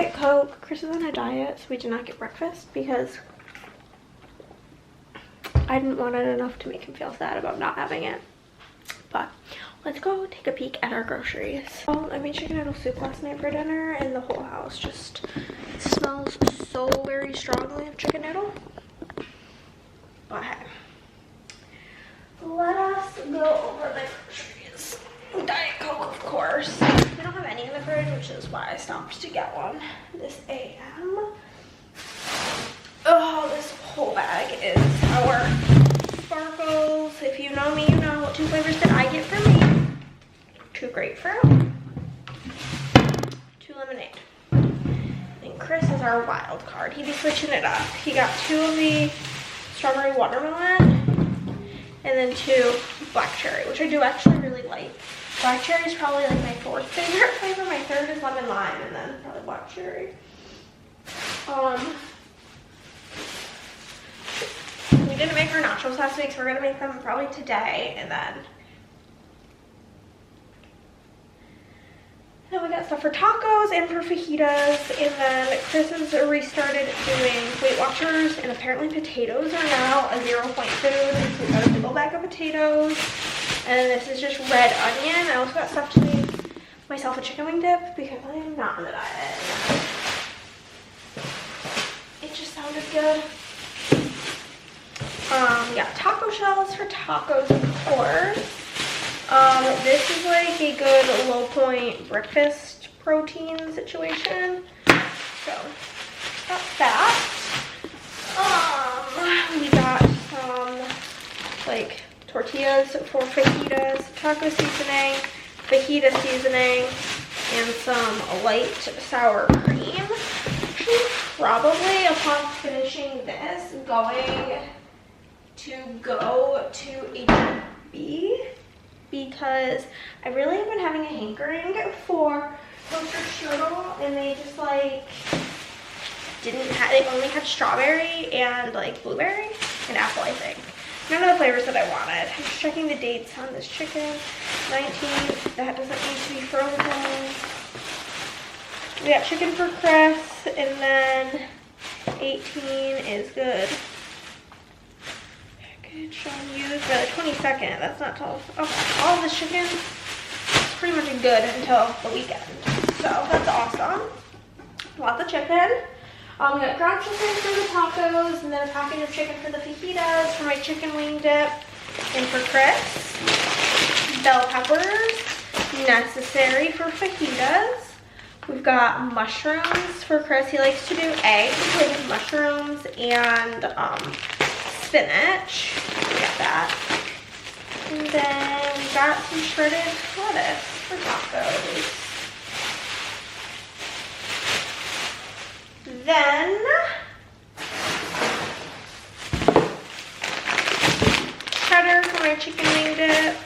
Diet Coke. Chris is on a diet, so we did not get breakfast because I didn't want it enough to make him feel sad about not having it. But let's go take a peek at our groceries. I made chicken noodle soup last night for dinner, and the whole house just smells so very strongly of chicken noodle. But hey, let us go over the groceries. Diet Coke, of course. We don't have any in the fridge, which is why I stopped to get one this AM. Oh, this whole bag is our sparkles. If you know me, you know what 2 flavors that I get for me. 2 grapefruit, 2 lemonade. And Chris is our wild card. He'd be switching it up. He got 2 of the strawberry watermelon and then 2 black cherry, which I do actually really like. Black cherry is probably like my 4th favorite flavor. My 3rd is lemon lime, and then probably black cherry. We didn't make our nachos last week, so we're gonna make them probably today, and then we got stuff for tacos and for fajitas, and then Chris has restarted doing Weight Watchers, and apparently potatoes are now a 0-point food, so we got a big old bag of potatoes, and then this is just red onion. I also got stuff to make myself a chicken wing dip because I am not on the diet. It just sounded good. Yeah, taco shells for tacos, of course. This is like a good low point breakfast protein situation. So, got that. We got some like tortillas for fajitas, taco seasoning, fajita seasoning, and some light sour cream. Probably upon finishing this, going to go to H-E-B because I really have been having a hankering for toaster strudel, and they just like didn't have, they only had strawberry and like blueberry and apple, I think. None of the flavors that I wanted. I'm just checking the dates on this chicken. 19th, that doesn't need to be frozen. We got chicken for Chris, and then 18 is good. Package on use for the 22nd. That's not till, okay. All of this chicken is pretty much good until the weekend. So that's awesome. Lots of chicken. We got ground chicken for the tacos, and then a package of chicken for the fajitas, for my chicken wing dip, and for Chris. Bell peppers, necessary for fajitas. We've got mushrooms for Chris. He likes to do eggs with mushrooms and spinach. We got that. And then we got some shredded lettuce for tacos. Then cheddar for my chicken wing dip.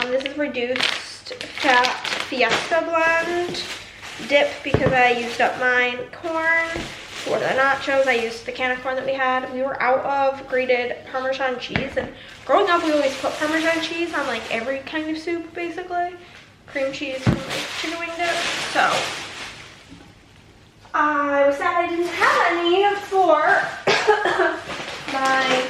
This is reduced fat Fiesta blend dip because I used up my corn. For the nachos, I used the can of corn that we had. We were out of grated Parmesan cheese, and growing up we always put Parmesan cheese on like every kind of soup basically. Cream cheese from like chicken wing dip. So I was sad I didn't have any for my,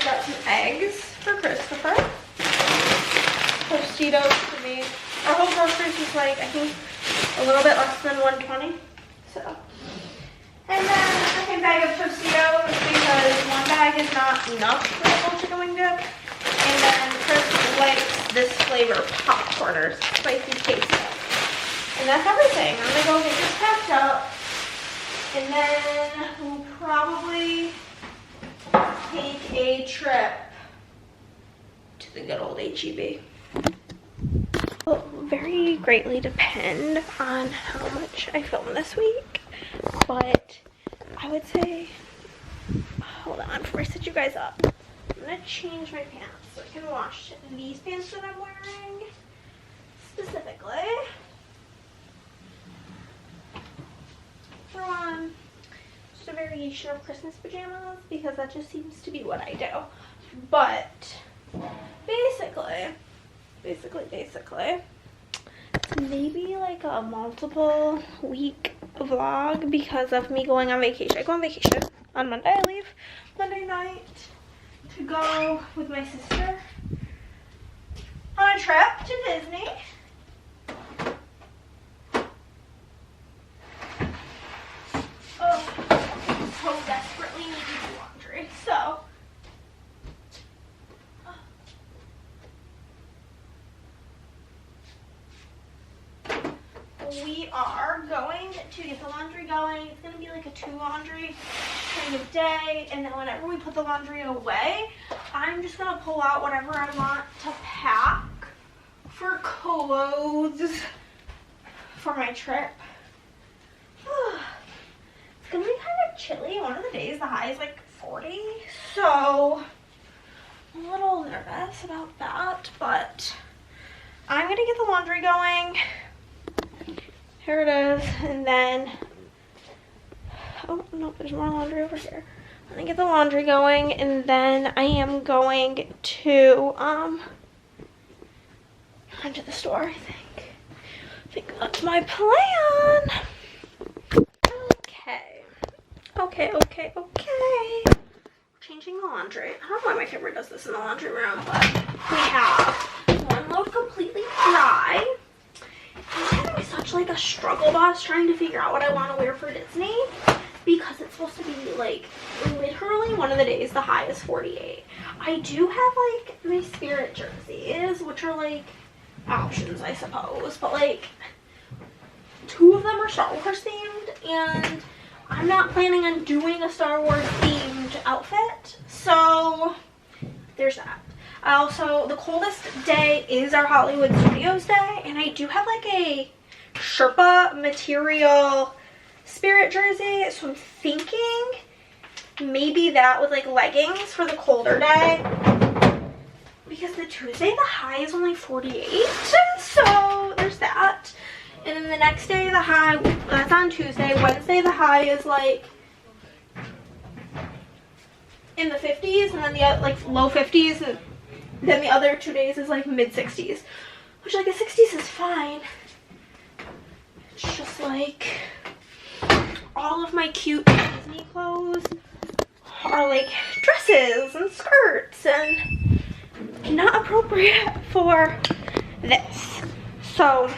got some eggs for Christopher. Tostitos for me. Our whole groceries was like, I think, a little bit less than $120. So, and then a second bag of Tostitos because one bag is not enough for the whole chicken wing dip. And then Chris likes this flavor, popcorners, spicy queso. And that's everything. I'm gonna go get this packed up, and then we'll probably take a trip to the good old H-E-B. Will very greatly depend on how much I film this week, but I would say, hold on before I set you guys up. I'm gonna change my pants so I can wash these pants that I'm wearing specifically. Throw on just a variation of Christmas pajamas because that just seems to be what I do. But basically, basically. Maybe like a multiple week vlog because of me going on vacation. I go on vacation on Monday. I leave Monday night to go with my sister on a trip to Disney. Oh, so desperately need to do laundry. So we are going to get the laundry going. It's going to be like a 2 laundry kind of day. And then whenever we put the laundry away, I'm just going to pull out whatever I want to pack for clothes for my trip. It's going to be kind of chilly. One of the days, the high is like 40. So I'm a little nervous about that. But I'm going to get the laundry going. Here it is, and then, oh no, there's more laundry over here. I'm gonna get the laundry going, and then I am going to, run to the store, I think that's my plan. Okay. Changing the laundry. I don't know why my camera does this in the laundry room, but we have one load completely dry. I'm having such like a struggle bus trying to figure out what I want to wear for Disney because it's supposed to be like literally one of the days the high is 48. I do have like my Spirit jerseys, which are like options I suppose, but like 2 of them are Star Wars themed and I'm not planning on doing a Star Wars themed outfit, so there's that. Also, the coldest day is our Hollywood Studios day, and I do have like a Sherpa material Spirit jersey, so I'm thinking maybe that with like leggings for the colder day, because the Tuesday the high is only 48, so there's that. And then the next day the high, that's on Tuesday. Wednesday the high is like in the 50s, and then the like low 50s, and then the other 2 days is like mid 60s, which like the 60s is fine. It's just like all of my cute Disney clothes are like dresses and skirts and not appropriate for this. So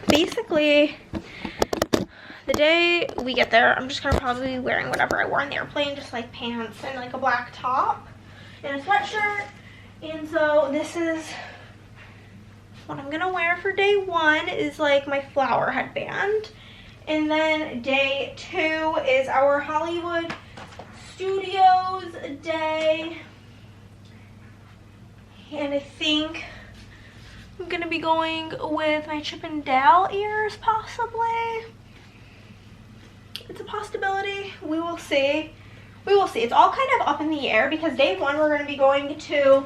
basically the day we get there, I'm just gonna probably be wearing whatever I wore on the airplane, just like pants and like a black top and a sweatshirt. And so this is what I'm gonna wear for day 1 is like my flower headband. And then day 2 is our Hollywood Studios day. And I think I'm gonna be going with my Chip and Dale ears possibly. It's a possibility. We will see. It's all kind of up in the air because day 1 we're going to be going to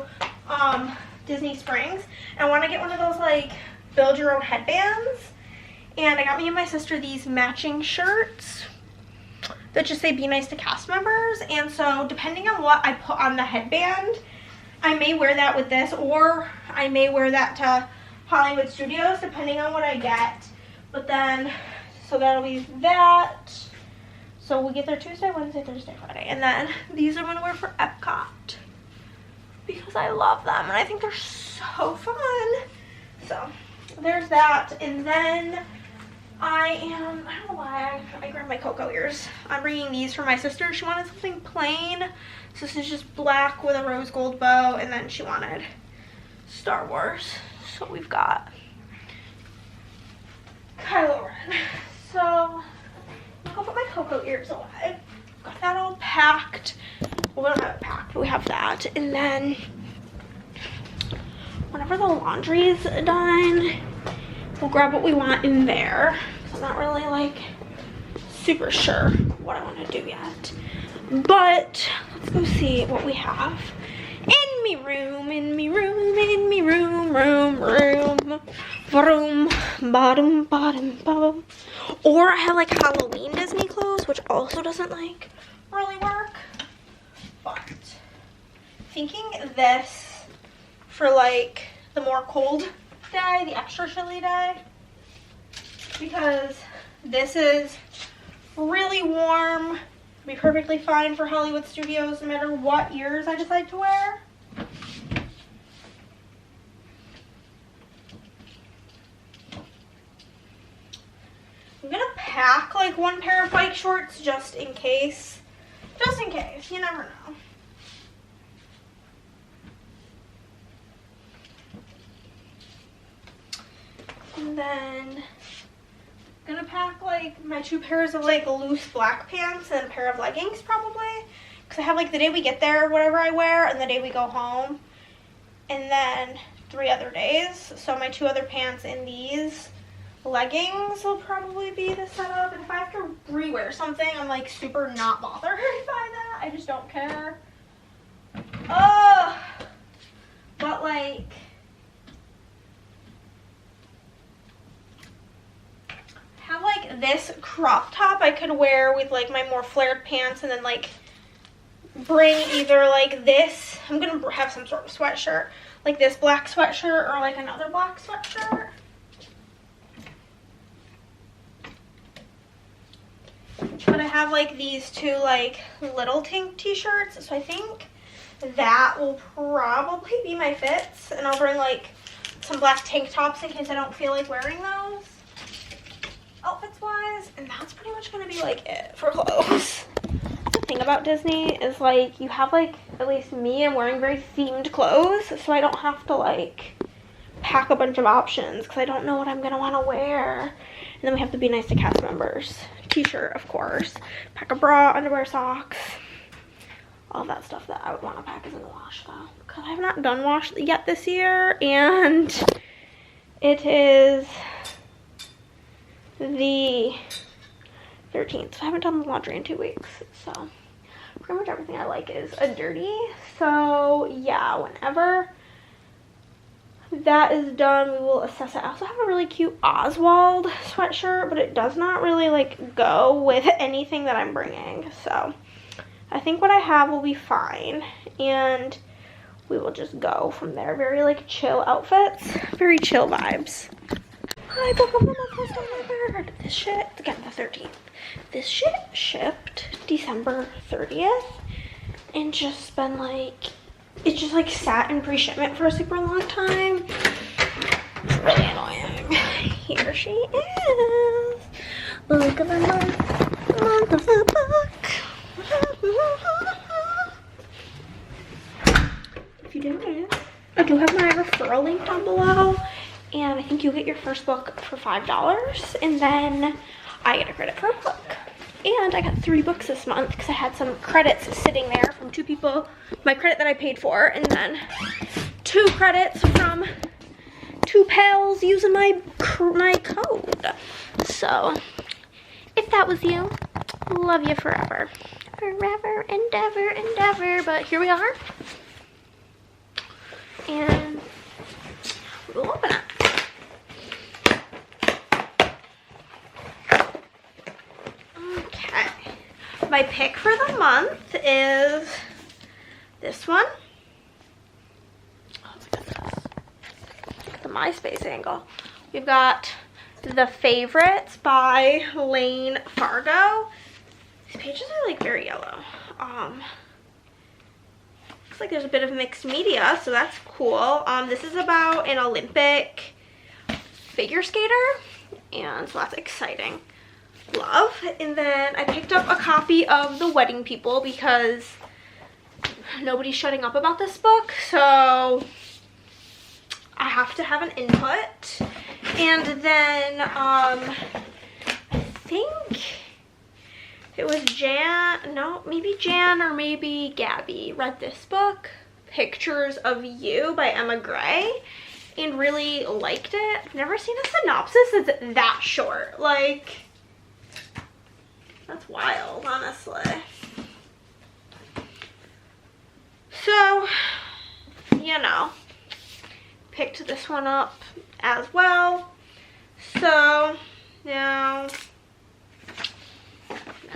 Disney Springs. And I want to get one of those like build your own headbands. And I got me and my sister these matching shirts that just say be nice to cast members. And so depending on what I put on the headband, I may wear that with this, or I may wear that to Hollywood Studios depending on what I get. But then, so that'll be that. So we get there Tuesday, Wednesday, Thursday, Friday. And then these I'm going to wear for Epcot because I love them and I think they're so fun. So there's that. And then I don't know why I grabbed my cocoa ears. I'm bringing these for my sister. She wanted something plain. So this is just black with a rose gold bow. And then she wanted Star Wars. So we've got Kylo Ren. So I'll put my cocoa ears away. Got that all packed. Well, we don't have it packed, but we have that. And then whenever the laundry is done, we'll grab what we want in there. I'm not really like super sure what I want to do yet. But let's go see what we have. In me room, vroom, bottom, bottom. Or I have like Halloween Disney clothes, which also doesn't like really work. But thinking this for like the more cold day, the extra chilly day, because this is really warm. It'll be perfectly fine for Hollywood Studios no matter what ears I decide to wear. I'm gonna pack like one pair of bike shorts just in case. Just in case, you never know. And then I'm gonna pack like my 2 pairs of like loose black pants and a pair of leggings probably. Because I have like the day we get there, whatever I wear, and the day we go home. And then 3 other days. So my 2 other pants and these leggings will probably be the setup. And if I have to rewear something, I'm like super not bothered by that. I just don't care. Oh, but like, have like this crop top I could wear with like my more flared pants, and then like bring either like this, I'm gonna have some sort of sweatshirt, like this black sweatshirt or like another black sweatshirt. But I have like these 2 like little tank t-shirts, so I think that will probably be my fits, and I'll bring like some black tank tops in case I don't feel like wearing those outfits wise, and that's pretty much gonna be like it for clothes. The thing about Disney is like you have like, at least me, I'm wearing very themed clothes, so I don't have to like pack a bunch of options because I don't know what I'm gonna want to wear. And then we have to be nice to cast members. T-shirt, of course. Pack a bra, underwear, socks. All that stuff that I would want to pack is in the wash though. Because I have not done wash yet this year. And it is the 13th. So I haven't done the laundry in 2 weeks. So pretty much everything I like is a dirty. So yeah, whenever that is done, we will assess it. I also have a really cute Oswald sweatshirt, but it does not really like go with anything that I'm bringing. So I think what I have will be fine, and we will just go from there. Very like chill outfits, very chill vibes. Hi, book of the month was delivered. This shit, again, the 13th. This shit shipped December 30th, and just been like, it just like sat in pre-shipment for a super long time. It's really annoying. Here she is. Look at the month of the book. If you didn't know, I do have my referral link down below, and I think you get your first book for $5, and then I get a credit for a book. And I got 3 books this month because I had some credits sitting there from 2 people, my credit that I paid for, and then 2 credits from 2 pals using my code. So if that was you, love you forever. Forever and ever and ever. But here we are. And we'll open it. My pick for the month is this one. Oh, look at this. Look at the MySpace angle. We've got The Favorites by Lane Fargo. These pages are like very yellow. Looks like there's a bit of mixed media, so that's cool. This is about an Olympic figure skater, and so that's exciting. Love. And then I picked up a copy of The Wedding People because nobody's shutting up about this book, so I have to have an input. And then I think it was maybe Jan or maybe Gabby read this book, Pictures of You by Emma Gray, and really liked it. I've never seen a synopsis that's that short. Like, that's wild, honestly. So, you know, picked this one up as well. So, now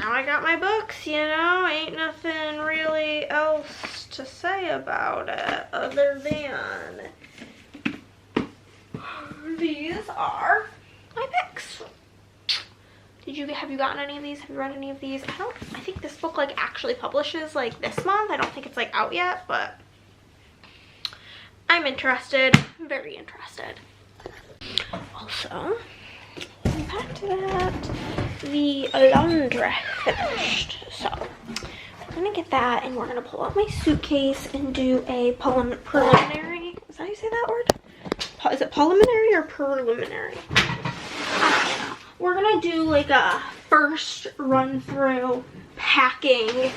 I got my books, you know, ain't nothing really else to say about it other than these are my picks. Have you gotten any of these? Have you read any of these? I think this book like actually publishes like this month. I don't think it's like out yet, but I'm interested, very interested. Also, back to that, the laundry finished. So we're gonna get that and we're gonna pull out my suitcase and do a preliminary. Is that how you say that word? Is it preliminary or preliminary? I don't know. We're gonna do like a first run through packing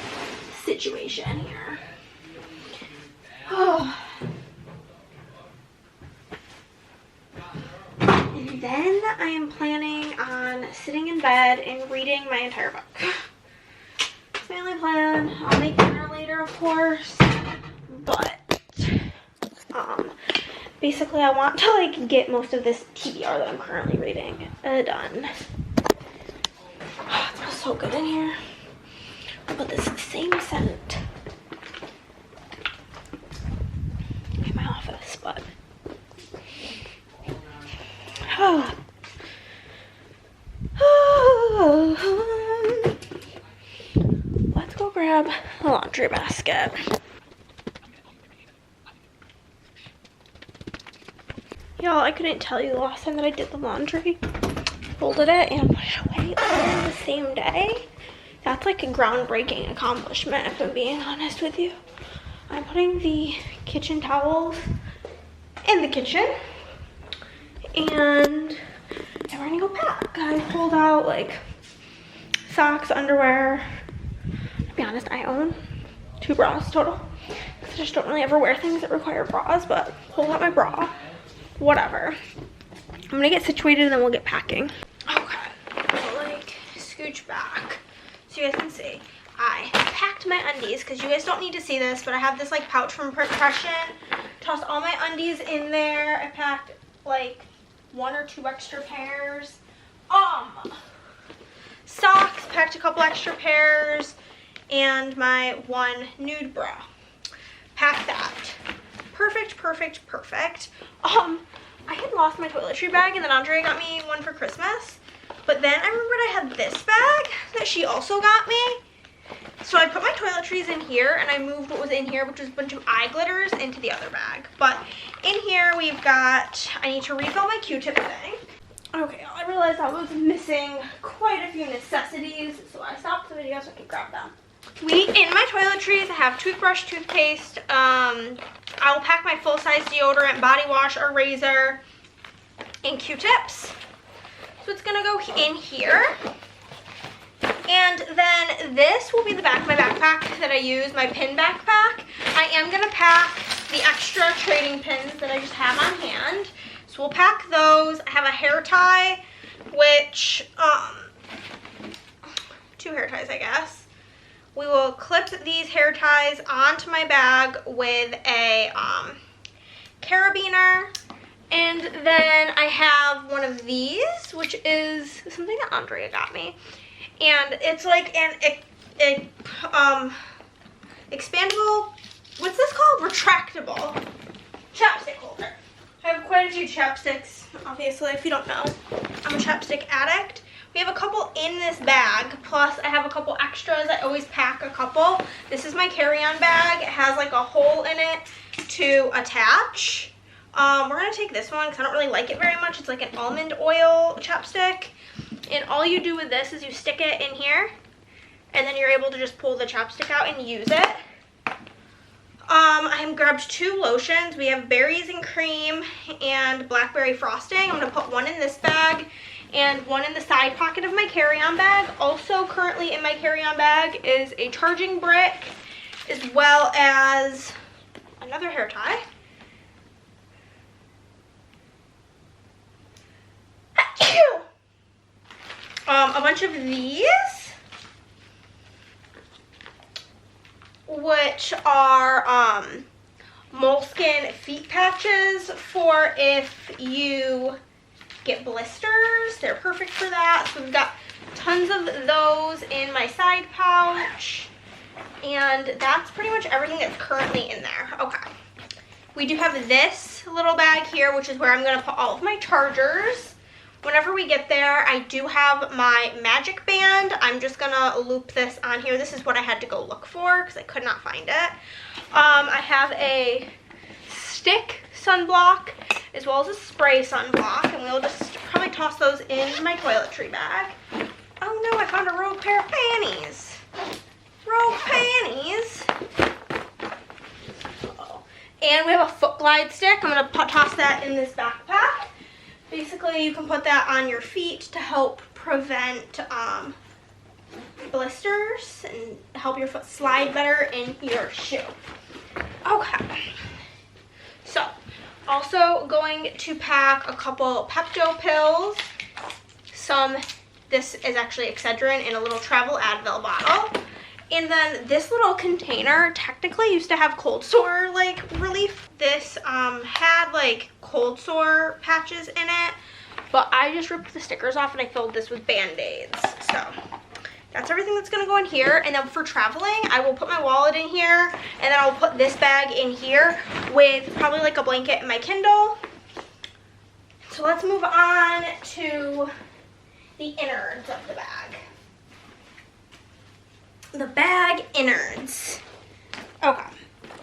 situation here. Oh. And then I am planning on sitting in bed and reading my entire book. That's my only plan. I'll make dinner later, of course, but basically I want to like get most of this TBR that I'm currently reading done. Oh, it smells so good in here. I'll put this same scent in my office, but let's go grab the laundry basket. Y'all, I couldn't tell you the last time that I did the laundry. Folded it and put it away all the same day. That's like a groundbreaking accomplishment, if I'm being honest with you. I'm putting the kitchen towels in the kitchen. And we're gonna go pack. I pulled out like socks, underwear. To be honest, I own 2 bras total. I just don't really ever wear things that require bras, but pulled out my bra. Whatever. I'm gonna get situated and then we'll get packing. Okay, so like scooch back so you guys can see. I packed my undies because you guys don't need to see this, but I have this like pouch from Impression. Tossed all my undies in there. I packed like 1 or 2 extra pairs. Socks, packed a couple extra pairs, and my 1 nude bra. Packed that. Perfect, perfect, perfect. I had lost my toiletry bag and then Andrea got me one for Christmas. But then I remembered I had this bag that she also got me. So I put my toiletries in here and I moved what was in here, which was a bunch of eye glitters, into the other bag. But in here we've got, I need to refill my Q-tip thing. Okay, I realized I was missing quite a few necessities, so I stopped the video so I could grab them. In my toiletries, I have toothbrush, toothpaste, I will pack my full-size deodorant, body wash, or razor, and Q-tips. So it's gonna go in here. And then this will be the back of my backpack that I use, my pin backpack. I am gonna pack the extra trading pins that I just have on hand. So we'll pack those. I have a hair tie, which, 2 hair ties, I guess. We will clip these hair ties onto my bag with a carabiner. And then I have one of these, which is something that Andrea got me. And it's like an expandable, what's this called? Retractable chapstick holder. I have quite a few chapsticks, obviously, if you don't know. I'm a chapstick addict. We have a couple in this bag, plus I have a couple extras. I always pack a couple. This is my carry-on bag. It has like a hole in it to attach. We're gonna take this one because I don't really like it very much. It's like an almond oil chapstick. And all you do with this is you stick it in here, and then you're able to just pull the chapstick out and use it. I grabbed 2 lotions. We have berries and cream and blackberry frosting. I'm gonna put one in this bag and one in the side pocket of my carry-on bag. Also currently in my carry-on bag is a charging brick, as well as another hair tie. A bunch of these, which are moleskin feet patches for if you get blisters. They're perfect for that. So we've got tons of those in my side pouch. And that's pretty much everything that's currently in there. Okay. We do have this little bag here, which is where I'm going to put all of my chargers. Whenever we get there, I do have my magic band. I'm just going to loop this on here. This is what I had to go look for because I could not find it. I have a stick sunblock as well as a spray sunblock, and we'll just probably toss those in my toiletry bag. Oh no, I found a rogue pair of panties. Rogue panties. Uh-oh. And we have a foot glide stick. I'm going to toss that in this backpack. Basically, you can put that on your feet to help prevent blisters and help your foot slide better in your shoe. Okay. So, also going to pack a couple Pepto pills. This is actually Excedrin in a little travel Advil bottle. And then this little container technically used to have cold sore like relief. This had like cold sore patches in it, but I just ripped the stickers off and I filled this with Band-Aids. So that's everything that's gonna go in here. And then for traveling, I will put my wallet in here, and then I'll put this bag in here with probably like a blanket and my Kindle. So let's move on to the innards of the bag. The bag innards. Okay.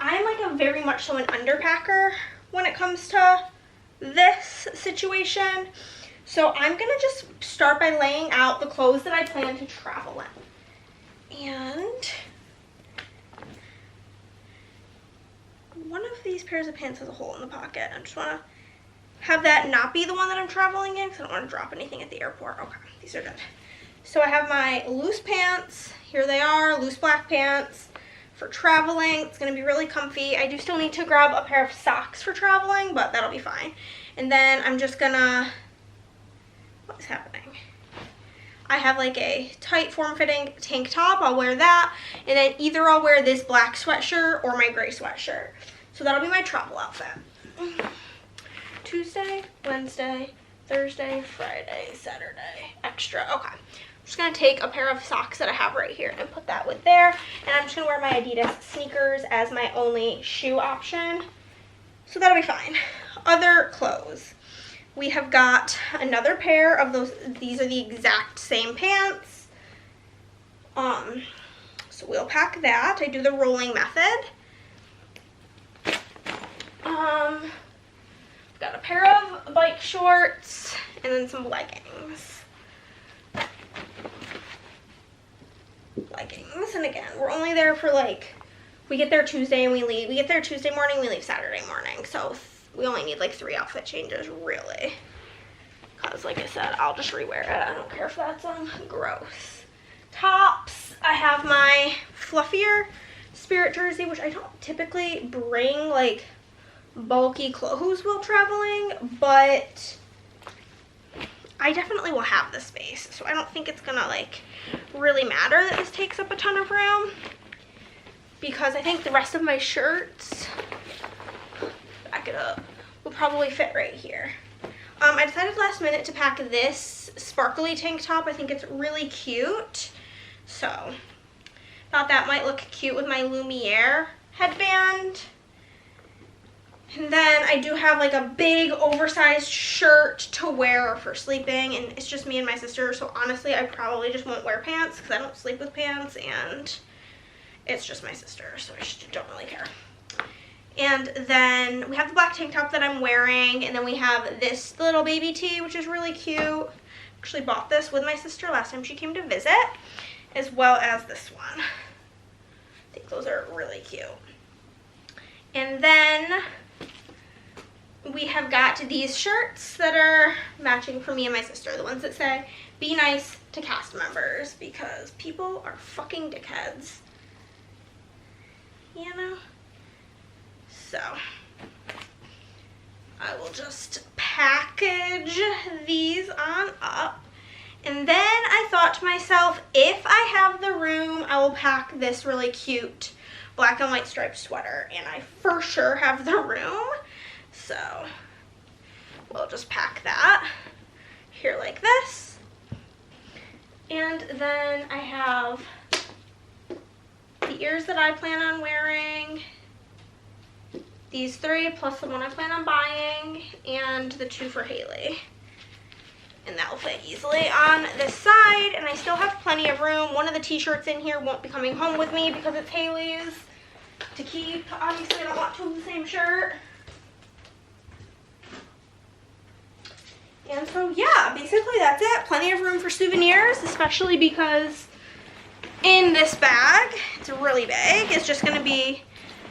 I'm like a very much so an underpacker when it comes to this situation. So I'm gonna just start by laying out the clothes that I plan to travel in. And one of these pairs of pants has a hole in the pocket. I just wanna have that not be the one that I'm traveling in because I don't want to drop anything at the airport. Okay, these are good. So I have my loose pants. Here they are, loose black pants for traveling. It's going to be really comfy. I do still need to grab a pair of socks for traveling, but that'll be fine. And then I'm just going to, what is happening? I have like a tight form-fitting tank top. I'll wear that. And then either I'll wear this black sweatshirt or my gray sweatshirt. So that'll be my travel outfit. Tuesday, Wednesday, Thursday, Friday, Saturday, extra. Okay. I'm just going to take a pair of socks that I have right here and put that with there. And I'm just going to wear my Adidas sneakers as my only shoe option. So that'll be fine. Other clothes. We have got another pair of those. These are the exact same pants. So we'll pack that. I do the rolling method. Got a pair of bike shorts and then some leggings. And again, we're only there for like, we get there Tuesday and we leave. We get there Tuesday morning, we leave Saturday morning. So we only need like 3 outfit changes, really. Because like I said, I'll just rewear it. I don't care if that's gross. Tops, I have my fluffier Spirit jersey, which I don't typically bring like bulky clothes while traveling, but I definitely will have the space, so I don't think it's gonna like really matter that this takes up a ton of room, because I think the rest of my shirts, back it up, will probably fit right here. I decided last minute to pack this sparkly tank top. I think it's really cute, so thought that might look cute with my Lumiere headband. And then I do have like a big oversized shirt to wear for sleeping, and it's just me and my sister, so honestly I probably just won't wear pants because I don't sleep with pants, and it's just my sister, so I just don't really care. And then we have the black tank top that I'm wearing, and then we have this little baby tee, which is really cute. Actually bought this with my sister last time she came to visit, as well as this one. I think those are really cute. And then we have got these shirts that are matching for me and my sister, the ones that say, "Be nice to cast members," because people are fucking dickheads. You know? So, I will just package these on up. And then I thought to myself, if I have the room, I will pack this really cute black and white striped sweater. And I for sure have the room. So we'll just pack that here like this. And then I have the ears that I plan on wearing, these 3 plus the one I plan on buying, and the 2 for Haley. And that will fit easily on this side, and I still have plenty of room. One of the t-shirts in here won't be coming home with me because it's Haley's to keep. Obviously, I don't want 2 of the same shirt. And so, yeah, basically that's it. Plenty of room for souvenirs, especially because in this bag, it's really big. It's just going to be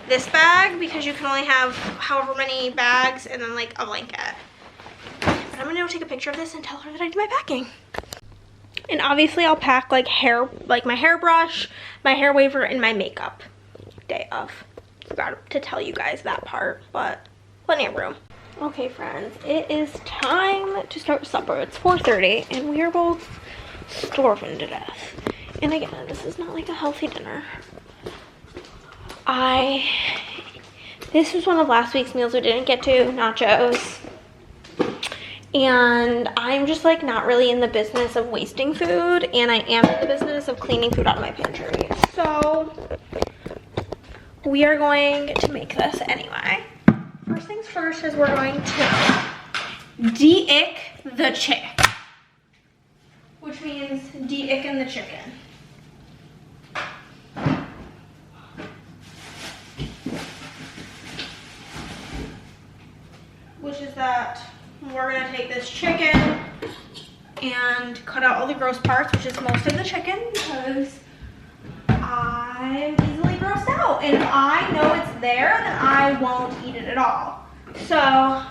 this bag because you can only have however many bags and then like a blanket. But I'm going to go take a picture of this and tell her that I did my packing. And obviously I'll pack like my hairbrush, my hair waver, and my makeup day of. Forgot to tell you guys that part, but plenty of room. Okay, friends, it is time to start supper. It's 4:30 and we are both starving to death. And again, this is not like a healthy dinner. This was one of last week's meals we didn't get to, nachos. And I'm just like not really in the business of wasting food, and I am in the business of cleaning food out of my pantry. So we are going to make this anyway. First things first is we're going to de-ick the chick, which means de-icking the chicken. Which is that we're gonna take this chicken and cut out all the gross parts, which is most of the chicken, because I'm easily grossed out. And if I know it's there, then I won't eat it at all. So,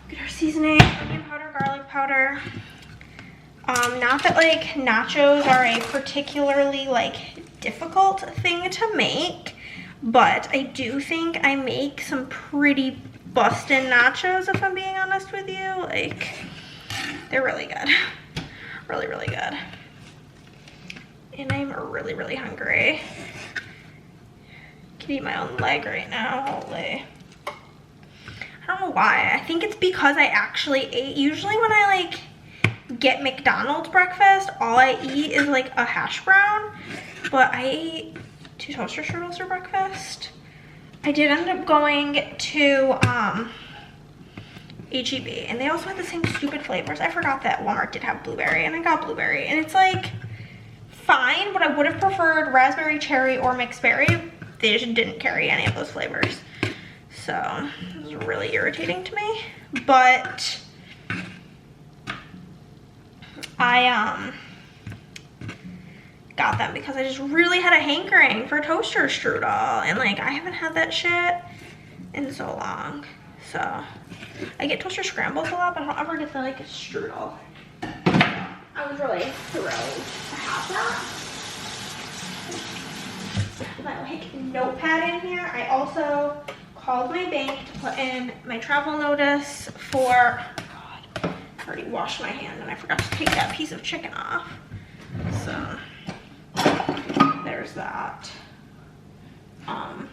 get our seasoning, onion powder, garlic powder. Not that like nachos are a particularly like difficult thing to make, but I do think I make some pretty bustin' nachos, if I'm being honest with you. Like, they're really good. Really, really good. And I'm really, really hungry. I could eat my own leg right now, holy. I don't know why. I think it's because I actually ate. Usually when I like get McDonald's breakfast, all I eat is like a hash brown. But I ate 2 toaster strudels for breakfast. I did end up going to HEB, and they also had the same stupid flavors. I forgot that Walmart did have blueberry, and I got blueberry, and it's like fine, but I would have preferred raspberry, cherry, or mixed berry. They just didn't carry any of those flavors, so it was really irritating to me. But I got them because I just really had a hankering for toaster strudel, and like I haven't had that shit in so long. So I get toaster scrambles a lot, but I don't ever get the like a strudel. I was really thrilled to have that. My like notepad in here. I also called my bank to put in my travel notice for, oh God, I already washed my hand and I forgot to take that piece of chicken off. So there's that. I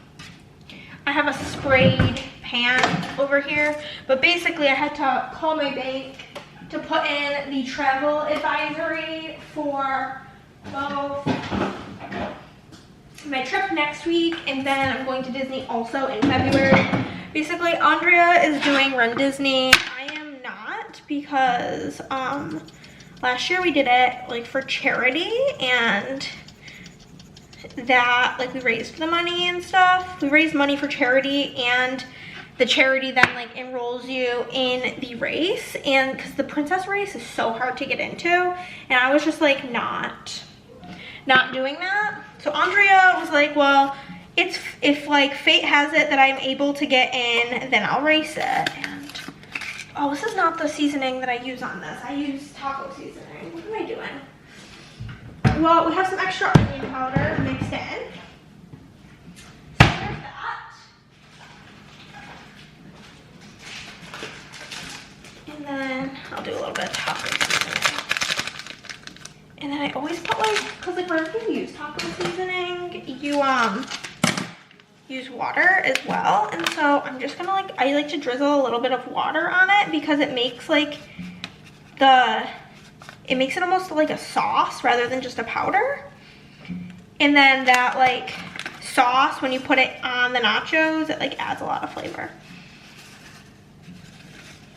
have a sprayed pan over here, but basically I had to call my bank to put in the travel advisory for both my trip next week, and then I'm going to Disney also in February. Basically, Andrea is doing Run Disney. I am not, because last year we did it like for charity, and that like we raised the money and stuff. We raised money for charity, and the charity then like enrolls you in the race, and because the princess race is so hard to get into, and I was just like not doing that. So Andrea was like, well, if like fate has it that I'm able to get in, then I'll race it. And oh, this is not the seasoning that I use on this. I use taco seasoning. What am I doing? Well, we have some extra onion powder mixed in. So there's that. And then I'll do a little bit of taco seasoning. And then I always put like, cause like whenever you use taco seasoning, you use water as well. And so I'm just gonna like, I like to drizzle a little bit of water on it because it makes like it makes it almost like a sauce rather than just a powder. And then that like sauce, when you put it on the nachos, it like adds a lot of flavor.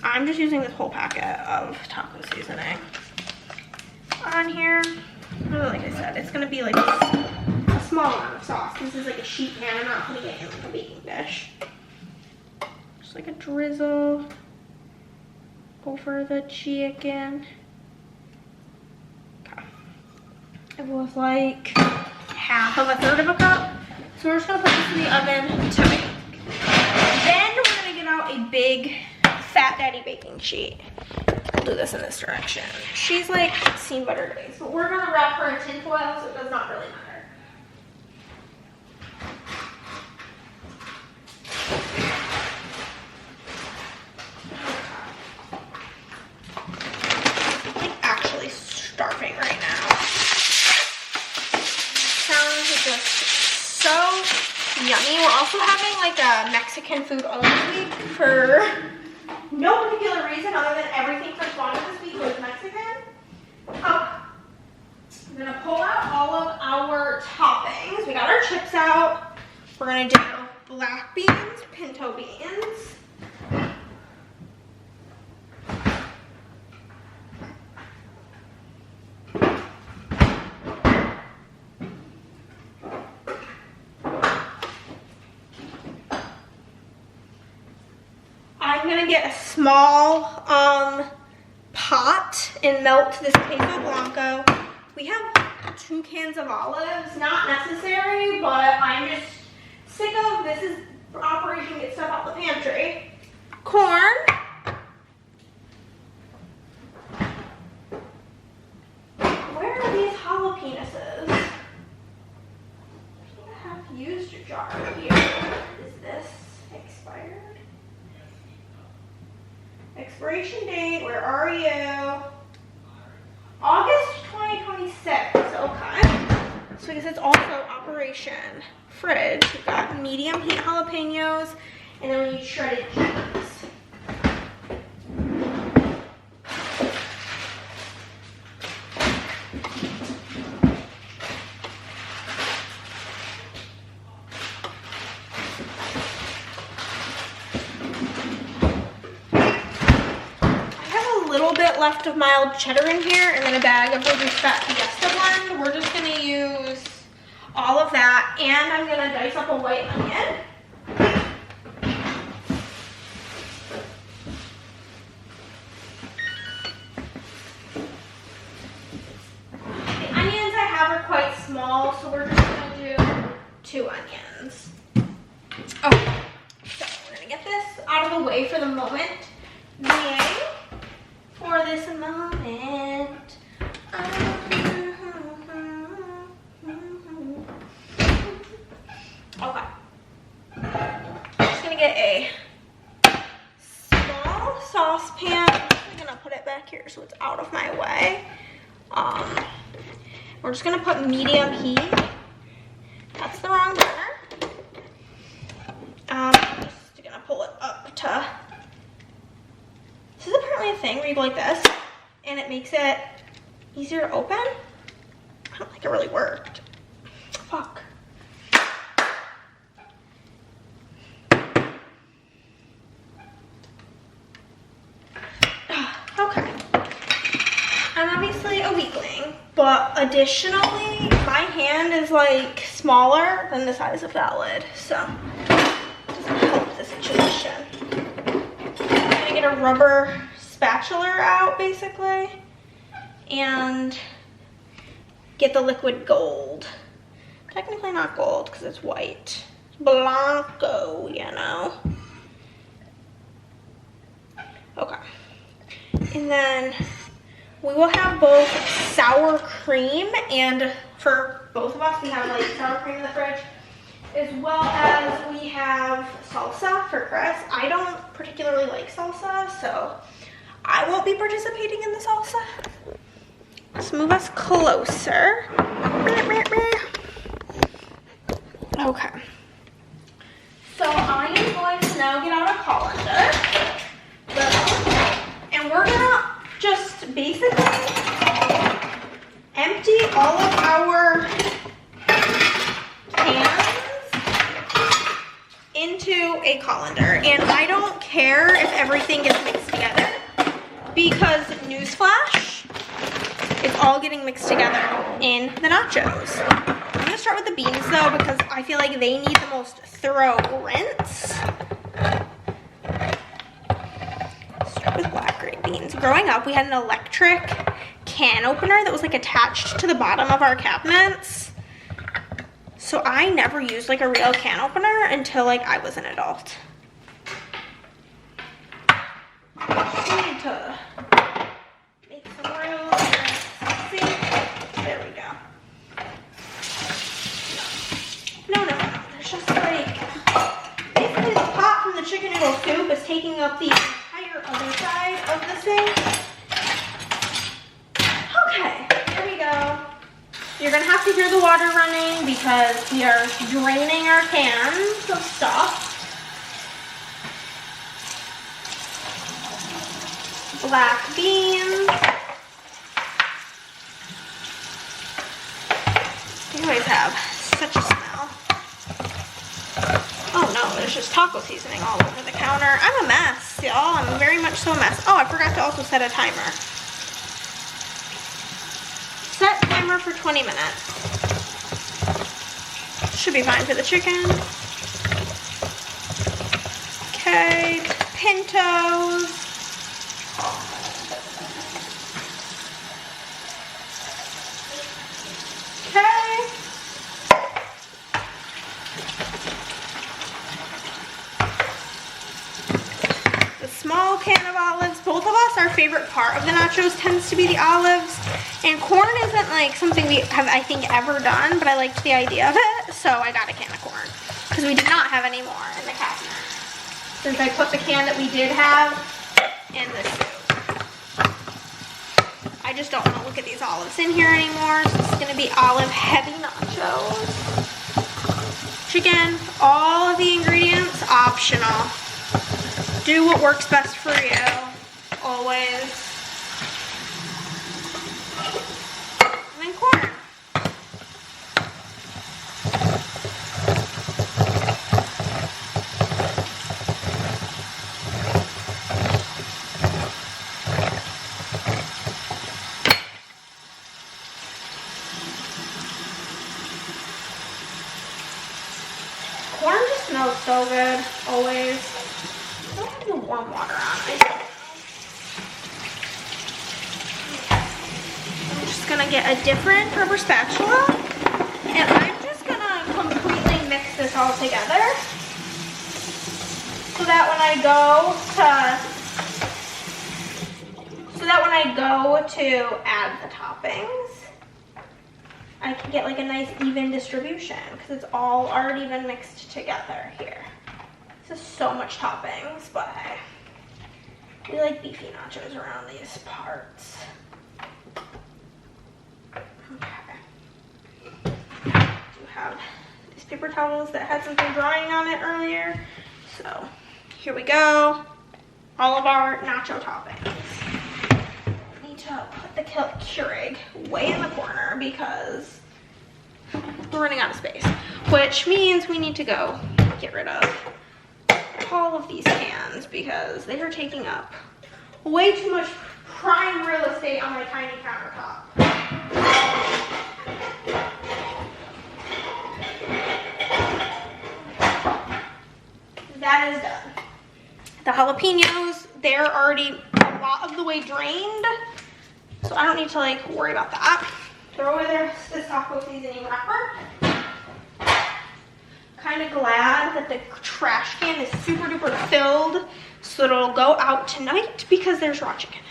I'm just using this whole packet of taco seasoning on here. Like I said, it's gonna be like a small amount of sauce. This is like a sheet pan. I'm not putting it in like a baking dish. Just like a drizzle over the chicken. Okay. It was like half of a third of a cup. So we're just gonna put this in the oven to bake. Then we're gonna get out a big Fat Daddy baking sheet. We'll do this in this direction. She's like seen better days, but we're gonna wrap her in tin foil, so it does not really matter. I'm actually starving right now. Sounds just so yummy. We're also having like a Mexican food only week for no particular reason other than everything for Swanee this week was Mexican. Oh, I'm gonna pull out all of our toppings. We got our chips out. We're gonna do black beans, pinto beans. I'm gonna get a small pot and melt this queso blanco. We have 2 cans of olives, not necessary, but I'm just sick of this is Operation Get Stuff Out the Pantry. Corn. Where are these jalapenos? I have used a jar here. Is this expired? Expiration date, where are you? August 2026, okay. So because it's also Operation Fridge, we've got medium heat jalapenos, and then we need shredded cheese. Left of mild cheddar in here, and then a bag of reduced fat Fiesta blend. We're just gonna use all of that, and I'm gonna dice up a white onion. The onions I have are quite small, so we're just gonna do 2 onions. Okay, so we're gonna get this out of the way for the moment being. For this moment. Okay. I'm just gonna get a small saucepan. I'm gonna put it back here so it's out of my way. We're just gonna put medium heat. That's the wrong burner. I'm just gonna pull it up to. This is apparently a thing where you go like this, and it makes it easier to open. I don't think it really worked. Fuck. Okay. I'm obviously a weakling, but additionally, my hand is like smaller than the size of that lid, so it doesn't help the situation. Get a rubber spatula out basically and get the liquid gold. Technically not gold because it's white. Blanco, you know. Okay. And then we will have both sour cream, and for both of us we have like sour cream in the fridge, as well as we have salsa for Chris. I don't particularly like salsa, so I won't be participating in the salsa. Let's move us closer. Okay. So I am going to now get out a colander. And we're gonna just basically empty all of our into a colander, and I don't care if everything gets mixed together because newsflash, it's all getting mixed together in the nachos. I'm gonna start with the beans though because I feel like they need the most thorough rinse. Start with black green beans. Growing up, we had an electric can opener that was like attached to the bottom of our cabinets. So I never used like a real can opener until like I was an adult. I need to make some room. See? There we go. No. There's just like, basically the pot from the chicken noodle soup is taking up the entire other side of the sink. Okay, here we go. You're gonna have to hear the water running because we are draining our cans of stuff. Black beans. They always have such a smell. Oh no, there's just taco seasoning all over the counter. I'm a mess, y'all. I'm very much so a mess. Oh, I forgot to also set a timer. Set timer for 20 minutes. Should be fine for the chicken. Okay, pintos. Okay. The small can of olives. Both of us, our favorite part of the nachos tends to be the olives. And corn isn't like something we have, I think, ever done, but I liked the idea of it, so I got a can of corn. Because we did not have any more in the cabinet. Since I put the can that we did have in the soup. I just don't want to look at these olives in here anymore, so this is going to be olive heavy nachos. Chicken, all of the ingredients, optional. Do what works best for you, always. And then corn. Corn just smells so good, always. I don't have the warm water on. I'm just gonna get a different rubber spatula, and I'm just gonna completely mix this all together, so that when I go to add the toppings, I can get like a nice even distribution because it's all already been mixed together here. This is so much toppings, but we like beefy nachos around these parts. Okay. I do have these paper towels that had something drying on it earlier. So here we go. All of our nacho toppings. I need to put the Keurig way in the corner because we're running out of space, which means we need to go get rid of all of these cans because they are taking up way too much prime real estate on my tiny countertop. That is done. The jalapenos, they're already a lot of the way drained, so I don't need to like worry about that. Throw away this taco seasoning wrapper. Kind of glad that the trash can is super duper filled so that it'll go out tonight because there's raw chicken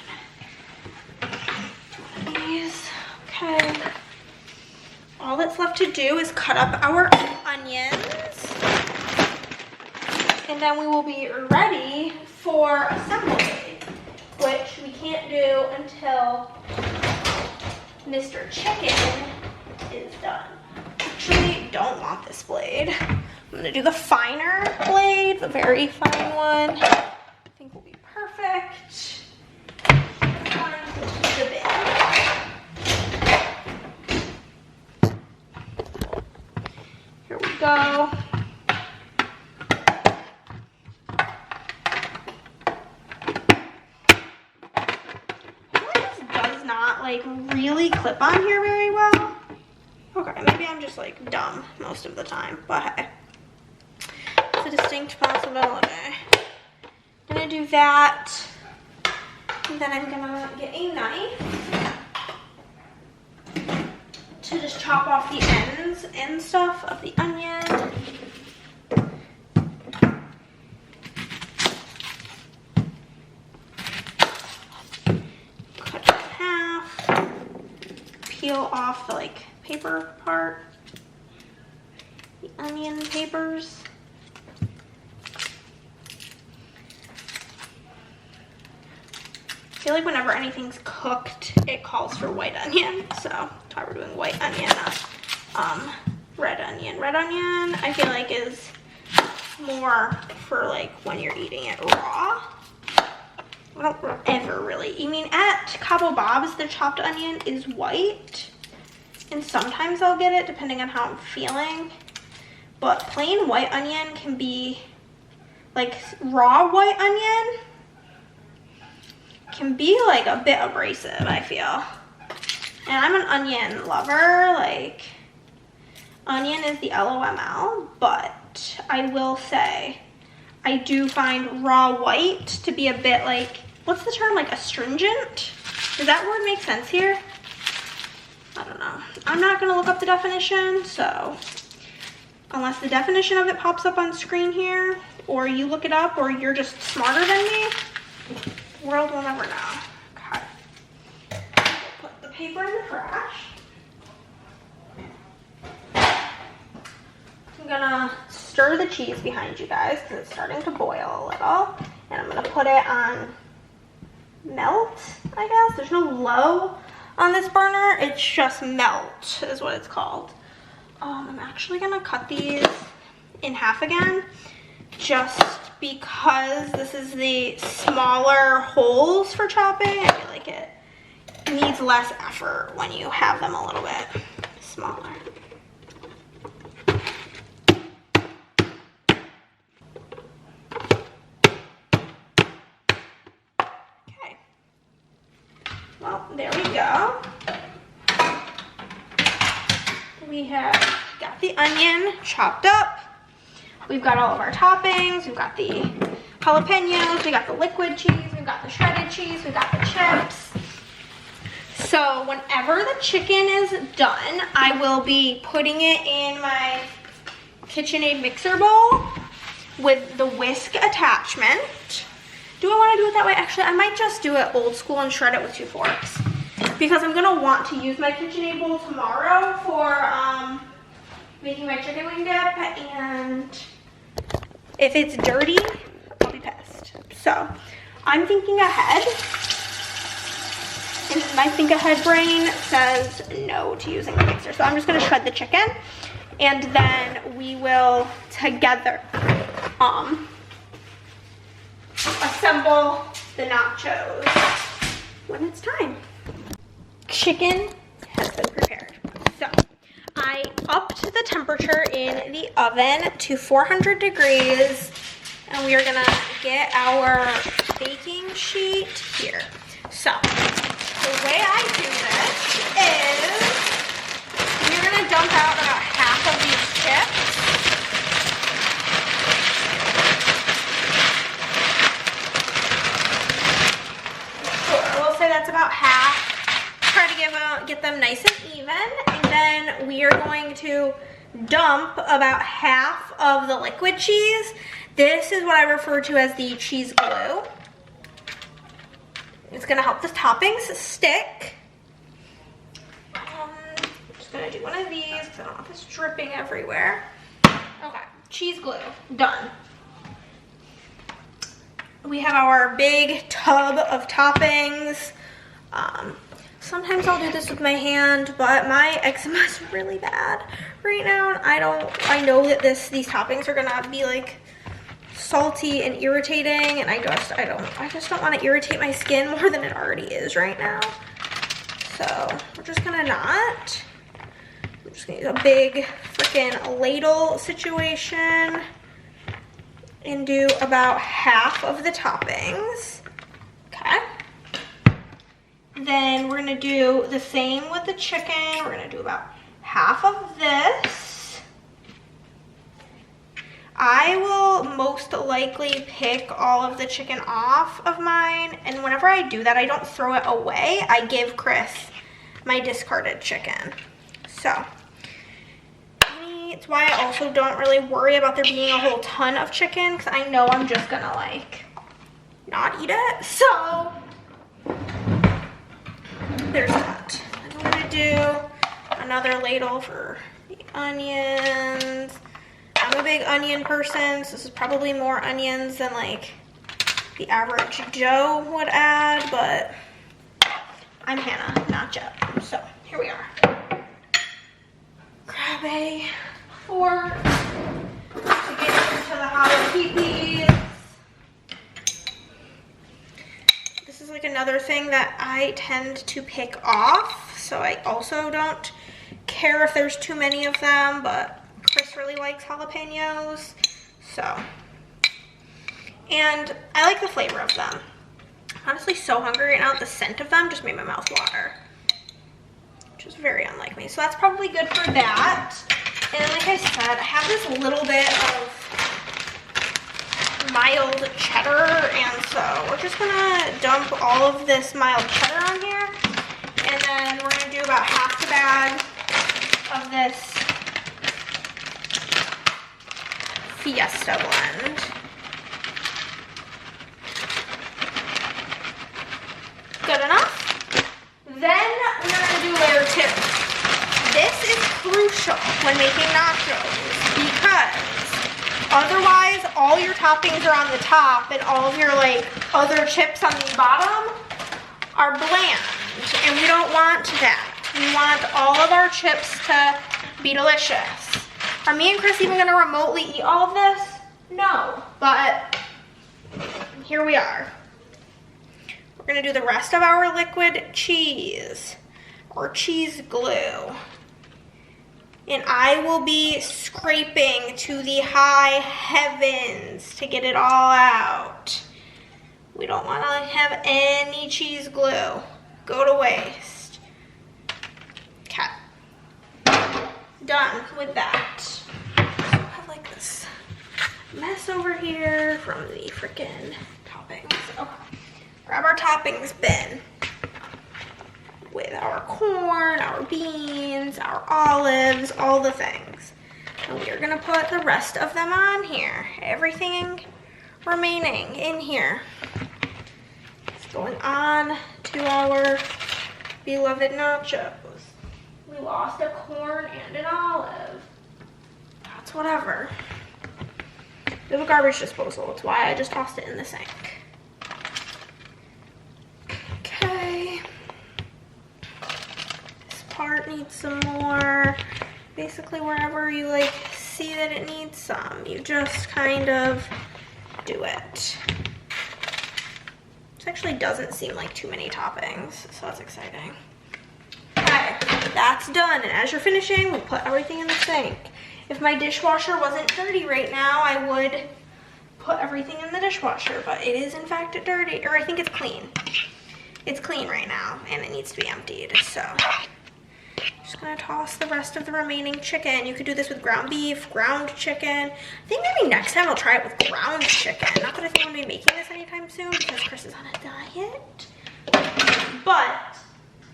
in it. One of these. Okay. All that's left to do is cut up our onions. And then we will be ready for assembly, which we can't do until Mr. Chicken is done. Actually, don't want this blade. I'm gonna do the finer blade, the very fine one. I think will be perfect. One into the bin. Here we go. really clip on here very well. Okay, maybe I'm just like dumb most of the time, but hey, it's a distinct possibility. I'm gonna do that, and then I'm gonna get a knife to just chop off the ends and stuff of the onion. Cut it in half. Peel off the like paper part, the onion papers. I feel like whenever anything's cooked, it calls for white onion, so that's why we're doing white onion, not red onion. Red onion, I feel like, is more for like when you're eating it raw. I don't ever really, I mean, at Cabo Bob's, the chopped onion is white, and sometimes I'll get it depending on how I'm feeling, but plain white onion can be, like raw white onion, can be like a bit abrasive, I feel. And I'm an onion lover, like onion is the LOML, but I will say I do find raw white to be a bit like, what's the term, like astringent? Does that word make sense here? I don't know. I'm not gonna look up the definition, so unless the definition of it pops up on screen here, or you look it up, or you're just smarter than me, world will never know. Okay. Put the paper in the trash. I'm gonna stir the cheese behind you guys because it's starting to boil a little. And I'm gonna put it on melt, I guess. There's no low on this burner. It's just melt is what it's called. I'm actually gonna cut these in half again, just because this is the smaller holes for chopping. I feel like it needs less effort when you have them a little bit smaller. Okay. Well, there we go. We have got the onion chopped up. We've got all of our toppings. We've got the jalapenos. We got the liquid cheese. We've got the shredded cheese. We've got the chips. So whenever the chicken is done, I will be putting it in my KitchenAid mixer bowl with the whisk attachment. Do I want to do it that way? Actually, I might just do it old school and shred it with 2 forks, because I'm gonna want to use my KitchenAid bowl tomorrow for making my chicken wing dip, and if it's dirty, I'll be pissed. So I'm thinking ahead, and my think ahead brain says no to using the mixer. So I'm just gonna shred the chicken, and then we will together assemble the nachos when it's time. Chicken has been prepared. So I upped the temperature in the oven to 400 degrees, and we are gonna get our baking sheet here. So the way I do this is we're gonna dump out about half of these chips. I will say that's about half. Try to get them nice and even, and then we are going to dump about half of the liquid cheese. This is what I refer to as the cheese glue. It's gonna help the toppings stick. I'm just gonna do one of these because I don't want this dripping everywhere. Okay, cheese glue, done. We have our big tub of toppings. Sometimes I'll do this with my hand, but my eczema is really bad right now. And I know that these toppings are gonna be like salty and irritating, and I just don't want to irritate my skin more than it already is right now. So we're just gonna not. I'm just gonna use a big freaking ladle situation and do about half of the toppings. Okay. Then we're gonna do the same with the chicken. We're gonna do about half of this. I will most likely pick all of the chicken off of mine, and whenever I do that, I don't throw it away. I give Chris my discarded chicken. So, it's why I also don't really worry about there being a whole ton of chicken, because I know I'm just gonna like not eat it. So, there's that. And I'm gonna do another ladle for the onions. I'm a big onion person, so this is probably more onions than like the average Joe would add, but I'm Hannah, not Joe. So here we are. Grab a fork to get into the jalapenos. This is like another thing that I tend to pick off, so I also don't care if there's too many of them, but Chris really likes jalapenos, so. And I like the flavor of them. I'm honestly so hungry right now. The scent of them just made my mouth water, which is very unlike me. So that's probably good for that. And like I said, I have this little bit of mild cheddar, and so we're just gonna dump all of this mild cheddar on here. And then we're gonna do about half the bag of this Fiesta blend. Good enough? Then we're gonna do layer 2. This is crucial when making nachos because otherwise all your toppings are on the top and all of your like other chips on the bottom are bland, and we don't want that. We want all of our chips to be delicious. Are me and Chris even gonna remotely eat all of this? No, but here we are. We're gonna do the rest of our liquid cheese or cheese glue. And I will be scraping to the high heavens to get it all out. We don't wanna have any cheese glue go to waste. Okay. Done with that. So I have like this mess over here from the frickin' toppings. Okay. Grab our toppings bin with our corn, our beans, our olives, all the things. And we are gonna put the rest of them on here. Everything remaining in here. It's going on to our beloved nachos. We lost a corn and an olive. That's whatever. We have a garbage disposal. That's why I just tossed it in the sink. Okay. This part needs some more. Basically, wherever you like see that it needs some, you just kind of do it. This actually doesn't seem like too many toppings, so that's exciting. Okay, that's done. And as you're finishing, we'll put everything in the sink. If my dishwasher wasn't dirty right now, I would put everything in the dishwasher, but it is in fact dirty, or I think it's clean. It's clean right now, and it needs to be emptied, so. I'm just gonna toss the rest of the remaining chicken. You could do this with ground beef, ground chicken. I think maybe next time I'll try it with ground chicken. Not that I think I'm gonna be making this anytime soon because Chris is on a diet, but I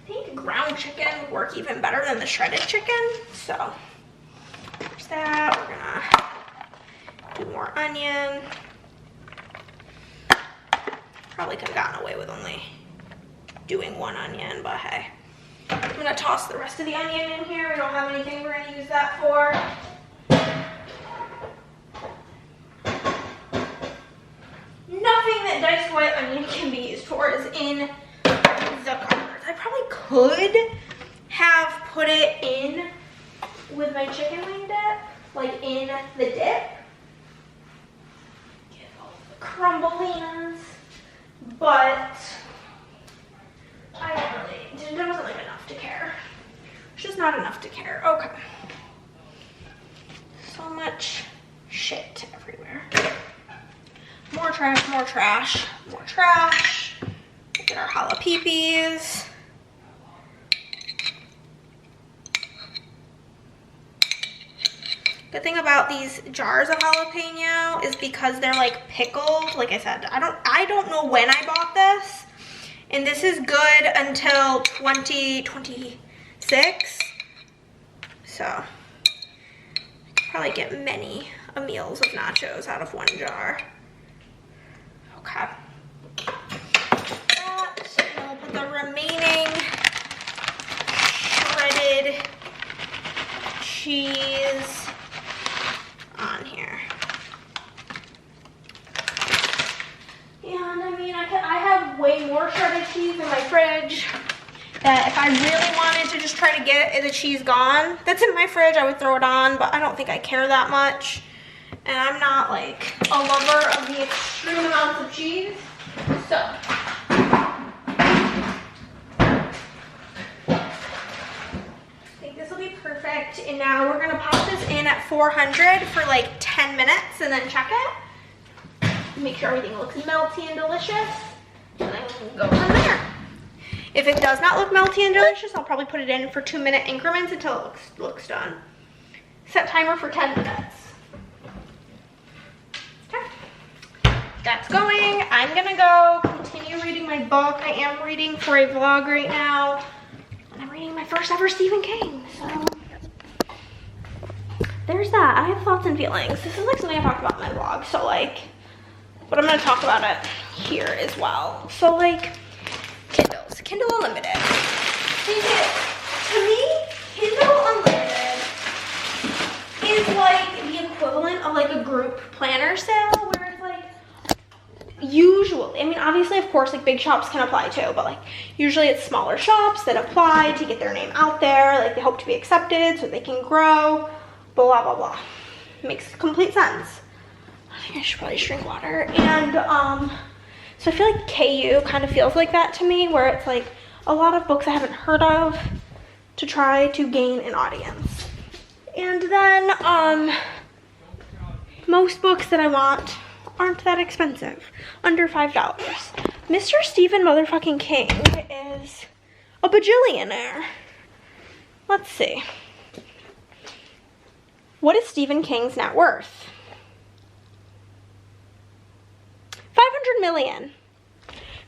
think ground chicken would work even better than the shredded chicken, so. There's that. We're gonna do more onion. Probably could have gotten away with only doing one onion, but hey. I'm gonna toss the rest of the onion in here. We don't have anything we're gonna use that for. Nothing that diced white onion can be used for is in the cupboard. I probably could have put it in with my chicken wing dip, like in the dip. Get all the crumbliness, but I don't really, there wasn't like enough to care. It's just not enough to care. Okay. So much shit everywhere. More trash, more trash, more trash. Get our jalapenos. Good thing about these jars of jalapeno is because they're like pickled. Like I said, I don't know when I bought this, and this is good until 2026. So I could probably get many meals of nachos out of one jar. Okay. And we'll put the remaining shredded cheese on here. And I mean, I have way more shredded cheese in my fridge that if I really wanted to just try to get the cheese gone, that's in my fridge, I would throw it on, but I don't think I care that much. And I'm not like a lover of the extreme amounts of cheese. So I think this will be perfect. And now we're gonna pop this in at 400 for like 10 minutes and then check it. Make sure everything looks melty and delicious. And then we'll go from there. If it does not look melty and delicious, I'll probably put it in for 2-minute increments until it looks done. Set timer for 10 minutes. Okay. That's going. I'm gonna go continue reading my book. I am reading for a vlog right now. And I'm reading my first ever Stephen King. So there's that. I have thoughts and feelings. This is like something I talked about in my vlog. So like, but I'm gonna talk about it here as well. So like, Kindle Unlimited. To me, Kindle Unlimited is like the equivalent of like a group planner sale where it's like, usually, I mean, obviously, of course, like big shops can apply too, but like usually it's smaller shops that apply to get their name out there. Like they hope to be accepted so they can grow, blah, blah, blah. Makes complete sense. I think I should probably drink water. And so I feel like KU kind of feels like that to me, where it's like a lot of books I haven't heard of to try to gain an audience. And then most books that I want aren't that expensive, under $5. Mr. Stephen motherfucking King is a bajillionaire. Let's see. What is Stephen King's net worth? 500 million.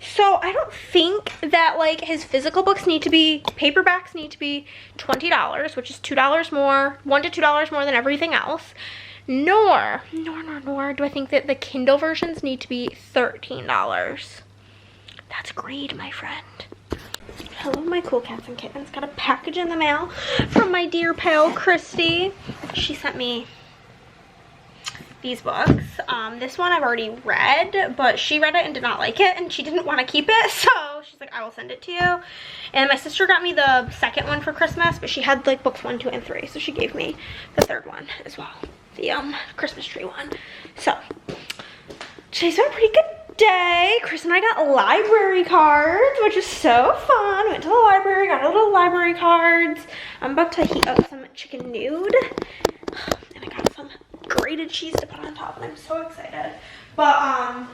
So I don't think that like his physical books need to be, paperbacks need to be $20, which is $2 more, $1 to $2 more than everything else. Nor do I think that the Kindle versions need to be $13. That's greed, my friend. Hello, my cool cats and kittens. Got a package in the mail from my dear pal, Christy. She sent me these books. This one I've already read, but she read it and did not like it, and she didn't want to keep it, so she's like, I will send it to you. And my sister got me the second one for Christmas, but she had like books 1, 2, and 3, so she gave me the third one as well, the Christmas tree one. So today's been a pretty good day. Chris and I got library cards, which is so fun. Went to the library, got a little library cards. I'm about to heat up some chicken nude, and I got some grated cheese to put on top, and I'm so excited. But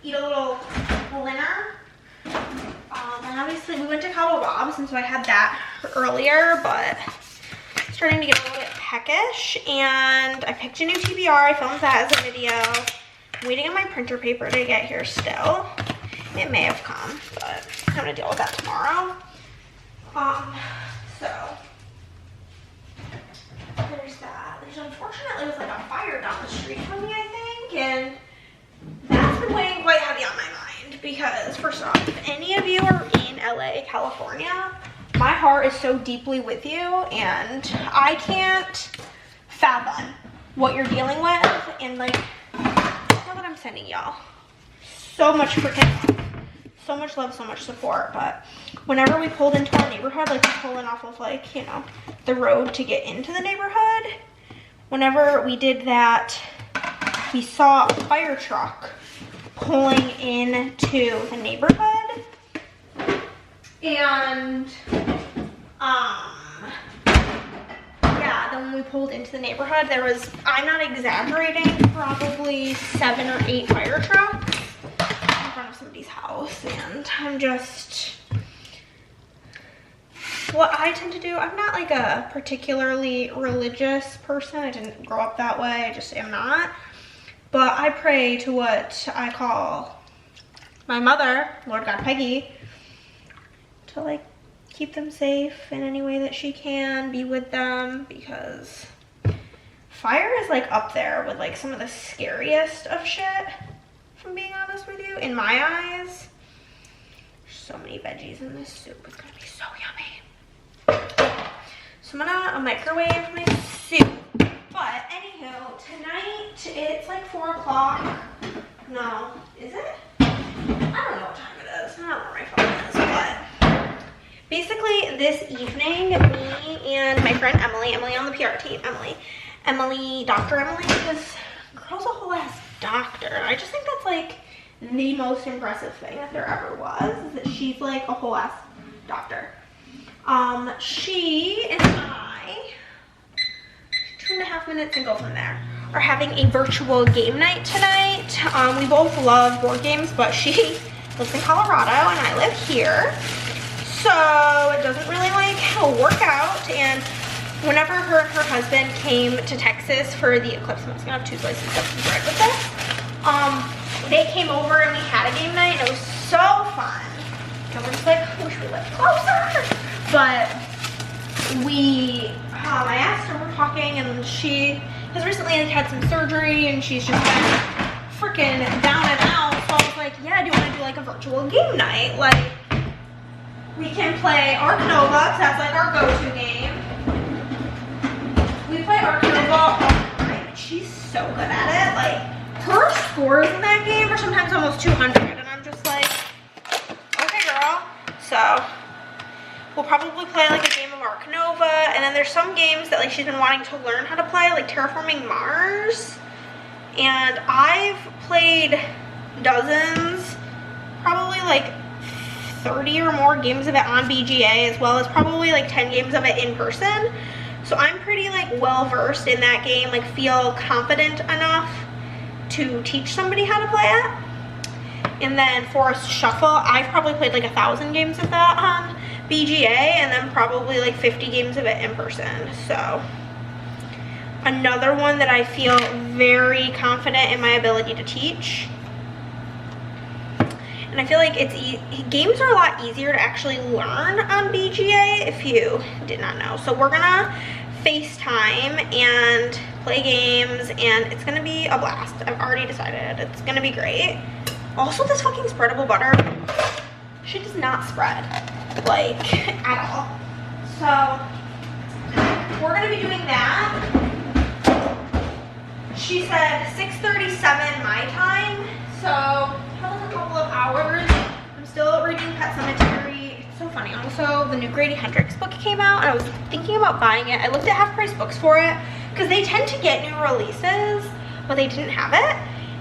eat a little dinner. And obviously we went to Cabo Rob's, and so I had that earlier, but it's starting to get a little bit peckish. And I picked a new TBR. I filmed that as a video. I'm waiting on my printer paper to get here still. It may have come, but I'm gonna deal with that tomorrow. So there's that. There's unfortunately was like a fire down the street from me, I think, and that's been weighing quite heavy on my mind because, first off, if any of you are in LA, California, my heart is so deeply with you, and I can't fathom what you're dealing with, and like, look what I'm sending y'all. So much freaking, so much love, so much support. But whenever we pulled into our neighborhood, like pulling off of like, you know, the road to get into the neighborhood, whenever we did that, we saw a fire truck pulling into the neighborhood. And yeah, then when we pulled into the neighborhood, there was, I'm not exaggerating, probably 7 or 8 fire trucks in front of somebody's house. And I'm just, what I tend to do, I'm not like a particularly religious person. I didn't grow up that way. I just am not. But I pray to what I call my mother, Lord God Peggy, to like keep them safe in any way that she can, be with them, because fire is like up there with like some of the scariest of shit, if I'm being honest with you, in my eyes. There's so many veggies in this soup. It's gonna be so yummy. So I'm gonna microwave my soup. But anywho, tonight it's like 4 o'clock. No, is it? I don't know what time it is. I don't know where my phone is, but basically this evening, me and my friend Emily on the PR team, Dr. Emily, because girl's a whole ass doctor. I just think that's like the most impressive thing that there ever was, is that she's like a whole ass doctor. She and I, 2.5 minutes and go from there, are having a virtual game night tonight. We both love board games, but she lives in Colorado and I live here, so it doesn't really like work out. And whenever her and her husband came to Texas for the eclipse, I'm just gonna have 2 slices of some bread with this. They came over and we had a game night and it was so fun. And we're just like, I wish we lived closer. But I asked her, we're talking, and she has recently had some surgery and she's just been freaking down and out. So I was like, yeah, do you want to do like a virtual game night? Like, we can play Ark Nova, because that's like our go-to game. We play Ark Nova all the time. She's so good at it. Like, her scores in that game are sometimes almost 200, and I'm just like, okay, girl. So we'll probably play like a game of Ark Nova, and then there's some games that like she's been wanting to learn how to play, like Terraforming Mars. And I've played dozens, probably like 30 or more games of it on BGA, as well as probably like 10 games of it in person. So I'm pretty like well versed in that game, like feel confident enough to teach somebody how to play it. And then Forest Shuffle, I've probably played like 1,000 games of that on BGA, and then probably like 50 games of it in person. So another one that I feel very confident in my ability to teach. And I feel like games are a lot easier to actually learn on BGA, if you did not know. So we're gonna FaceTime and play games, and it's gonna be a blast. I've already decided it's gonna be great. Also, this fucking spreadable butter, she does not spread, like, at all. So we're gonna be doing that. She said 6:37 my time, so that was a couple of hours. I'm still reading Pet Sematary. It's so funny. Also, the new Grady Hendrix book came out, and I was thinking about buying it. I looked at Half Price Books for it, because they tend to get new releases, but they didn't have it.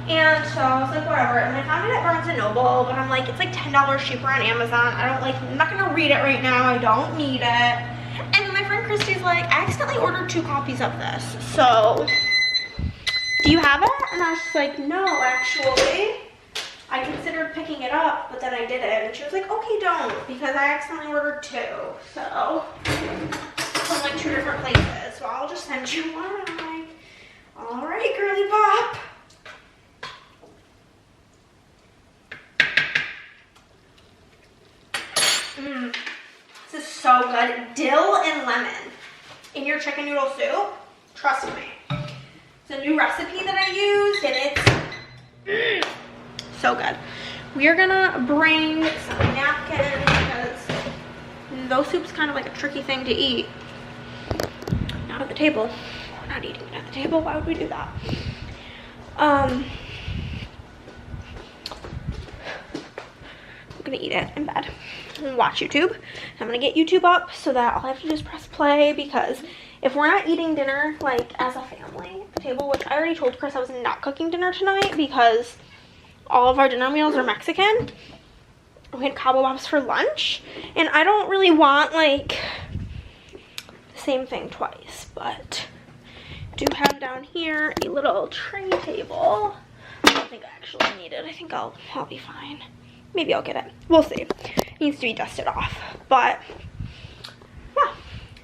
And so I was like, whatever. And I found it at Barnes & Noble, but I'm like, it's like $10 cheaper on Amazon. I'm not gonna read it right now. I don't need it. And then my friend Christy's like, I accidentally ordered 2 copies of this. So, do you have it? And I was just like, no, actually. I considered picking it up, but then I didn't. And she was like, okay, don't, because I accidentally ordered 2. So, from like 2 different places. So I'll just send you one. And I'm like, all right, girly pop. This is so good. Dill and lemon in your chicken noodle soup. Trust me. It's a new recipe that I used, and it's so good. We are gonna bring some napkins, because those soups kind of like a tricky thing to eat. Not at the table. We're not eating it at the table. Why would we do that? I'm gonna eat it in bed and watch YouTube. I'm gonna get YouTube up so that all I have to do is press play, because if we're not eating dinner like as a family at the table, which I already told Chris I was not cooking dinner tonight because all of our dinner meals are Mexican. We had Cabo Bobs for lunch, and I don't really want like the same thing twice, but I do have down here a little tray table. I don't think I actually need it. I think I'll be fine. Maybe I'll get it. We'll see. It needs to be dusted off. But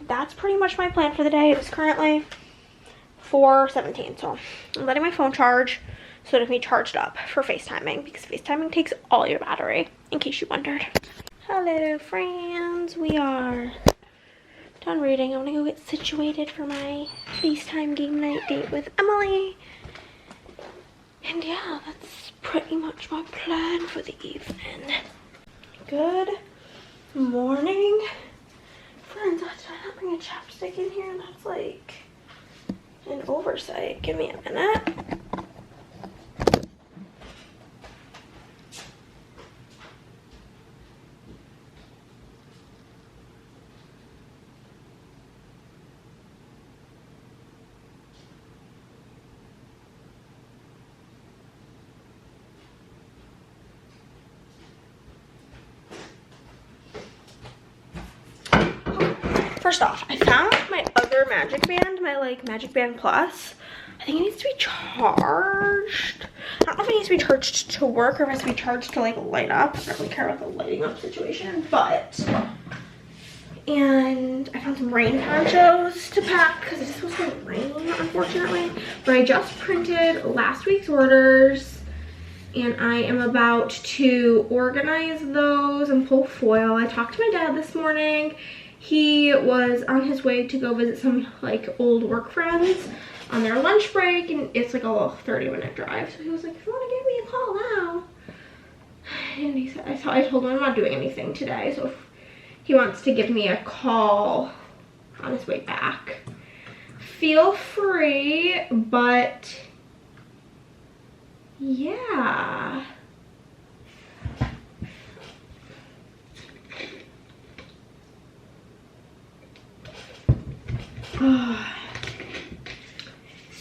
that's pretty much my plan for the day. It is currently 4:17, so I'm letting my phone charge so that it can be charged up for FaceTiming, because FaceTiming takes all your battery, in case you wondered. Hello, friends. We are done reading. I'm gonna go get situated for my FaceTime game night date with Emily. And yeah, that's pretty much my plan for the evening. Good morning. Friends, did I not bring a chapstick in here? That's like an oversight. Give me a minute. First off, I found my other Magic Band, my like Magic Band Plus. I think it needs to be charged. I don't know if it needs to be charged to work or if it has to be charged to like light up. I don't really care about the lighting up situation, but. And I found some rain ponchos to pack because it's supposed to rain, unfortunately. But I just printed last week's orders and I am about to organize those and pull foil. I talked to my dad this morning. He was on his way to go visit some like old work friends on their lunch break, and it's like a little 30-minute drive. So he was like, if you want to give me a call now. And he said, I told him I'm not doing anything today. So if he wants to give me a call on his way back, feel free, but yeah.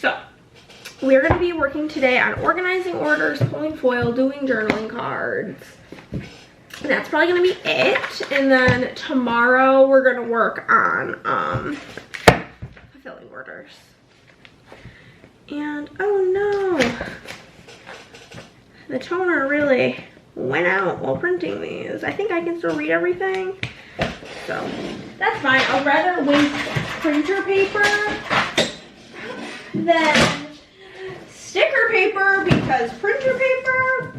So we're going to be working today on organizing orders, pulling foil, doing journaling cards. And that's probably going to be it. And then tomorrow we're going to work on fulfilling orders. And oh no, the toner really went out while printing these. I think I can still read everything, so that's fine. I'd rather waste printer paper than sticker paper, because printer paper,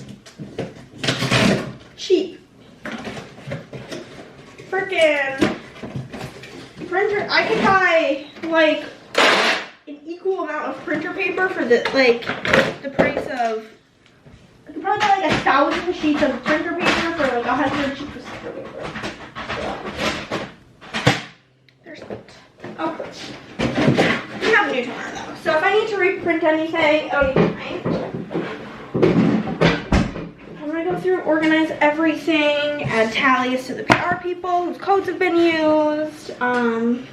cheap. Freaking printer, I could buy like an equal amount of printer paper for the price of, I could probably buy like 1,000 sheets of printer paper for like 100 sheets of sticker paper. So, there's that. Oh, we have a new toner though, so if I need to reprint anything, it'll be fine. I'm gonna go through and organize everything, add tallies to the PR people whose codes have been used. Yeah.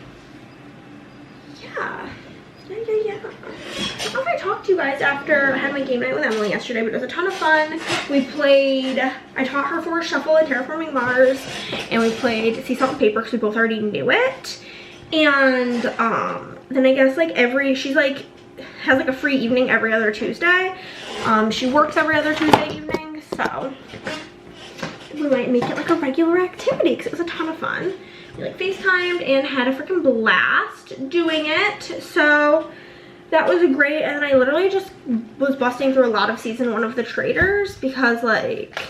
I don't know if I talked to you guys after I had my game night with Emily yesterday, but it was a ton of fun. We played, I taught her Forest Shuffle and Terraforming Mars, and we played Sea Salt and Paper because we both already knew it. And then I guess like she's like, has like a free evening every other Tuesday. She works every other Tuesday evening, so we might make it like a regular activity because it was a ton of fun. We like FaceTimed and had a freaking blast doing it, so that was great. And then I literally just was busting through a lot of season 1 of the Traders because like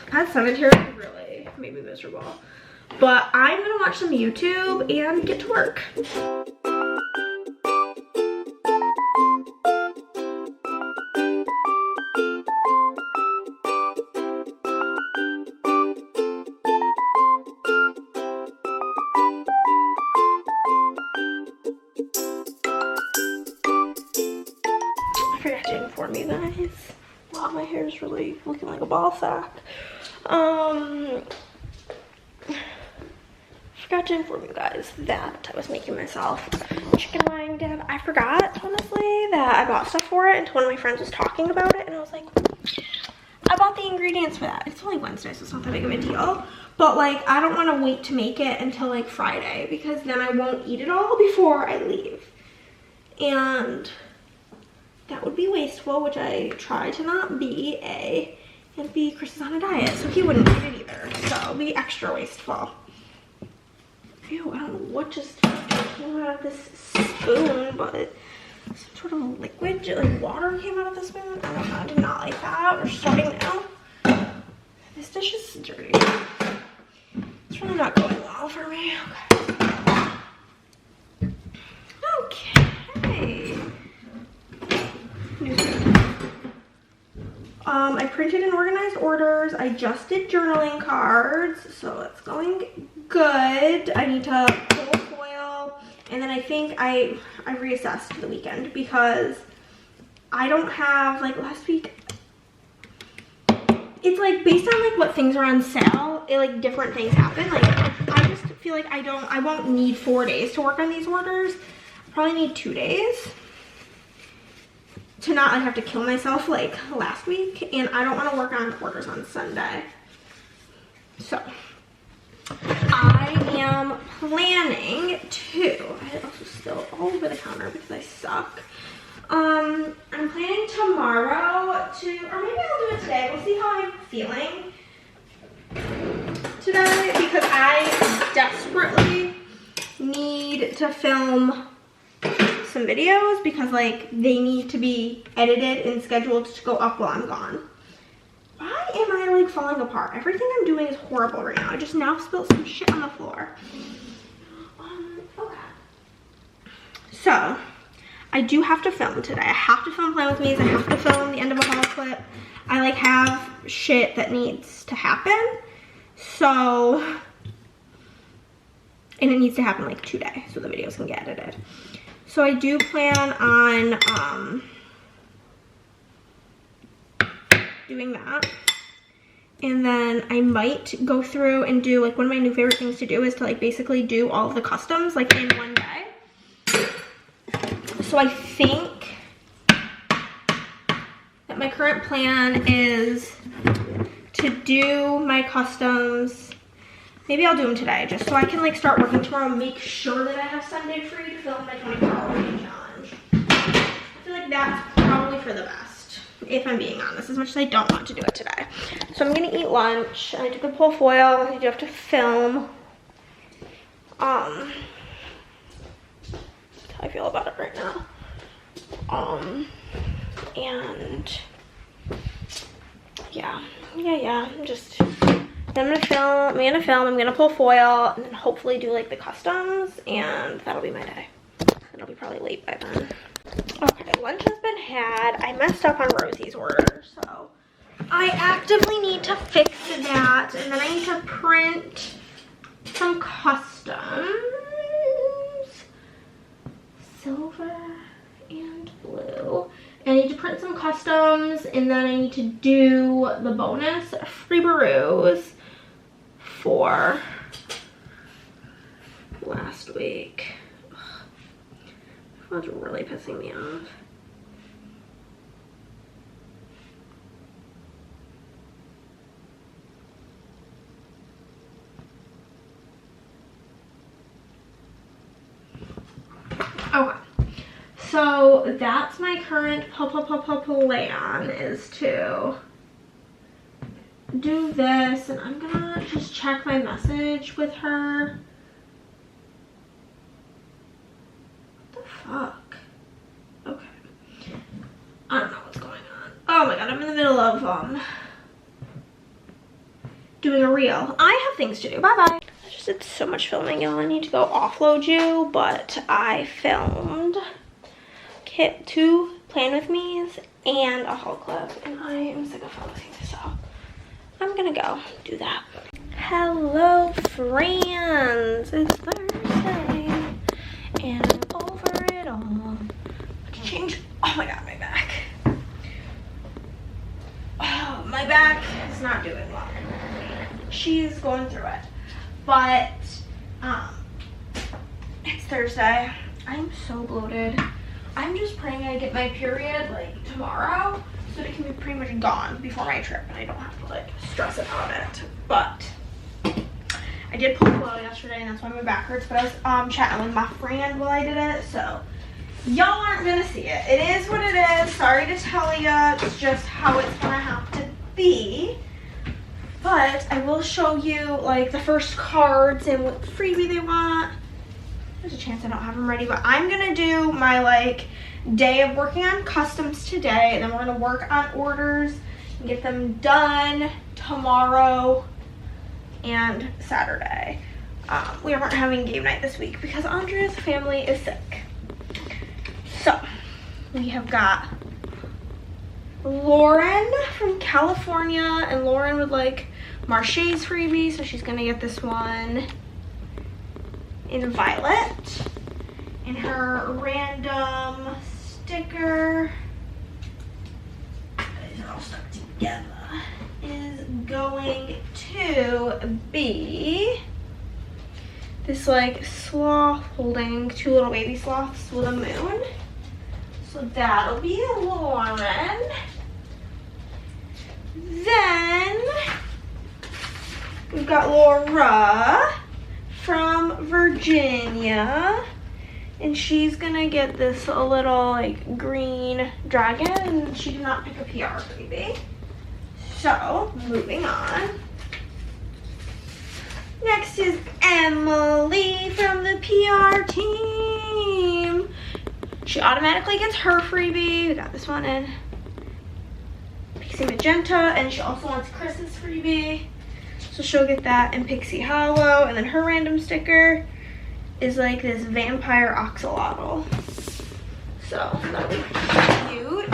Pet Cemetery really made me miserable. But I'm gonna watch some YouTube and get to work. I forgot to inform you guys. Wow, my hair is really looking like a ball sack. Forgot to inform you guys that I was making myself chicken wine dip. I forgot, honestly, that I bought stuff for it until one of my friends was talking about it, and I was like, I bought the ingredients for that. It's only Wednesday, so it's not that big of a deal. But like, I don't want to wait to make it until like Friday, because then I won't eat it all before I leave. And that would be wasteful, which I try to not be. And B, Chris is on a diet, so he wouldn't eat it either. So it'll be extra wasteful. Ew, I don't know what just came out of this spoon, but some sort of liquid, like water came out of the spoon. I don't know, I do not like that. We're starting now. This dish is dirty. It's really not going well for me. Okay. I printed and organized orders. I just did journaling cards, so it's going good. I need to pull foil, and then I think I reassessed the weekend because I don't have, like, last week. It's like based on like what things are on sale, like different things happen. Like I just feel like I won't need 4 days to work on these orders. I probably need 2 days to not like have to kill myself like last week, and I don't want to work on orders on Sunday. So I am planning to, I also still all over the counter because I suck. I'm planning tomorrow to, or maybe I'll do it today. We'll see how I'm feeling today because I desperately need to film some videos because like they need to be edited and scheduled to go up while I'm gone. Why am I like falling apart? Everything I'm doing is horrible right now. I just now spilled some shit on the floor. Okay. So I do have to film today. I have to film Plan With Me's. I have to film the end of a haul clip. I like have shit that needs to happen. So, and it needs to happen like today so the videos can get edited. So I do plan on doing that. And then I might go through and do like one of my new favorite things to do is to like basically do all of the customs like in one day. So I think that my current plan is to do my customs. Maybe I'll do them today just so I can like start working tomorrow and make sure that I have Sunday free to film my 24-hour challenge. I feel like that's probably for the best, if I'm being honest, as much as I don't want to do it today. So I'm gonna eat lunch. I took a pull foil. I do have to film. How I feel about it right now. And yeah, just I'm gonna pull foil and then hopefully do like the customs, and that'll be my day. It'll be probably late by then. Okay, lunch has been had. I messed up on Rosie's order, so I actively need to fix that, and then I need to print some customs. Silver and blue. I need to print some customs, and then I need to do the bonus free Baroos for last week. That's really pissing me off. Okay, so that's my current plan, is to do this, and I'm gonna just check my message with her. What the fuck? Okay, I don't know what's going on. Oh my god, I'm in the middle of doing a reel. I have things to do. Bye bye. I just did so much filming, y'all. I need to go offload you, but I filmed kit 2 Plan With Me's and a haul clip, and I am sick of filming, so I'm gonna go do that. Hello friends, it's Thursday and I'm over it all. Let's change. Oh my god, my back. Oh, my back is not doing well. She's going through it, but it's Thursday. I'm so bloated. I'm just praying I get my period like tomorrow so that it can be pretty much gone before my trip and I don't have to like stress about it. But I did pull flow yesterday and that's why my back hurts, but I was chatting with my friend while I did it, so y'all aren't gonna see it. It is what it is. Sorry to tell you, it's just how it's gonna have to be. But I will show you like the first cards and what freebie they want. There's a chance I don't have them ready, but I'm gonna do my like day of working on customs today, and then we're gonna work on orders and get them done tomorrow and Saturday. We aren't having game night this week because Andrea's family is sick. So we have got Lauren from California, and Lauren would like Marche's freebie, so she's gonna get this one in violet. And her random sticker, these are all stuck together, is going to be this like sloth holding two little baby sloths with a moon. So that'll be a Lauren. Then we've got Laura from Virginia, and she's gonna get this little like green dragon, and she did not pick a PR freebie. So moving on. Next is Emily from the PR team. She automatically gets her freebie. We got this one in Pixie Magenta, and she also wants Chris's freebie. So she'll get that in Pixie Hollow, and then her random sticker is like this vampire axolotl. So that'll be cute.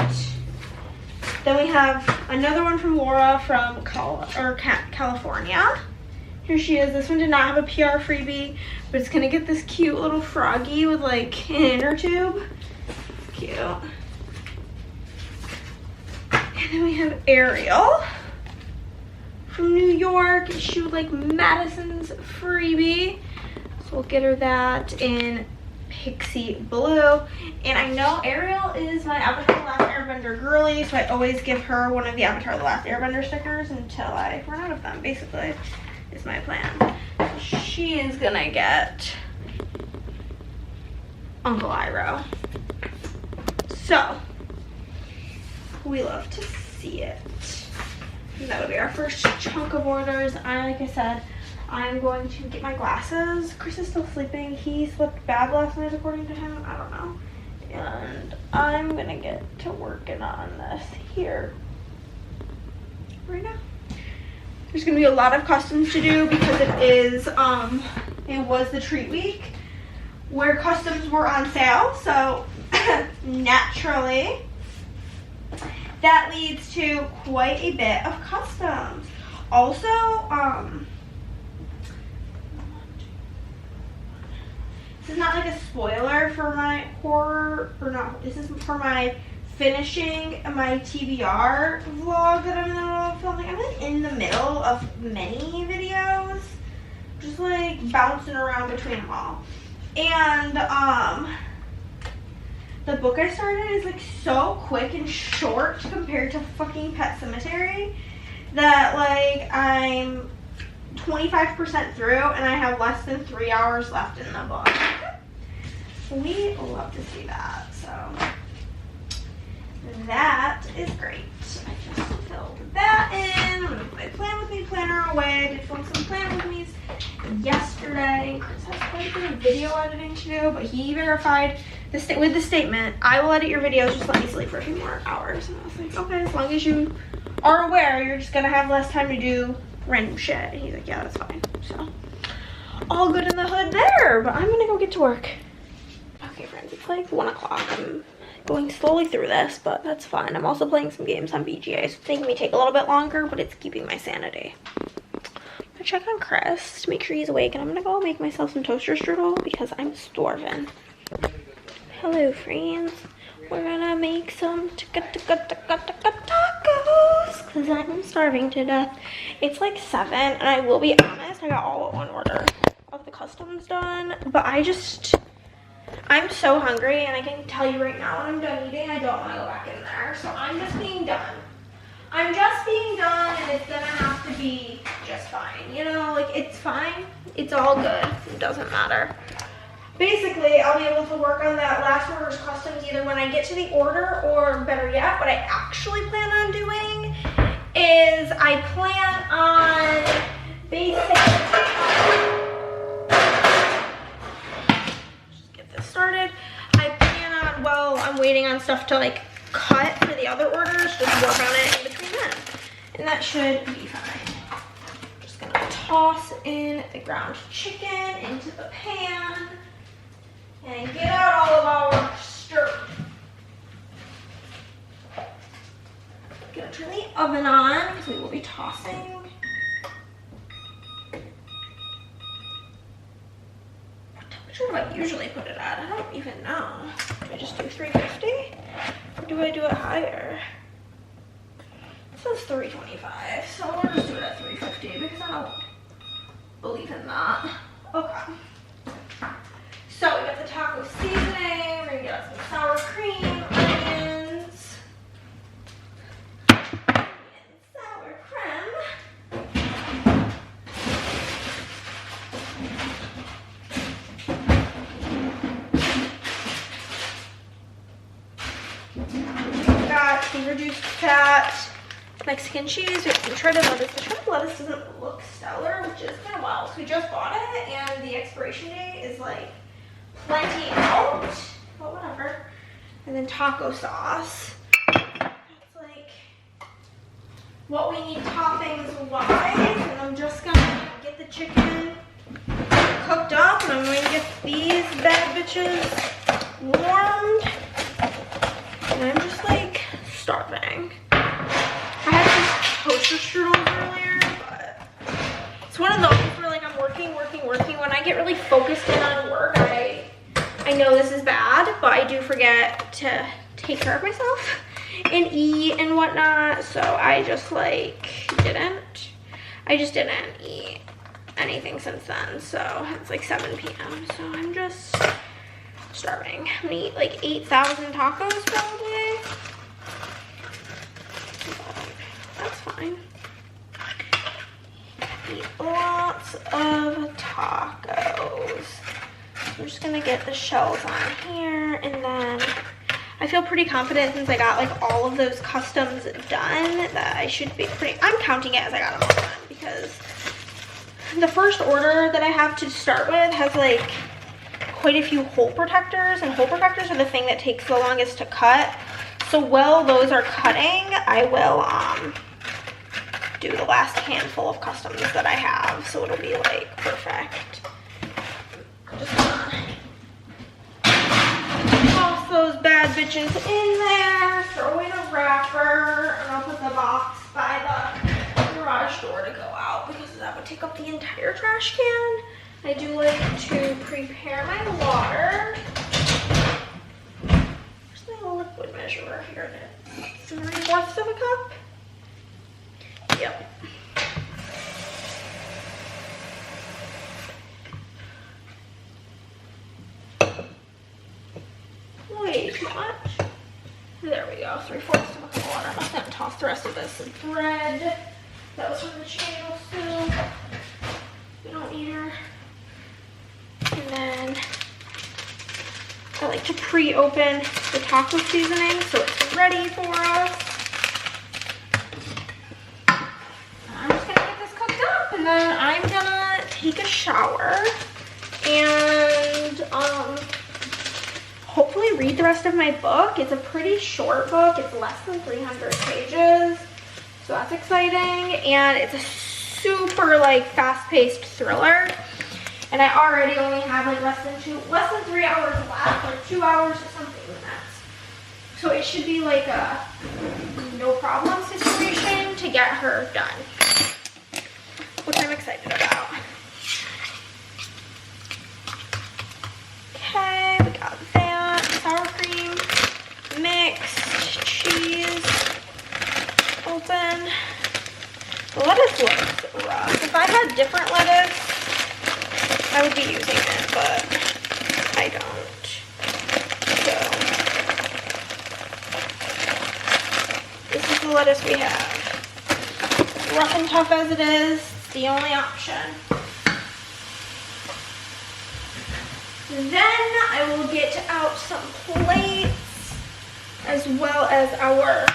Then we have another one from Laura from California. Here she is. This one did not have a PR freebie, but it's gonna get this cute little froggy with like an inner tube. Cute. And then we have Ariel from New York. She would like Madison's freebie, so we'll get her that in Pixie Blue. And I know Ariel is my Avatar The Last Airbender girly, so I always give her one of the Avatar The Last Airbender stickers until I run out of them, basically, is my plan. She is gonna get Uncle Iroh. So, we love to see it. And that would be our first chunk of orders. Like I said, I'm going to get my glasses. Chris is still sleeping. He slept bad last night according to him. I don't know. And I'm gonna get to working on this here right now. There's gonna be a lot of customs to do because it was the treat week where customs were on sale. So naturally, that leads to quite a bit of customs. Also, this is not like a spoiler for my horror, or not, this is for my finishing my TBR vlog that I'm in the middle of filming. I'm like in the middle of many videos, just like bouncing around between them all. And the book I started is like so quick and short compared to fucking Pet Sematary that like I'm 25% through and I have less than 3 hours left in the book. We love to see that, so that is great. I just filled that in. I'm gonna put my Plan With Me planner away. I did film some Plan With Me's yesterday. Chris has quite a bit of video editing to do, but he verified with the statement, I will edit your videos, just let me sleep for a few more hours. And I was like, okay, as long as you are aware you're just gonna have less time to do random shit. And he's like, yeah, that's fine. So all good in the hood there, but I'm gonna go get to work. Okay friends, it's like 1 o'clock. I'm going slowly through this, but that's fine. I'm also playing some games on BGA, so it's making me take a little bit longer, but it's keeping my sanity. I'm gonna check on Chris to make sure he's awake, and I'm gonna go make myself some toaster strudel because I'm starving. Hello friends, we're gonna make some tacos because I'm starving to death. It's like 7, and I will be honest, I got all but one order of the customs done, but I'm so hungry, and I can tell you right now when I'm done eating, I don't want to go back in there. So I'm just being done. I'm just being done, and it's gonna have to be just fine. You know, like it's fine. It's all good. It doesn't matter. Basically, I'll be able to work on that last order's customs either when I get to the order, or better yet, what I actually plan on doing is I I plan on basically, just get this started. I plan on, well, I'm waiting on stuff to like cut for the other orders, just work on it in between them. And that should be fine. Just gonna toss in the ground chicken into the pan and get out all of our stir. Gonna turn the oven on because we will be tossing. What temperature do I usually put it at? I don't even know. Do I just do 350? Or do I do it higher? It says 325, so we'll just do it at 350 because I don't believe in that. Okay. So we got the taco seasoning. We're gonna get us some sour cream, onions, and sour cream. We got the reduced fat Mexican cheese. We have some shredded lettuce. The shredded lettuce doesn't look stellar, which is kind of wild. So we just bought it, and the expiration date is like plenty out, but whatever. And then taco sauce. That's like what we need toppings wise. And I'm just gonna get the chicken cooked up, and I'm going to get these bad bitches warmed. And I'm just like starving. I had some toaster strudels earlier, but it's one of those where like I'm working. When I get really focused in on work, I know this is bad, but I do forget to take care of myself and eat and whatnot. So I just like didn't eat anything since then. So it's like 7 p.m. So I'm just starving. I'm gonna eat like 8,000 tacos probably. That's fine. Eat lots of tacos. I'm just gonna get the shells on here, and then I feel pretty confident since I got like all of those customs done that I should be I'm counting it as I got them all done, because the first order that I have to start with has like quite a few hole protectors, and hole protectors are the thing that takes the longest to cut. So while those are cutting, I will do the last handful of customs that I have, so it'll be like perfect. Just gonna toss those bad bitches in there, throw in a wrapper, and I'll put the box by the garage door to go out because that would take up the entire trash can. I do like to prepare my water. Where's my liquid measurer? Here it is. 3/4 of a cup. Yep. Way too much. There we go. 3/4 of a cup of water. I'm just gonna toss the rest of this bread. That was from the channel soup. We don't need her. And then I like to pre-open the taco seasoning so it's ready for us. I'm just gonna get this cooked up, and then I'm gonna take a shower and hopefully read the rest of my book. It's a pretty short book. It's less than 300 pages, so that's exciting. And it's a super like fast-paced thriller. And I already only have like less than 3 hours left, like 2 hours or something minutes. So it should be like a no problem situation to get her done, which I'm excited about. Okay, we got that. Sour cream, mixed, cheese, open. The lettuce looks rough. If I had different lettuce, I would be using it, but I don't. So this is the lettuce we have. Rough and tough as it is, it's the only option. Then I will get out some plates as well as our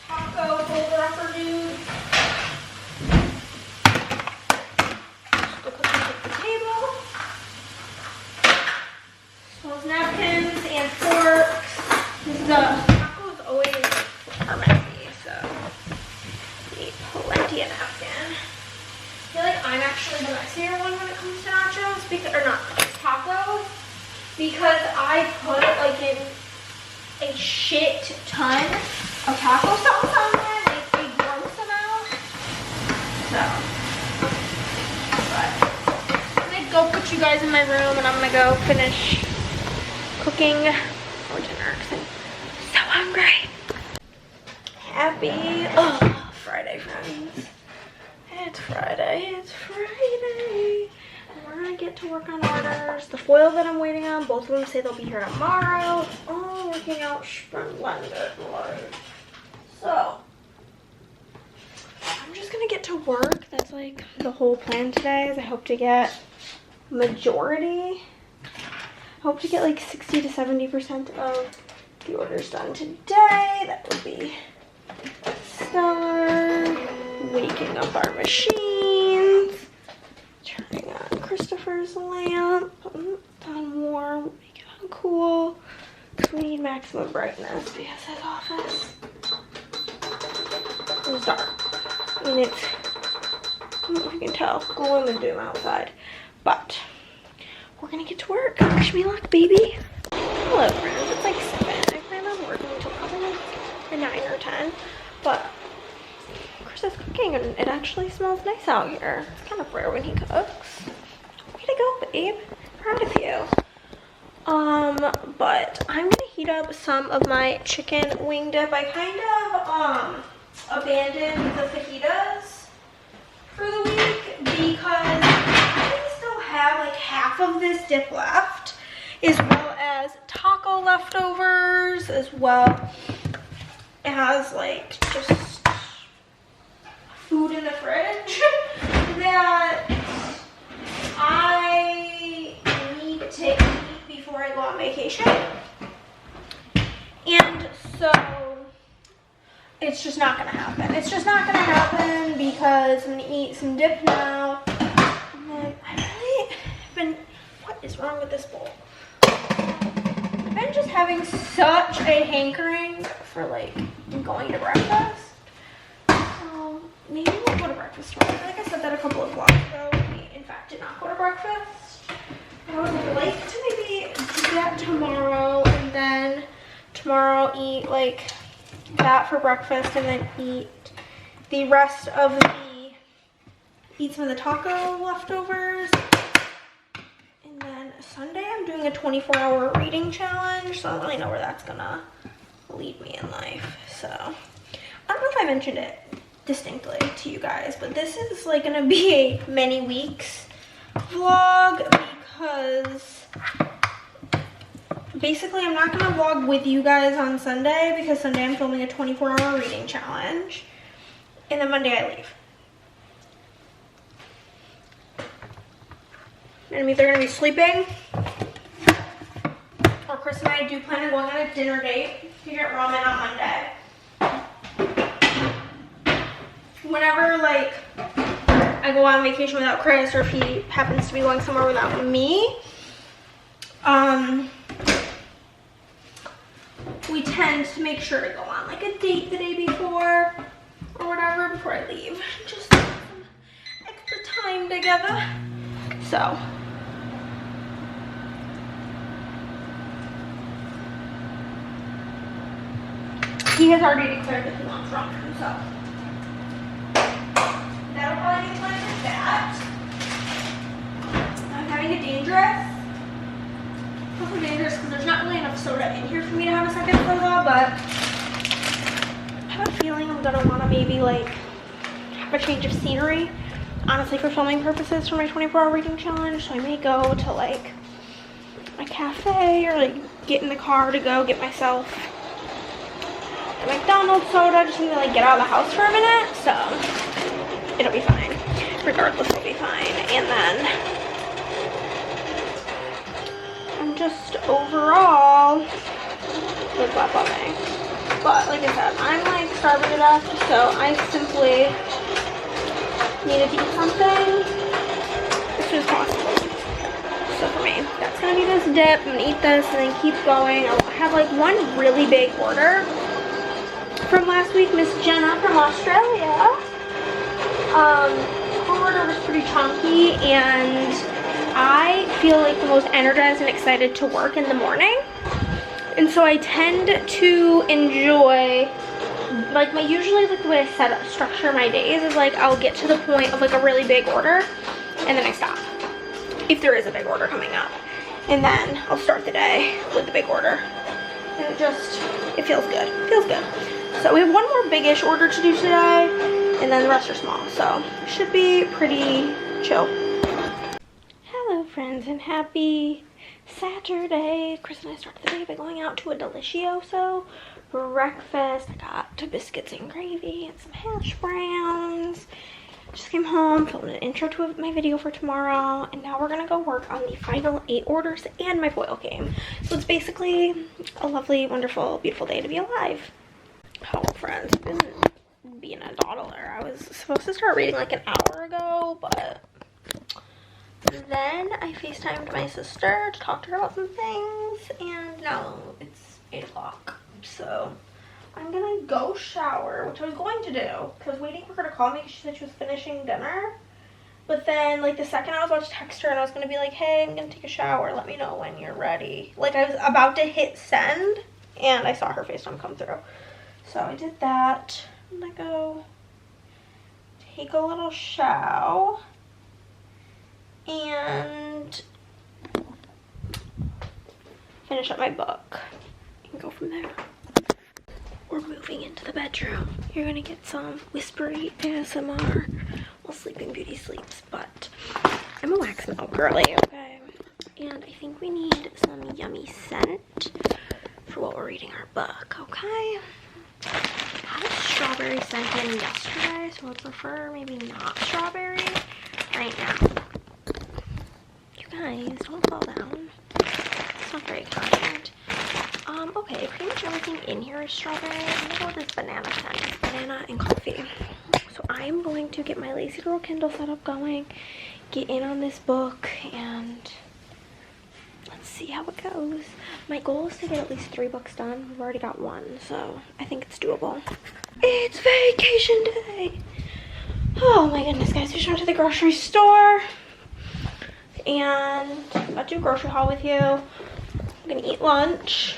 taco holder upper dude. a taco sauce on there, like a gross amount. So, but I'm gonna go put you guys in my room and I'm gonna go finish cooking for dinner because I'm so hungry. Happy Friday, friends. It's Friday. It's Friday. And we're gonna get to work on orders. The foil that I'm waiting on, both of them say they'll be here tomorrow. It's all working out splendid. So I'm just gonna get to work. That's like the whole plan today. Is I hope to get majority. I hope to get like 60 to 70% of the orders done today. That would be stellar. Waking up our machines. Turning on Christopher's lamp. Putting it on warm. Make it on cool. Because we need maximum brightness because his office is dark. I mean, it's, I don't know if you can tell, gloom and doom outside. But we're gonna get to work. Wish me luck, baby. Hello, friends. It's like 7. I plan on working until probably like 9 or 10. But Chris is cooking and it actually smells nice out here. It's kind of rare when he cooks. Way to go, babe. Proud of you. But I'm gonna heat up some of my chicken wing dip. I kind of abandoned the fajitas for the week because I still have like half of this dip left, as well as taco leftovers, as well as like just food in the fridge that I need to eat before I go on vacation. And so it's just not gonna happen. It's just not gonna happen because I'm gonna eat some dip now. And then I really have been, what is wrong with this bowl? I've been just having such a hankering for like going to breakfast. So maybe we'll go to breakfast tomorrow. I think I said that a couple of vlogs ago. We in fact did not go to breakfast. I would like to maybe do that tomorrow and then tomorrow eat like that for breakfast and then eat the rest of eat some of the taco leftovers. And then Sunday I'm doing a 24-hour reading challenge, so I don't really know where that's gonna lead me in life. So I don't know if I mentioned it distinctly to you guys, but this is like gonna be a many weeks vlog because basically I'm not gonna vlog with you guys on Sunday because Sunday I'm filming a 24-hour reading challenge and then Monday I leave. And I'm either gonna be sleeping or Chris and I do plan on going on a dinner date to get ramen on Monday. Whenever like I go on vacation without Chris or if he happens to be going somewhere without me, we tend to make sure to go on like a date the day before or whatever before I leave. Just some extra time together. So he has already declared that he wants ramen, so that'll probably be fun with that. I'm having a dangerous because there's not really enough soda in here for me to have a second soda, but I have a feeling I'm gonna want to maybe like have a change of scenery, honestly, for filming purposes for my 24-hour reading challenge. So I may go to like a cafe or like get in the car to go get myself a McDonald's soda, just need to like get out of the house for a minute. So it'll be fine. Regardless, it'll be fine. And then I'm just overall with that bumming. But like I said, I'm like starving to death, so I simply needed to eat something as soon as possible. So for me, that's gonna be this dip. I'm gonna eat this and then keep going. I have like one really big order from last week, Miss Jenna from Australia. Her order was pretty chunky and I feel like the most energized and excited to work in the morning. And so I tend to enjoy like usually like the way I structure my days is like I'll get to the point of like a really big order and then I stop if there is a big order coming up, and then I'll start the day with the big order, and it feels good. It feels good. So we have one more big-ish order to do today, and then the rest are small, so it should be pretty chill. Hello friends, and happy Saturday. Chris and I started the day by going out to a delicioso breakfast. I got biscuits and gravy and some hash browns. Just came home, filmed an intro to my video for tomorrow, and now we're gonna go work on the final 8 orders and my foil game. So it's basically a lovely, wonderful, beautiful day to be alive. Hello friends, I've been being a dawdler. I was supposed to start reading like an hour ago, but then I FaceTimed my sister to talk to her about some things, and now it's 8 o'clock. So I'm gonna go shower, which I was going to do because I was waiting for her to call me because she said she was finishing dinner. But then like the second I was about to text her and I was gonna be like, hey, I'm gonna take a shower, let me know when you're ready. Like I was about to hit send and I saw her FaceTime come through. So I did that. I'm gonna go take a little shower and finish up my book and go from there. We're moving into the bedroom. You're gonna get some whispery ASMR while Sleeping Beauty sleeps, but I'm a wax melt girly, okay? And I think we need some yummy scent for while we're reading our book, okay? I had a strawberry scent in yesterday, so I prefer maybe not strawberry right now. You guys, don't fall down. It's not very kind. Okay, pretty much everything in here is strawberry. I'm gonna go with this banana scent, banana and coffee. So I'm going to get my lazy girl Kindle setup going, get in on this book, and let's see how it goes. My goal is to get at least 3 books done. We've already got 1, so I think it's doable. It's vacation day. Oh my goodness, guys, we just went to the grocery store, and I'll do a grocery haul with you. I'm gonna eat lunch.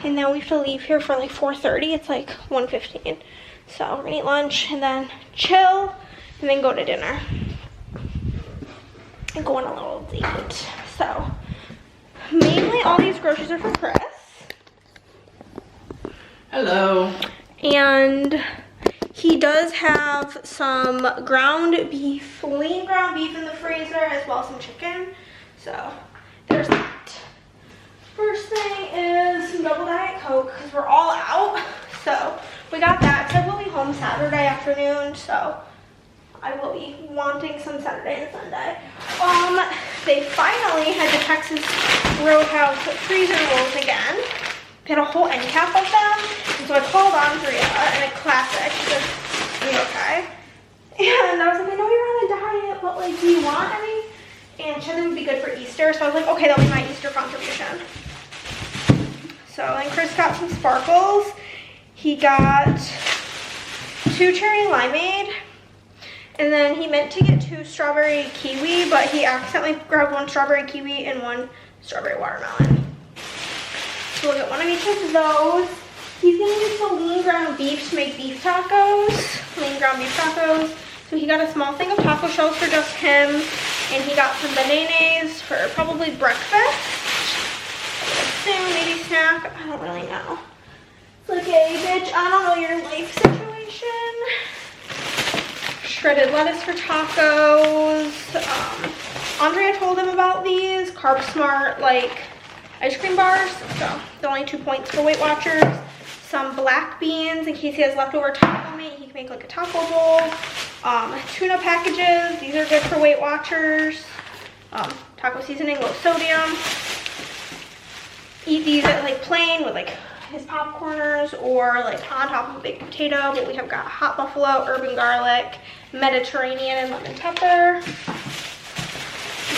And then we have to leave here for like 4:30. It's like 1:15. So we're gonna eat lunch and then chill and then go to dinner. And go on a little date. So mainly all these groceries are for Chris. Hello. And he does have some ground beef, lean ground beef in the freezer, as well as some chicken. So there's that. First thing is some double Diet Coke because we're all out. So we got that because I will be home Saturday afternoon. So I will be wanting some Saturday and Sunday. They finally had the Texas Roadhouse freezer rolls again. They had a whole end cap of them. And so I called Andrea, and a classic. She said, are you okay? And I was like, I know you're on a diet, but like, do you want any? And she said it would be good for Easter. So I was like, okay, that'll be my Easter contribution. So then Chris got some sparkles. He got 2 cherry limeade. And then he meant to get 2 strawberry kiwi, but he accidentally grabbed 1 strawberry kiwi and 1 strawberry watermelon. So we'll get 1 of each of those. He's gonna use the lean ground beef to make beef tacos. Lean ground beef tacos. So he got a small thing of taco shells for just him. And he got some bananas for probably breakfast. Soon, maybe snack. I don't really know. It's like a bitch, I don't know your life situation. Shredded lettuce for tacos. Andrea told him about these Carb Smart like ice cream bars. So they're only 2 points for Weight Watchers. Some black beans in case he has leftover taco meat. He can make like a taco bowl. Tuna packages. These are good for Weight Watchers. Taco seasoning, low sodium. Eat these at like plain with like his popcorners or like on top of a baked potato. But we have got hot buffalo, herb and garlic, Mediterranean and lemon pepper.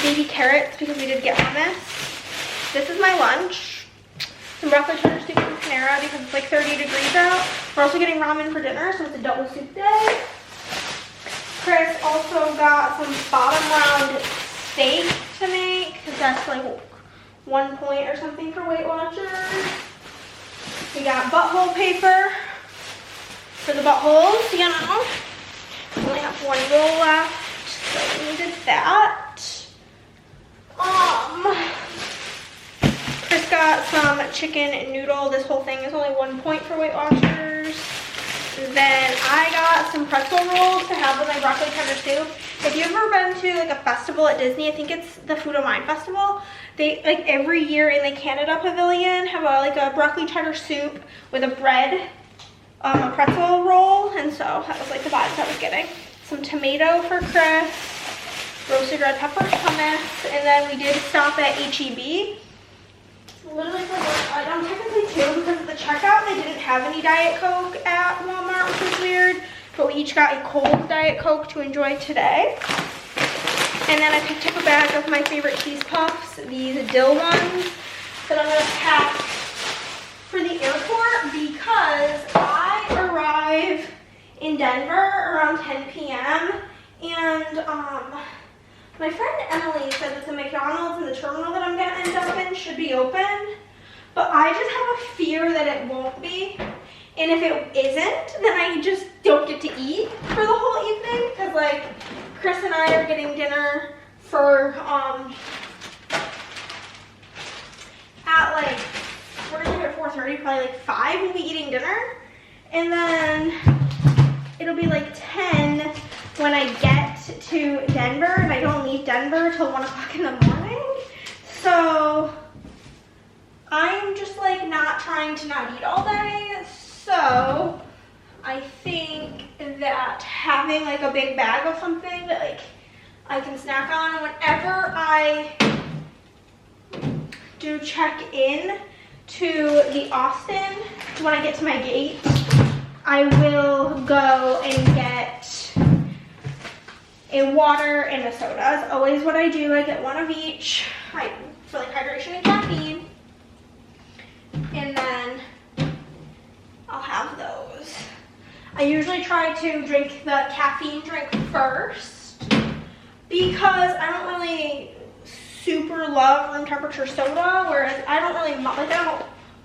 Baby carrots because we did get hummus. This is my lunch. Some broccoli cheddar soup from Panera because it's like 30 degrees out. We're also getting ramen for dinner, so it's a double soup day. Chris also got some bottom round steak to make because that's like 1 point or something for Weight Watchers. We got butthole paper for to the buttholes, you know. We only have one roll left, so we needed that. Chris got some chicken noodle. This whole thing is only 1 point for Weight Watchers. Then I got some pretzel rolls to have with my broccoli cheddar soup. If you've ever been to like a festival at Disney, I think it's the Food of Mine Festival, they like every year in the Canada Pavilion have a broccoli cheddar soup with a bread, a pretzel roll, and so that was like the vibes I was getting. Some tomato for Chris, roasted red pepper hummus, and then we did stop at HEB. Literally for technically two, because at the checkout they didn't have any Diet Coke at Walmart, which was weird. But we each got a cold Diet Coke to enjoy today. And then I picked up a bag of my favorite cheese puffs, these dill ones, that I'm gonna pack for the airport because I arrive in Denver around 10 p.m. and my friend Emily said that the McDonald's in the terminal that I'm gonna end up in should be open, but I just have a fear that it won't be. And if it isn't, then I just don't get to eat for the whole evening because like Chris and I are getting dinner for at like, we're gonna leave at 4:30, probably like 5 we'll be eating dinner. And then it'll be like 10 when I get to Denver, and I don't leave Denver till 1 o'clock in the morning. So I'm just like not trying to not eat all day. So I think that having like a big bag of something that like I can snack on whenever I do check in to the Austin, when I get to my gate, I will go and get a water and a soda. That's always what I do. I get one of each for like hydration and caffeine. And then I'll have those. I usually try to drink the caffeine drink first because I don't really super love room temperature soda, whereas I don't really like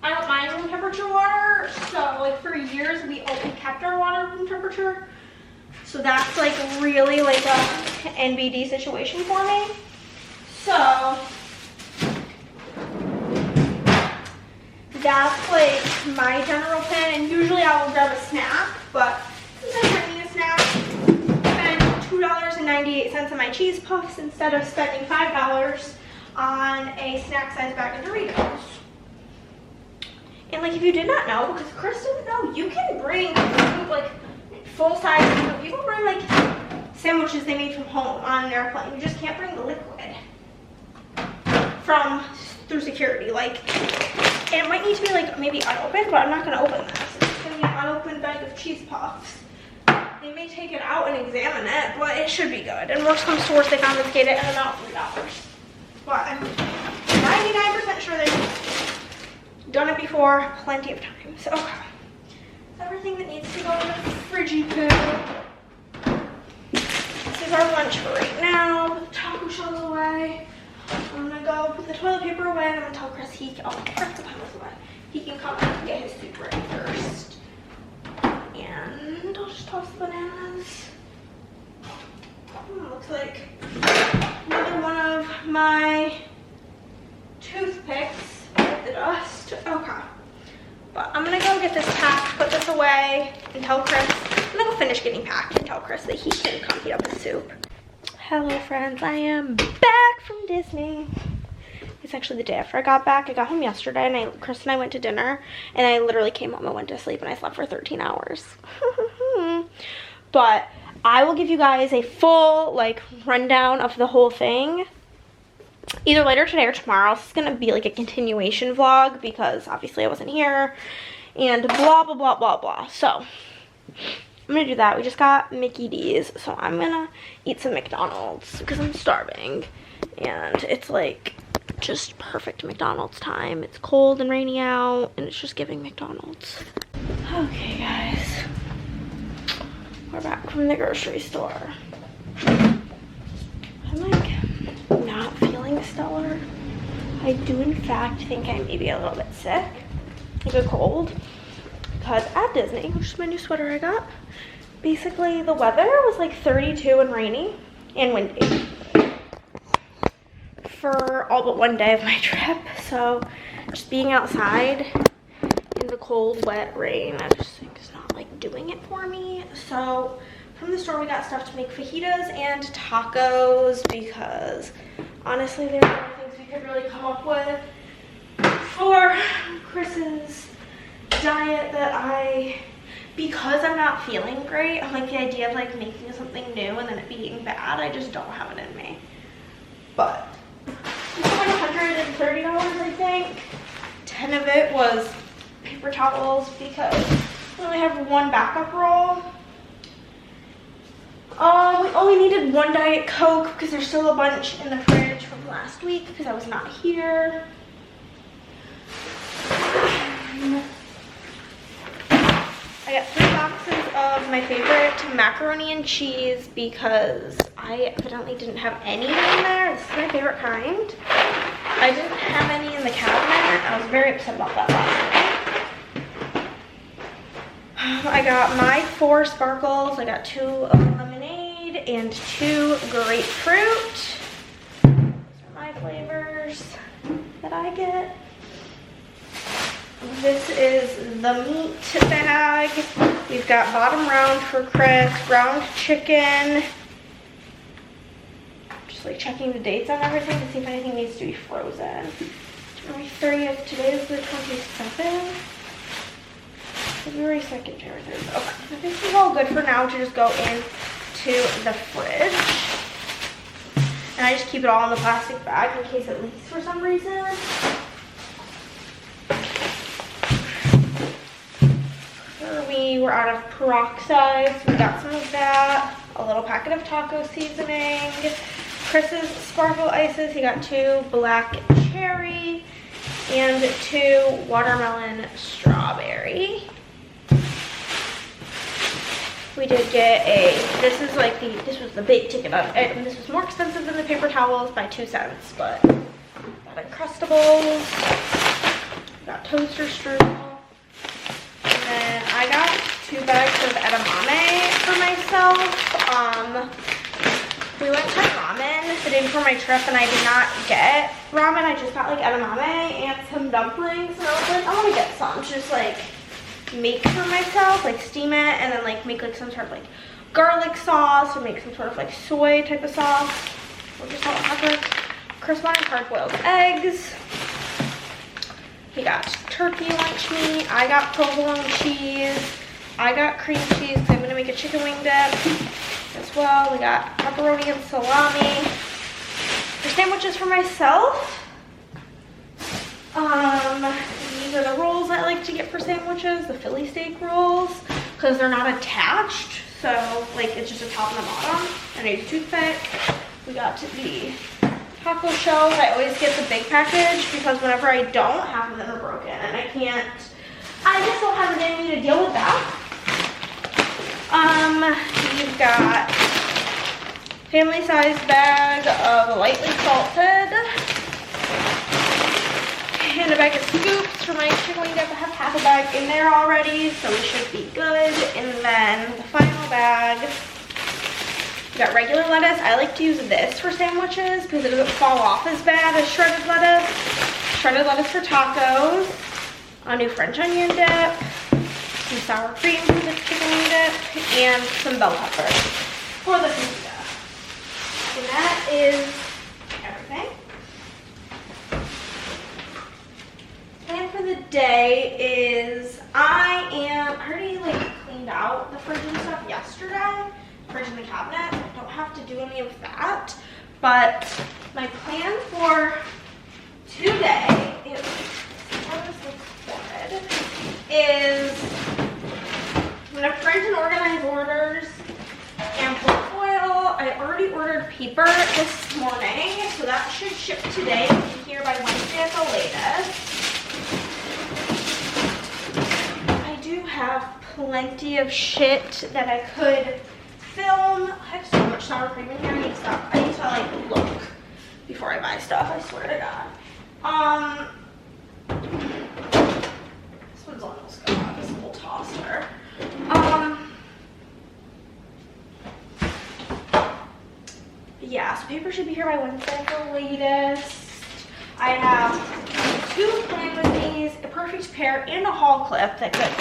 I don't mind room temperature water. So like for years we only kept our water room temperature. So that's like really like a NBD situation for me. So that's like my general plan, and usually I will grab a snack, but since I'm having a snack, spend $2.98 on my cheese puffs instead of spending $5 on a snack size bag of Doritos. And like if you did not know, because Chris didn't know, you can bring like full size, people bring like sandwiches they made from home on an airplane. You just can't bring the liquid through security. Like, and it might need to be like maybe unopened, but I'm not gonna open this. It's just gonna be an unopened bag of cheese puffs. They may take it out and examine it, but it should be good. And worst comes to worst, they confiscate it at about $3. But I'm 99% sure they've done it before, plenty of time. So everything that needs to go in the friggy poo. This is our lunch for right now. Put the taco shells away. I'm gonna go put the toilet paper away, and I'm gonna tell Chris he can come and get his soup ready first. And I'll just toss the bananas. Looks like another one of my toothpicks with the dust. Okay. But I'm gonna go get this packed, put this away, and tell Chris. I'm gonna go finish getting packed and tell Chris that he can come heat up his soup. Hello friends, I am back from Disney. It's actually the day after I got back. I got home yesterday, and Chris and I went to dinner, and I literally came home and went to sleep, and I slept for 13 hours. But I will give you guys a full like rundown of the whole thing either later today or tomorrow. This is gonna be like a continuation vlog because obviously I wasn't here and blah blah blah blah blah. So I'm gonna do that. We just got Mickey D's, so I'm gonna eat some McDonald's because I'm starving, and it's like just perfect McDonald's time. It's cold and rainy out, and it's just giving McDonald's. Okay guys, we're back from the grocery store. I'm like not feeling stellar. I do in fact think I may be a little bit sick, like a cold, because at Disney, which is my new sweater I got, basically the weather was like 32 and rainy and windy for all but one day of my trip. So just being outside in the cold, wet rain, I just think is not like doing it for me. So from the store we got stuff to make fajitas and tacos because honestly there are more things we could really come up with for Chris's diet that because I'm not feeling great, I'm like the idea of like making something new and then it being bad, I just don't have it in me. But it's like $130 I think. 10 of it was paper towels because we only have one backup roll. We only needed one Diet Coke because there's still a bunch in the fridge from last week because I was not here. I got 3 boxes of my favorite macaroni and cheese because I evidently didn't have any in there. This is my favorite kind. I didn't have any in the cabinet. I was very upset about that last night. I got my 4 sparkles. I got 2 of lemonade and 2 grapefruit. Those are my flavors that I get. This is the meat bag. We've got bottom round for Chris, ground chicken. Just like checking the dates on everything to see if anything needs to be frozen. January 30th, today is the 27th. February 2nd, January 30th. Okay, I think this is all good for now to just go into the fridge. And I just keep it all in the plastic bag in case it leaks for some reason. We were out of peroxide, so we got some of that. A little packet of taco seasoning. Chris's sparkle ices, he got 2 black cherry and 2 watermelon strawberry. We did get this was the big ticket item. This was more expensive than the paper towels by 2 cents, but got Uncrustables, got toaster strudel. And I got 2 bags of edamame for myself. We went to ramen the day before my trip and I did not get ramen. I just got like edamame and some dumplings. And I was like, I want to get some to just like make for myself, like steam it and then like make like some sort of like garlic sauce or make some sort of like soy type of sauce. We'll just have Chris wanted hard-boiled eggs. We got turkey lunch meat. I got provolone cheese. I got cream cheese because I'm going to make a chicken wing dip as well. We got pepperoni and salami. For sandwiches for myself, these are the rolls I like to get for sandwiches, the Philly steak rolls, because they're not attached. So, like, it's just a top and a bottom. And I use a toothpick. We got the taco shells. I always get the big package because whenever I don't, half of them are broken and I just don't have it in me to deal with that. You've got family-sized bag of lightly salted and a bag of scoops for my chicken wing dip. I have half a bag in there already, so we should be good. And then the final bag, we got regular lettuce. I like to use this for sandwiches because it doesn't fall off as bad as shredded lettuce. Shredded lettuce for tacos, a new French onion dip, some sour cream for the chicken wing dip, and some bell peppers for the pizza. And that is everything. Plan for the day is I already like cleaned out the fridge and stuff yesterday. Fridge in the cabinet. I don't have to do any of that. But my plan for today is I'm going to print and organize orders and put foil. I already ordered paper this morning, so that should ship today and be here by Wednesday at the latest. I do have plenty of shit that I could film. I have so much sour cream in here. I need to stop. I need to like look before I buy stuff. I swear to God. This one's almost gone. This will toss yeah, so paper should be here by Wednesday at the latest. I have 2 plan with these, a perfect pair, and a haul clip that could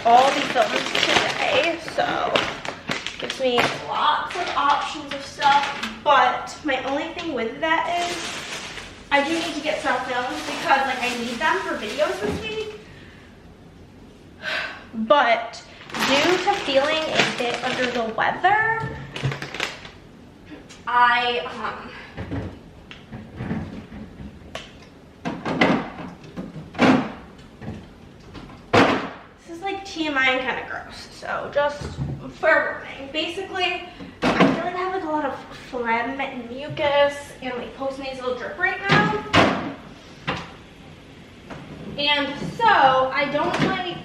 all be filmed today. So gives me lots of options of stuff. But my only thing with that is I do need to get stuff filmed because like I need them for videos this week. But due to feeling a bit under the weather, this is like TMI and kind of gross, so just fair warning. Basically, I feel like I have like a lot of phlegm and mucus and like postnasal drip right now, and so I don't like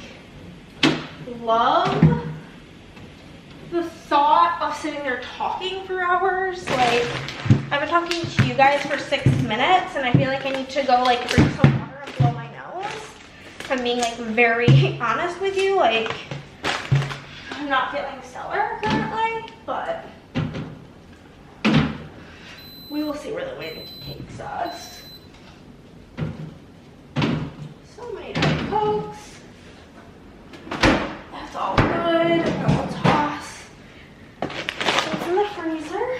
love the thought of sitting there talking for hours. Like, I've been talking to you guys for 6 minutes and I feel like I need to go like drink some water and blow my nose. If I'm being like very honest with you, like I'm not feeling stellar currently, but we will see where the wind takes us. So many Diet Cokes. That's all good. And we'll toss those in the freezer.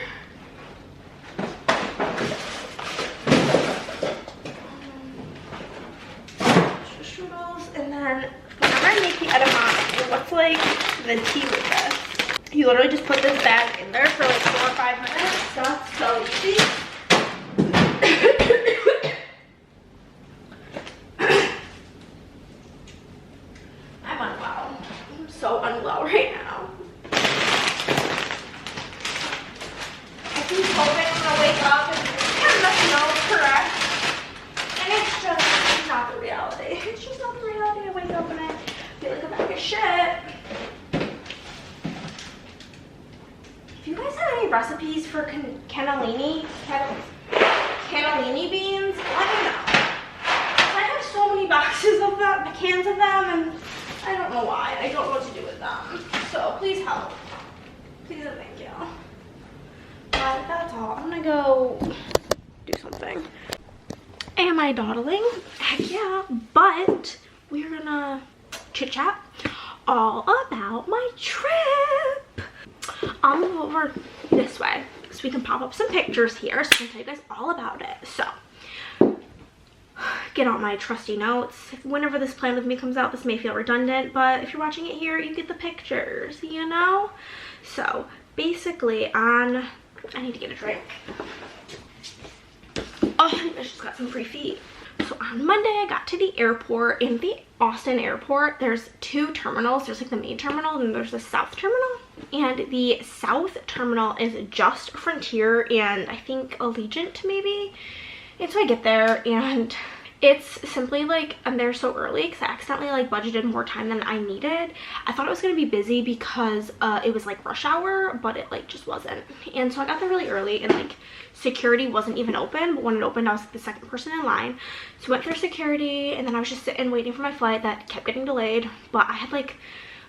Strudels. And then whenever I make the edamame, what's like the tea with this? You literally just put this bag in there for like 4 or 5 minutes. That's so easy. I'm unwell. I'm so unwell right now. I keep hoping I'm gonna wake up and have nothing else correct. And it's just not the reality. It's just not the reality. I wake up and I feel like a bag of shit. If you guys have any recipes for cannellini beans, let me know. I have so many boxes of them, cans of them, and I don't know why. I don't know what to do with them. So please help. Please and thank you. But that's all. I'm gonna go do something. Am I dawdling? Heck yeah. But we're gonna chit chat all about my trip. I'll move over this way so we can pop up some pictures here so I can tell you guys all about it. So get out my trusty notes. Whenever this plan with me comes out, this may feel redundant, but if you're watching it here, you get the pictures, you know? So basically I need to get a drink. Oh, I just got some free feet. So on Monday, I got to the airport. In the Austin airport, there's 2 terminals. There's like the main terminal and there's the south terminal. And the south terminal is just Frontier and I think Allegiant maybe. And so I get there and it's simply like I'm there so early because I accidentally like budgeted more time than I needed. I thought it was going to be busy because it was like rush hour, but it like just wasn't. And so I got there really early and like security wasn't even open, but when it opened I was the second person in line. So I went through security and then I was just sitting waiting for my flight that kept getting delayed, but I had like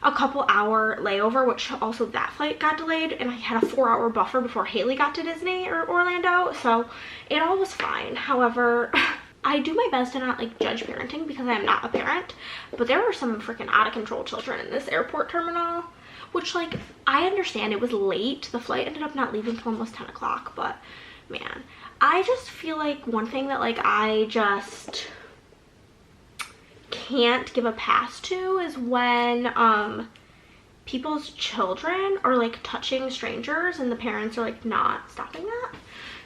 a couple hour layover, which also that flight got delayed, and I had a 4-hour buffer before Haley got to Disney or Orlando, so it all was fine. However, I do my best to not like judge parenting because I am not a parent, but there were some freaking out of control children in this airport terminal, which like I understand it was late. The flight ended up not leaving till almost 10 o'clock, but man, I just feel like one thing that like I just can't give a pass to is when people's children are like touching strangers and the parents are like not stopping that.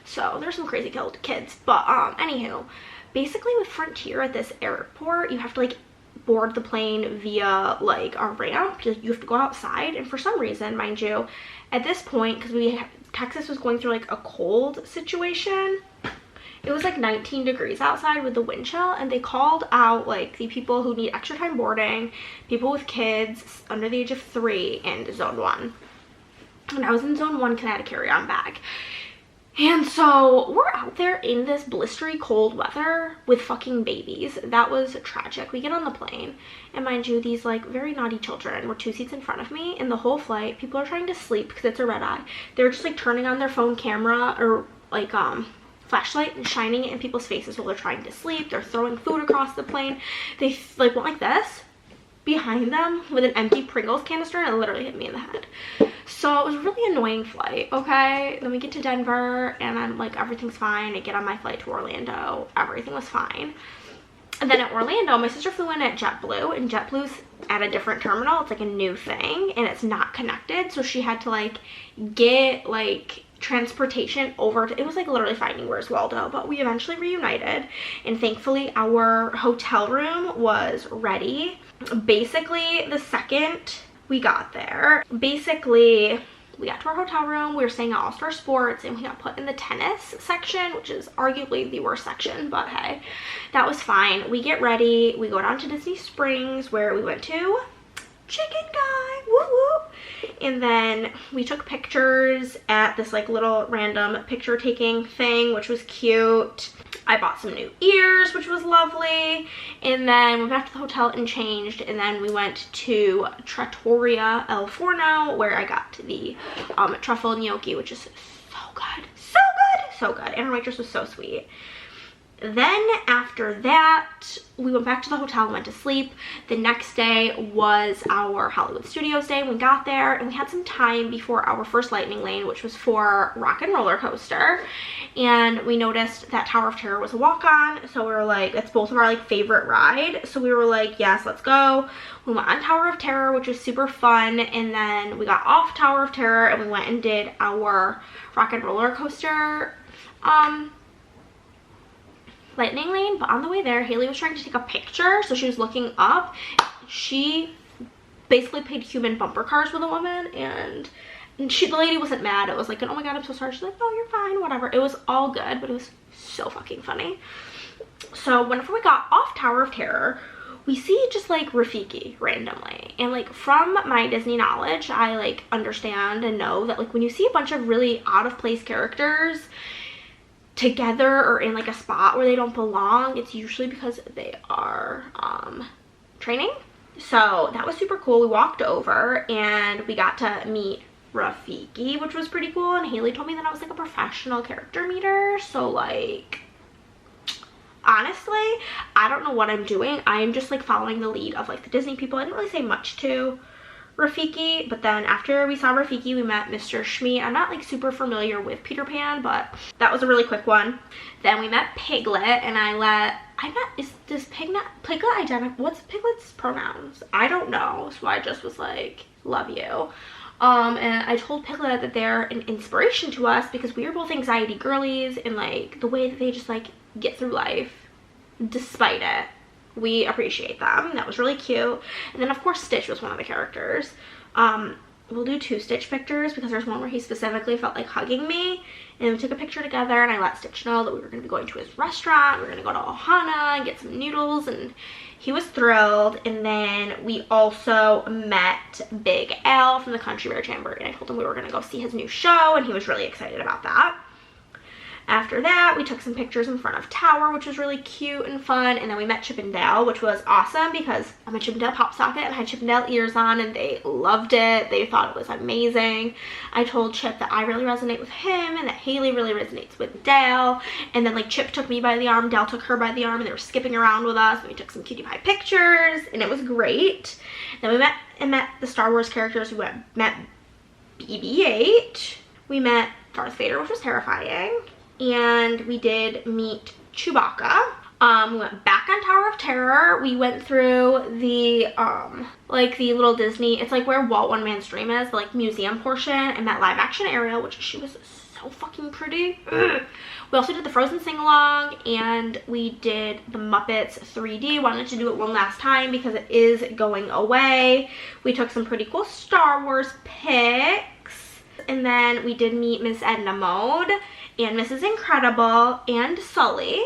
So there's some crazy kids, but anywho, basically with Frontier at this airport, you have to like board the plane via like a ramp. You have to go outside, and for some reason, mind you, at this point, because Texas was going through like a cold situation, it was like 19 degrees outside with the wind chill, and they called out like the people who need extra time boarding, people with kids under the age of 3 in zone 1. And I was in zone 1 because I had a carry-on bag. And so we're out there in this blistery cold weather with fucking babies. That was tragic. We get on the plane, and mind you, these like very naughty children were 2 seats in front of me, and the whole flight people are trying to sleep because it's a red eye. They're just like turning on their phone camera or like flashlight and shining it in people's faces while they're trying to sleep. They're throwing food across the plane. They like went like this behind them with an empty Pringles canister, and it literally hit me in the head. So it was a really annoying flight. Okay, then we get to Denver and I'm like, everything's fine. I get on my flight to Orlando, everything was fine. And then at Orlando, my sister flew in at JetBlue, and JetBlue's at a different terminal. It's like a new thing and it's not connected, so she had to like get like transportation over to, it was like literally Finding Where's Waldo, but we eventually reunited, and thankfully our hotel room was ready. Basically the second we got there, basically we got to our hotel room, we were staying at All Star Sports, and we got put in the tennis section, which is arguably the worst section, but hey, that was fine. We get ready, we go down to Disney Springs where we went to Chicken Guy, woo woo, and then we took pictures at this like little random picture taking thing, which was cute. I bought some new ears, which was lovely, and then went back to the hotel and changed, and then we went to Trattoria El Forno where I got the truffle gnocchi, which is so good, so good, so good, and her waitress was so sweet. Then after that, we went back to the hotel and went to sleep. The next day was our Hollywood Studios day. We got there and we had some time before our first lightning lane, which was for Rock and Roller Coaster. And we noticed that Tower of Terror was a walk-on, so we were like, that's both of our like favorite ride. So we were like, yes, let's go. We went on Tower of Terror, which was super fun, and then we got off Tower of Terror and we went and did our Rock and Roller Coaster lightning lane. But on the way there, Haley was trying to take a picture, so she was looking up. She basically played human bumper cars with a woman, and the lady wasn't mad. It was like, oh my god, I'm so sorry. She's like, oh, you're fine, whatever. It was all good, but it was so fucking funny. So whenever we got off Tower of Terror, we see just like Rafiki randomly, and like from my Disney knowledge, I like understand and know that like when you see a bunch of really out of place characters together or in like a spot where they don't belong, it's usually because they are training. So that was super cool. We walked over and we got to meet Rafiki, which was pretty cool, and Haley told me that I was like a professional character meter, so like honestly I don't know what I'm doing. I am just like following the lead of like the Disney people. I didn't really say much to Rafiki, but then after we saw Rafiki, we met Mr. Shmi. I'm not like super familiar with Peter Pan, but that was a really quick one. Then we met Piglet, and is Piglet identical? What's Piglet's pronouns? I don't know, so I just was like, love you. And I told Piglet that they're an inspiration to us because we are both anxiety girlies, and like the way that they just like get through life despite it, we appreciate them. That was really cute. And then of course Stitch was one of the characters. We'll do 2 Stitch pictures because there's one where he specifically felt like hugging me, and we took a picture together, and I let Stitch know that we were going to be going to his restaurant. We were going to go to Ohana and get some noodles, and he was thrilled. And then we also met Big Al from the Country Bear Chamber, and I told him we were going to go see his new show, and he was really excited about that. After that, we took some pictures in front of Tower, which was really cute and fun, and then we met Chip and Dale, which was awesome because I'm a Chip and Dale pop socket and I had Chip and Dale ears on, and they loved it. They thought it was amazing. I told Chip that I really resonate with him and that Haley really resonates with Dale, and then like Chip took me by the arm, Dale took her by the arm, and they were skipping around with us, and we took some cutie pie pictures, and it was great. Then we met the Star Wars characters. We met BB-8. We met Darth Vader, which was terrifying. And we did meet Chewbacca. We went back on Tower of Terror. We went through the like the little Disney, it's like where Walt One Man's Dream is, the like museum portion, and that live action Ariel, which she was so fucking pretty. Ugh. We also did the Frozen sing-along, and we did the Muppets 3D. Wanted to do it one last time because it is going away. We took some pretty cool Star Wars pics, and then we did meet Miss Edna Mode and Mrs. Incredible and Sully.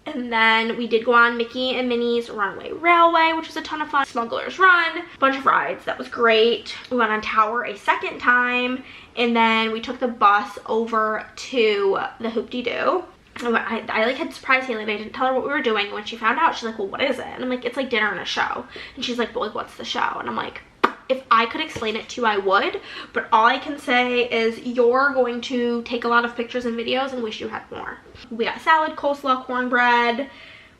And then we did go on Mickey and Minnie's Runaway Railway, which was a ton of fun. Smuggler's Run, bunch of rides. That was great. We went on Tower a second time, and then we took the bus over to the Hoop-Dee-Doo. I like had surprised Haley, and I didn't tell her what we were doing. When she found out, she's like, well, what is it? And I'm like, it's like dinner and a show. And she's like, well, like, what's the show? And I'm like, if I could explain it to you, I would, but all I can say is you're going to take a lot of pictures and videos and wish you had more. We got salad, coleslaw, cornbread.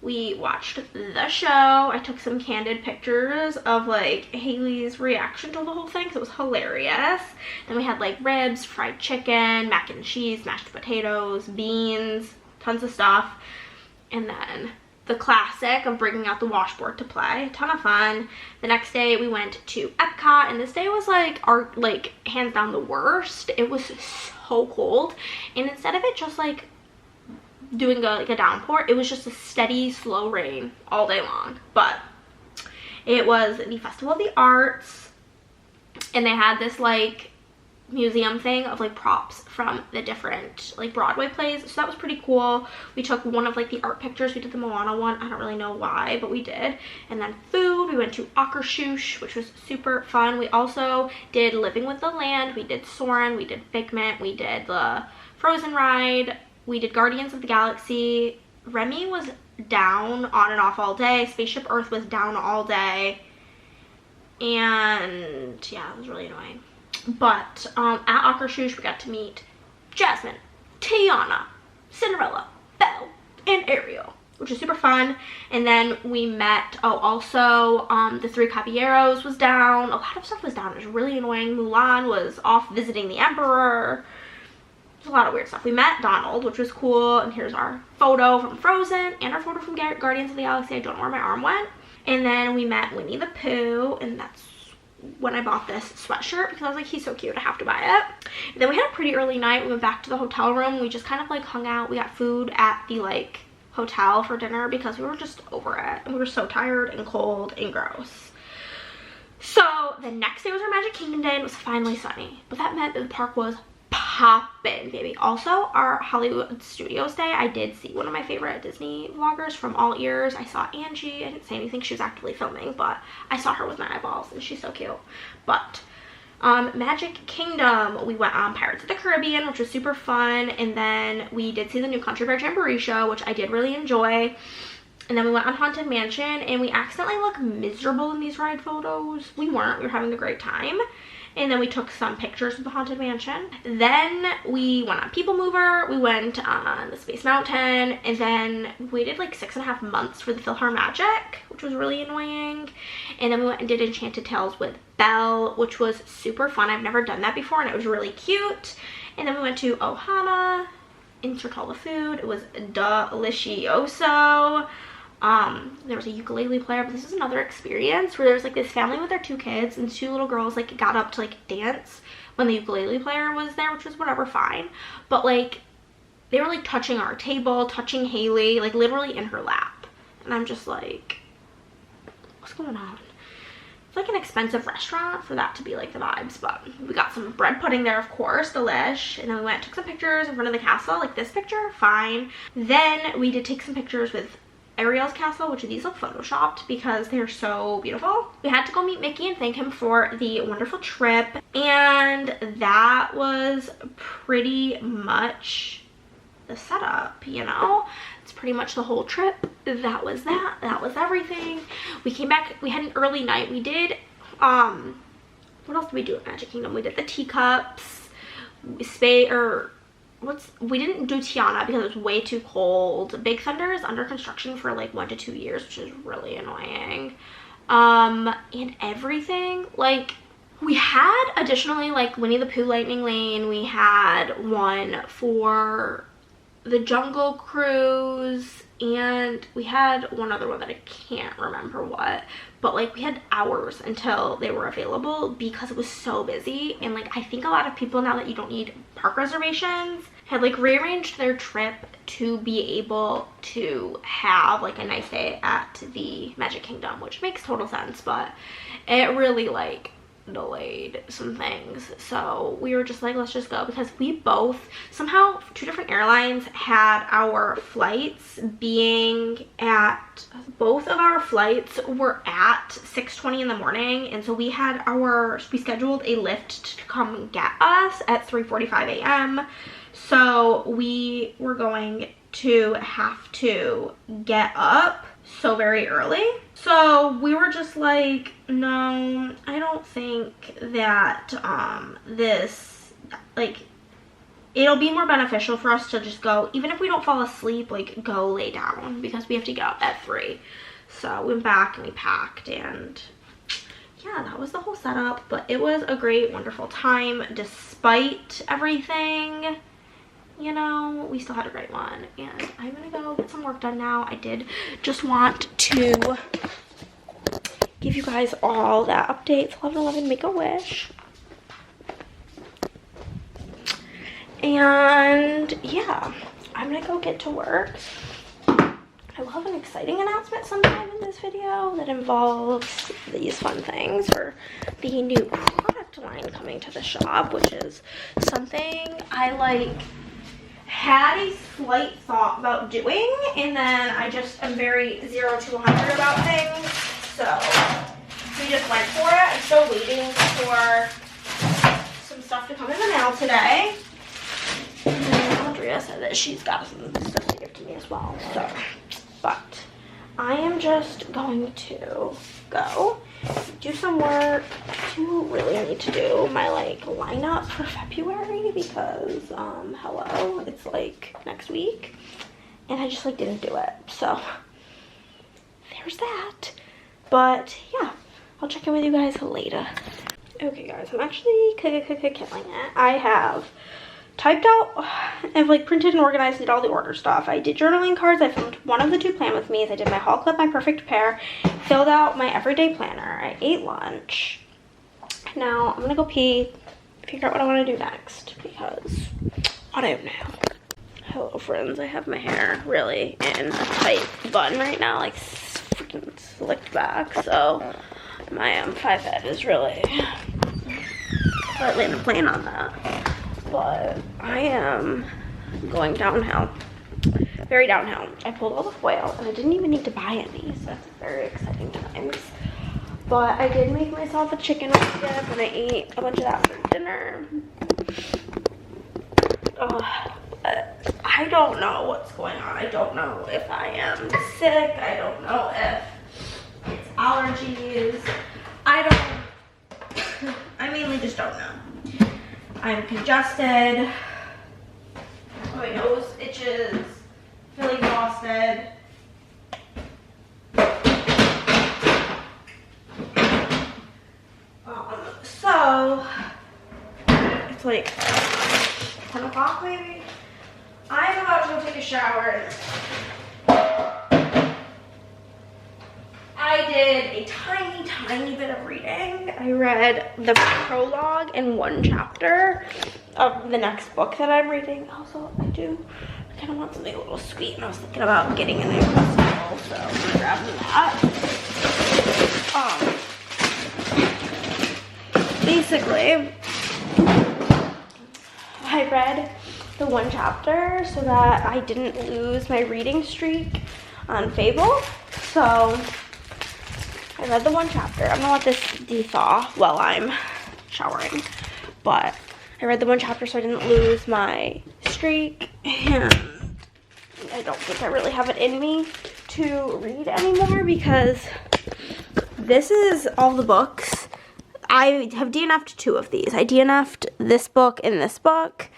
We watched the show. I took some candid pictures of like Haley's reaction to the whole thing, because it was hilarious. Then we had like ribs, fried chicken, mac and cheese, mashed potatoes, beans, tons of stuff. And then the classic of bringing out the washboard to play. A ton of fun. The next day we went to Epcot, and this day was like our hands down the worst. It was so cold, and instead of it just like doing a downpour, it was just a steady slow rain all day long. But it was the Festival of the Arts, and they had this like museum thing of like props from the different like Broadway plays, so that was pretty cool. We took one of like the art pictures. We did the Moana one. I don't really know why, but we did. And then food, we went to Akershus, which was super fun. We also did Living with the Land, we did Soarin', we did Figment, we did the Frozen ride, we did Guardians of the Galaxy. Remy was down on and off all day. Spaceship Earth was down all day, and yeah, it was really annoying. But at Akershus, we got to meet Jasmine, Tiana, Cinderella, Belle, and Ariel, which is super fun. And then we met, also the Three Caballeros was down. A lot of stuff was down. It was really annoying. Mulan was off visiting the Emperor. There's a lot of weird stuff. We met Donald, which was cool. And here's our photo from Frozen and our photo from Guardians of the Galaxy. I don't know where my arm went. And then we met Winnie the Pooh, and that's when I bought this sweatshirt, because I was like, he's so cute, I have to buy it. And then we had a pretty early night. We went back to the hotel room. We just kind of like hung out. We got food at the like hotel for dinner because we were just over it, and we were so tired and cold and gross. So the next day was our Magic Kingdom day, and it was finally sunny, but that meant that the park was poppin', baby. Also, our Hollywood Studios day, I did see one of my favorite Disney vloggers from All Ears. I saw Angie. I didn't say anything, she was actively filming, but I saw her with my eyeballs, and she's so cute. But Magic Kingdom, we went on Pirates of the Caribbean, which was super fun, and then we did see the new Country Bear Jamboree show, which I did really enjoy. And then we went on Haunted Mansion, and we accidentally look miserable in these ride photos. We weren't. We were having a great time. And then we took some pictures of the Haunted Mansion. Then we went on People Mover. We went on the Space Mountain. And then we waited like 6.5 months for the PhilharMagic, which was really annoying. And then we went and did Enchanted Tales with Belle, which was super fun. I've never done that before, and it was really cute. And then we went to Ohana. Insert all the food. It was delicioso. There was a ukulele player, but this is another experience where there's like this family with their 2 kids, and 2 little girls like got up to like dance when the ukulele player was there, which was whatever, fine. But like they were like touching our table, touching Haley, like literally in her lap, and I'm just like, what's going on? It's like an expensive restaurant for that to be like the vibes. But we got some bread pudding there, of course, delish. And then we went and took some pictures in front of the castle, like this picture, fine. Then we did take some pictures with Ariel's castle, which these look photoshopped because they're so beautiful. We had to go meet Mickey and thank him for the wonderful trip, and that was pretty much the setup, you know. It's pretty much the whole trip. That was everything. We came back, we had an early night. We did what else did we do at Magic Kingdom? We did the teacups, we didn't do Tiana because it was way too cold. Big Thunder is under construction for like 1 to 2 years, which is really annoying. And everything, like, we had additionally like Winnie the Pooh Lightning Lane. We had one for the Jungle Cruise, and we had one other one that I can't remember what, but like we had hours until they were available because it was so busy. And like I think a lot of people, now that you don't need park reservations, had like rearranged their trip to be able to have like a nice day at the Magic Kingdom, which makes total sense. But it really like delayed some things, so we were just like, let's just go, because we both somehow, 2 different airlines had our flights being at, both of our flights were at 6:20 in the morning, and so we scheduled a Lyft to come get us at 3:45 a.m. so we were going to have to get up so very early. So we were just like, no, I don't think that this, like, it'll be more beneficial for us to just go, even if we don't fall asleep, like, go lay down, because we have to get up at 3. So we went back and we packed, and yeah, that was the whole setup. But it was a great, wonderful time despite everything. You know, we still had a great one, and I'm gonna go get some work done now. I did just want to give you guys all that update. 11/11 Make a Wish. And yeah, I'm gonna go get to work. I will have an exciting announcement sometime in this video that involves these fun things for the new product line coming to the shop, which is something I like had a slight thought about doing, and then I just am very 0 to 100 about things, so we just went for it. I'm still waiting for some stuff to come in the mail today, and Andrea said that she's got some stuff to give to me as well, so, but I am just going to go do some work. I do really need to do my like lineup for February, because hello, it's like next week, and I just like didn't do it, so there's that. But yeah, I'll check in with you guys later. Okay guys, I'm actually killing it. I have typed out, I've like printed and organized, did all the order stuff. I did journaling cards. I filmed one of the 2 plan with me's. I did my haul clip, my perfect pair, filled out my everyday planner. I ate lunch. Now I'm gonna go pee, figure out what I want to do next, because I don't know. Hello friends, I have my hair really in a tight bun right now, like freaking slicked back, so my 5 head is really slightly in a plane on that. But I am going downhill, very downhill. I pulled all the foil, and I didn't even need to buy any, so that's very exciting times. But I did make myself a chicken dip, and I ate a bunch of that for dinner. I don't know what's going on. I don't know if I am sick. I don't know if it's allergies. I mainly just don't know. I'm congested, my nose itches, feel exhausted. So, it's like 10 o'clock maybe. I'm about to go take a shower. I did a tiny bit of reading. I read the prologue in 1 chapter of the next book that I'm reading. Also, I kind of want something a little sweet, and I was thinking about getting an Uncrustable, so I'm gonna grab that. Basically, I read the 1 chapter so that I didn't lose my reading streak on Fable. So I read the 1 chapter. I'm gonna let this de-thaw while I'm showering. But I read the 1 chapter so I didn't lose my streak. And I don't think I really have it in me to read anymore, because this is all the books. I have DNF'd 2 of these. I DNF'd this book and this book.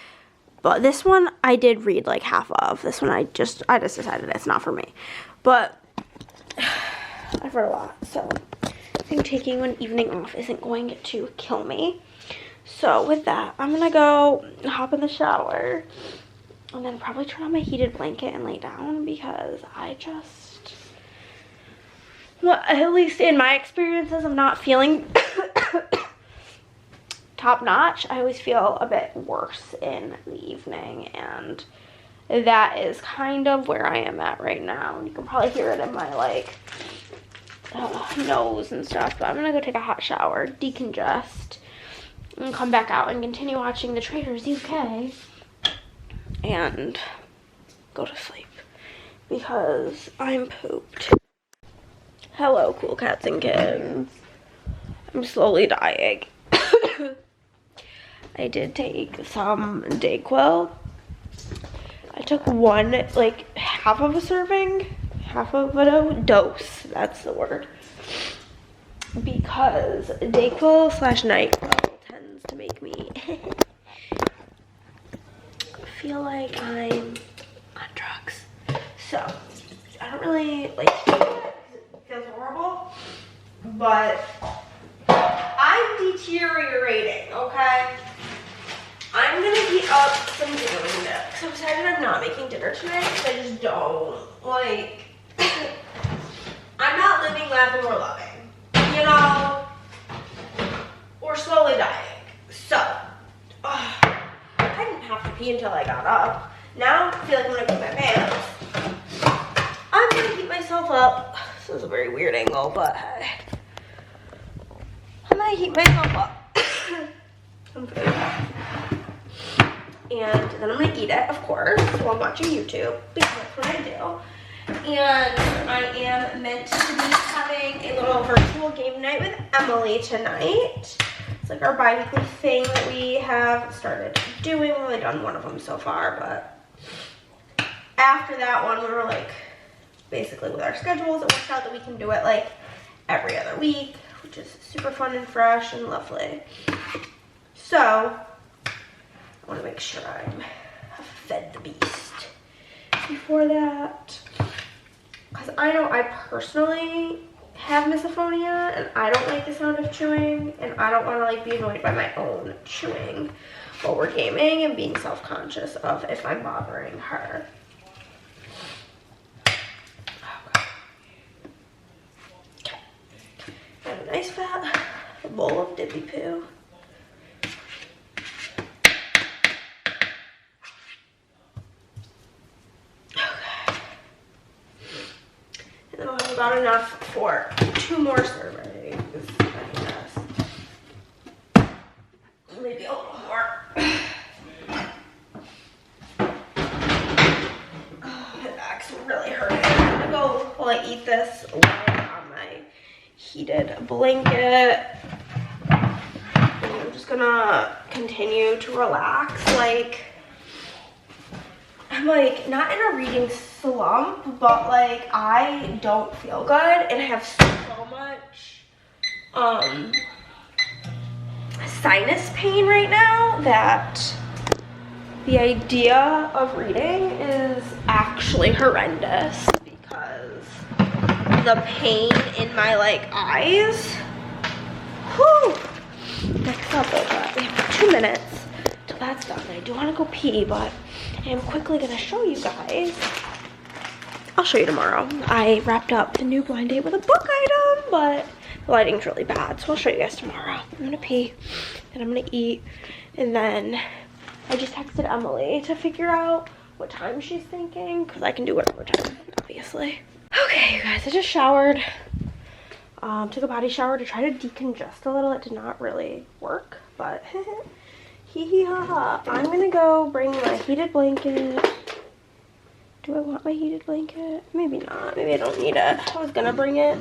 But this one I did read like half of. This one I just decided it's not for me. But I've read a lot, so I think taking one evening off isn't going to kill me. So with that, I'm gonna go hop in the shower and then probably turn on my heated blanket and lay down, because I just, well, at least in my experiences, I'm not feeling top notch. I always feel a bit worse in the evening, and that is kind of where I am at right now. You can probably hear it in my like nose and stuff, but I'm gonna go take a hot shower, decongest, and come back out and continue watching the Traitors UK and go to sleep because I'm pooped. Hello, cool cats and kittens. I'm slowly dying. I did take some Dayquil. I took one, like half of a serving, half of a dose, that's the word. Because Dayquil / NyQuil tends to make me feel like I'm on drugs. So, I don't really like it because it feels horrible, but I'm deteriorating, okay? I'm gonna heat up some dinner because I'm decided I'm not making dinner tonight because I just don't, like, I'm not living, laughing, or loving, you know? Or slowly dying. So, I didn't have to pee until I got up. Now I feel like I'm gonna pee my pants. I'm gonna heat myself up. This is a very weird angle, but hey. I'm gonna heat myself up. Some food. And then I'm gonna eat it, of course, while I'm watching YouTube, because that's what I do. And I am meant to be having a little virtual game night with Emily tonight. It's like our bi-weekly thing that we have started doing. We've only done one of them so far, but after that one, we were like, basically with our schedules, it works out that we can do it like every other week, which is super fun and fresh and lovely. So, I want to make sure I have fed the beast before that, because I know I personally have misophonia and I don't like the sound of chewing, and I don't want to like be annoyed by my own chewing while we're gaming and being self-conscious of if I'm bothering her. Okay. I have a nice fat bowl of dippy poo. About enough for 2 more servings, I guess. Maybe a little more. Oh, my back's really hurting. I'm gonna go while I eat this lay on my heated blanket. And I'm just gonna continue to relax. Like, I'm like not in a reading slump, but like I don't feel good and I have so much sinus pain right now that the idea of reading is actually horrendous because the pain in my like eyes. Whew. Next up, we have 2 minutes till that's done. I do want to go pee, but I am quickly going to show you guys. I'll show you tomorrow. I wrapped up the new blind date with a book item, but the lighting's really bad, so I'll show you guys tomorrow. I'm going to pee, and I'm going to eat, and then I just texted Emily to figure out what time she's thinking, because I can do whatever time, obviously. Okay, you guys, I just showered. Took a body shower to try to decongest a little. It did not really work, but hee hee ha ha. I'm gonna go bring my heated blanket. Do I want my heated blanket? Maybe not. Maybe I don't need it. I was gonna bring it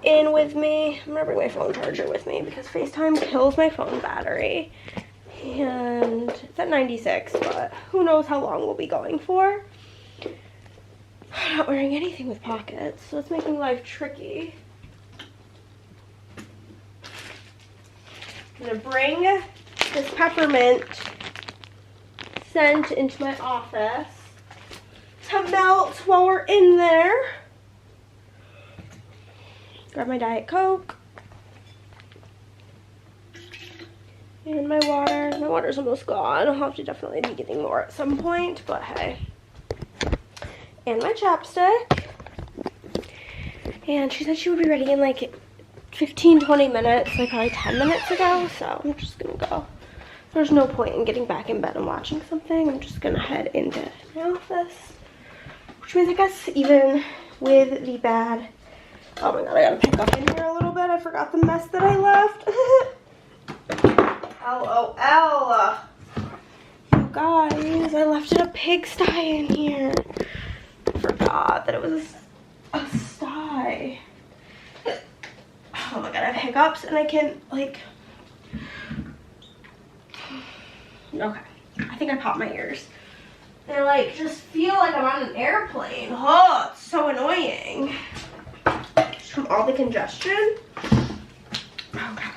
in with me. I'm gonna bring my phone charger with me because FaceTime kills my phone battery. And it's at 96, but who knows how long we'll be going for. I'm not wearing anything with pockets, so it's making life tricky. I'm gonna bring this peppermint scent into my office to melt while we're in there. Grab my Diet Coke. And my water. My water's almost gone. I'll have to definitely be getting more at some point, but hey. And my chapstick. And she said she would be ready in like 15-20 minutes, like probably 10 minutes ago, so I'm just gonna go. There's no point in getting back in bed and watching something. I'm just gonna head into my office, which means I guess even with the bad Oh my god, I gotta pick up in here a little bit. I forgot the mess that I left. LOL. You guys, I left a pigsty in here. I forgot that it was a sty. Oh my god, I have hiccups and I can, like... Okay, I think I popped my ears. They like just feel like I'm on an airplane. Oh, it's so annoying. Just from all the congestion. Okay.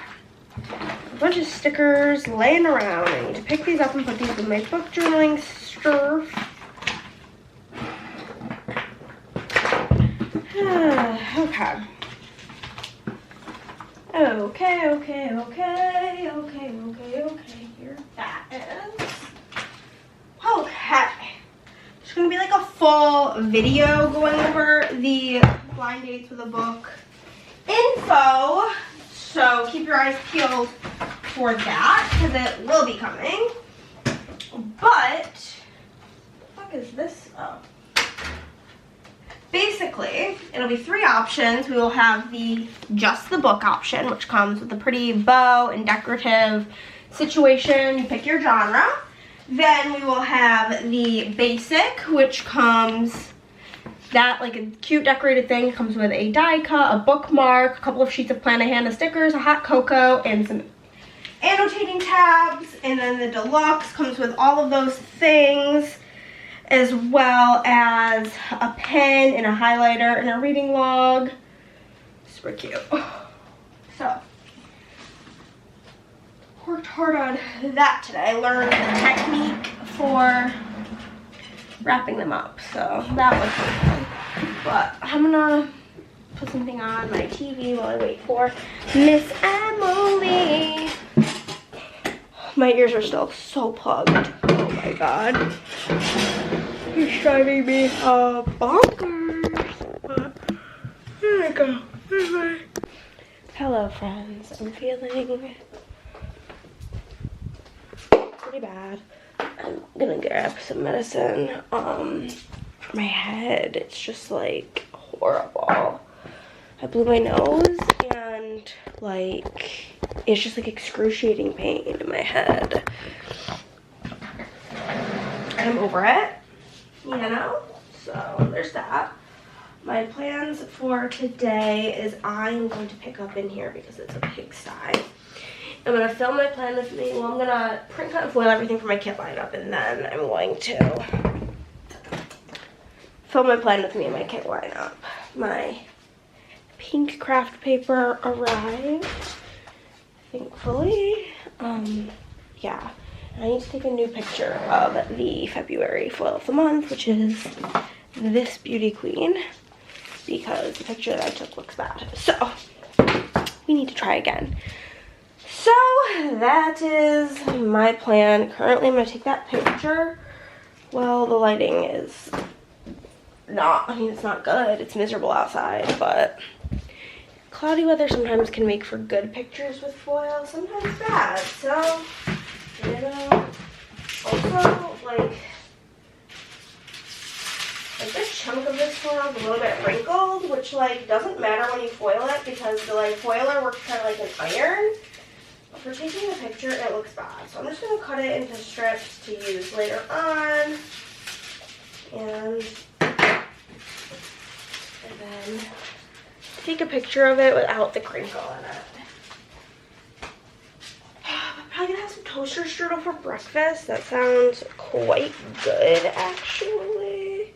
A bunch of stickers laying around. I need to pick these up and put these in my book journaling stuff. Okay. Okay. Here that is. Okay. There's gonna be like a full video going over the blind dates with a book info. So keep your eyes peeled for that because it will be coming. But what the fuck is this? Oh. Basically, it'll be 3 options. We will have the just the book option, which comes with a pretty bow and decorative situation. You pick your genre. Then we will have the basic, which comes that like a cute decorated thing. It comes with a die cut, a bookmark, a couple of sheets of Plan-A-Hannah stickers, a hot cocoa, and some annotating tabs. And then the deluxe comes with all of those things, as well as a pen and a highlighter and a reading log. Super cute. So, worked hard on that today. I learned the technique for wrapping them up, so that was fun. But I'm gonna put something on my TV while I wait for Miss Emily. My ears are still so plugged. Oh my god. He's driving me bonkers. But there we go. Bye-bye. Hello, friends. I'm feeling pretty bad. I'm gonna grab some medicine for my head. It's just like horrible. I blew my nose and like it's just like excruciating pain in my head. I'm over it, you know, so there's that. My plans for today is I'm going to pick up in here because it's a pigsty. I'm going to film my plan with me. Well, I'm going to print, cut, and foil everything for my kit lineup, and then I'm going to film my plan with me and my kit lineup. My pink craft paper arrived, thankfully. Yeah. I need to take a new picture of the February foil of the month, which is this beauty queen, because the picture that I took looks bad. So, we need to try again. So, that is my plan. Currently, I'm going to take that picture. Well, the lighting is not, I mean, it's not good. It's miserable outside, but cloudy weather sometimes can make for good pictures with foil, sometimes bad. So, you know, also, like this chunk of this foil is a little bit wrinkled, which, like, doesn't matter when you foil it because the, like, foiler works kind of like an iron. But for taking the picture, it looks bad. So I'm just going to cut it into strips to use later on. And then take a picture of it without the crinkle in it. I'm gonna have some toaster strudel for breakfast. That sounds quite good, actually.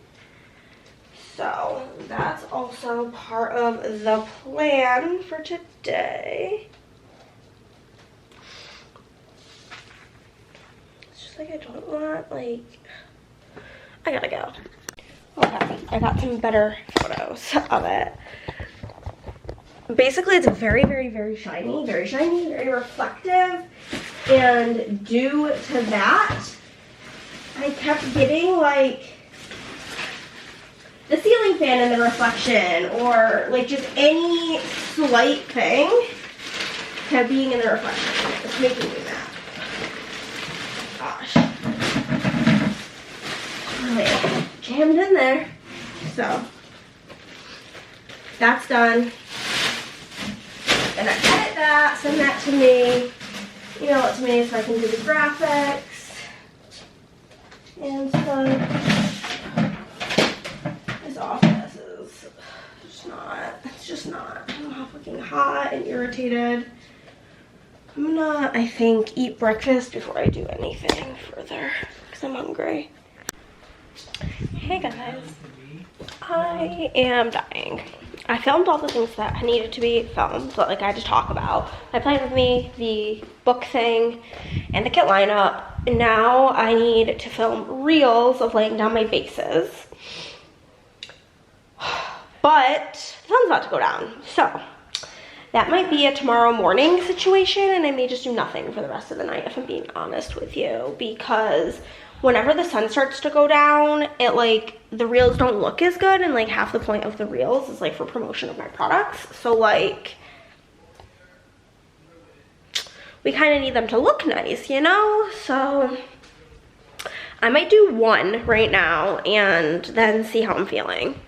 So that's also part of the plan for today. It's just like I don't want, like, I gotta go. Okay, I got some better photos of it. Basically, it's very, very shiny, very reflective. And due to that, I kept getting, like, the ceiling fan in the reflection, or, like, just any slight thing kept being in the reflection. It's making me mad. Gosh. Really jammed in there. So, that's done. Gonna edit that, send that to me, email it to me so I can do the graphics and stuff. This office is just not, it's just not. I'm fucking hot and irritated. I'm gonna, I think, eat breakfast before I do anything further because I'm hungry. Hey guys, I am dying. I filmed all the things that needed to be filmed, but like I had to talk about. I played with me, the book thing, and the kit lineup. And now I need to film reels of laying down my bases. But the sun's about to go down, so that might be a tomorrow morning situation, and I may just do nothing for the rest of the night if I'm being honest with you, because whenever the sun starts to go down, it like, the reels don't look as good, and like half the point of the reels is like for promotion of my products. So like, we kind of need them to look nice, you know? So I might do one right now and then see how I'm feeling.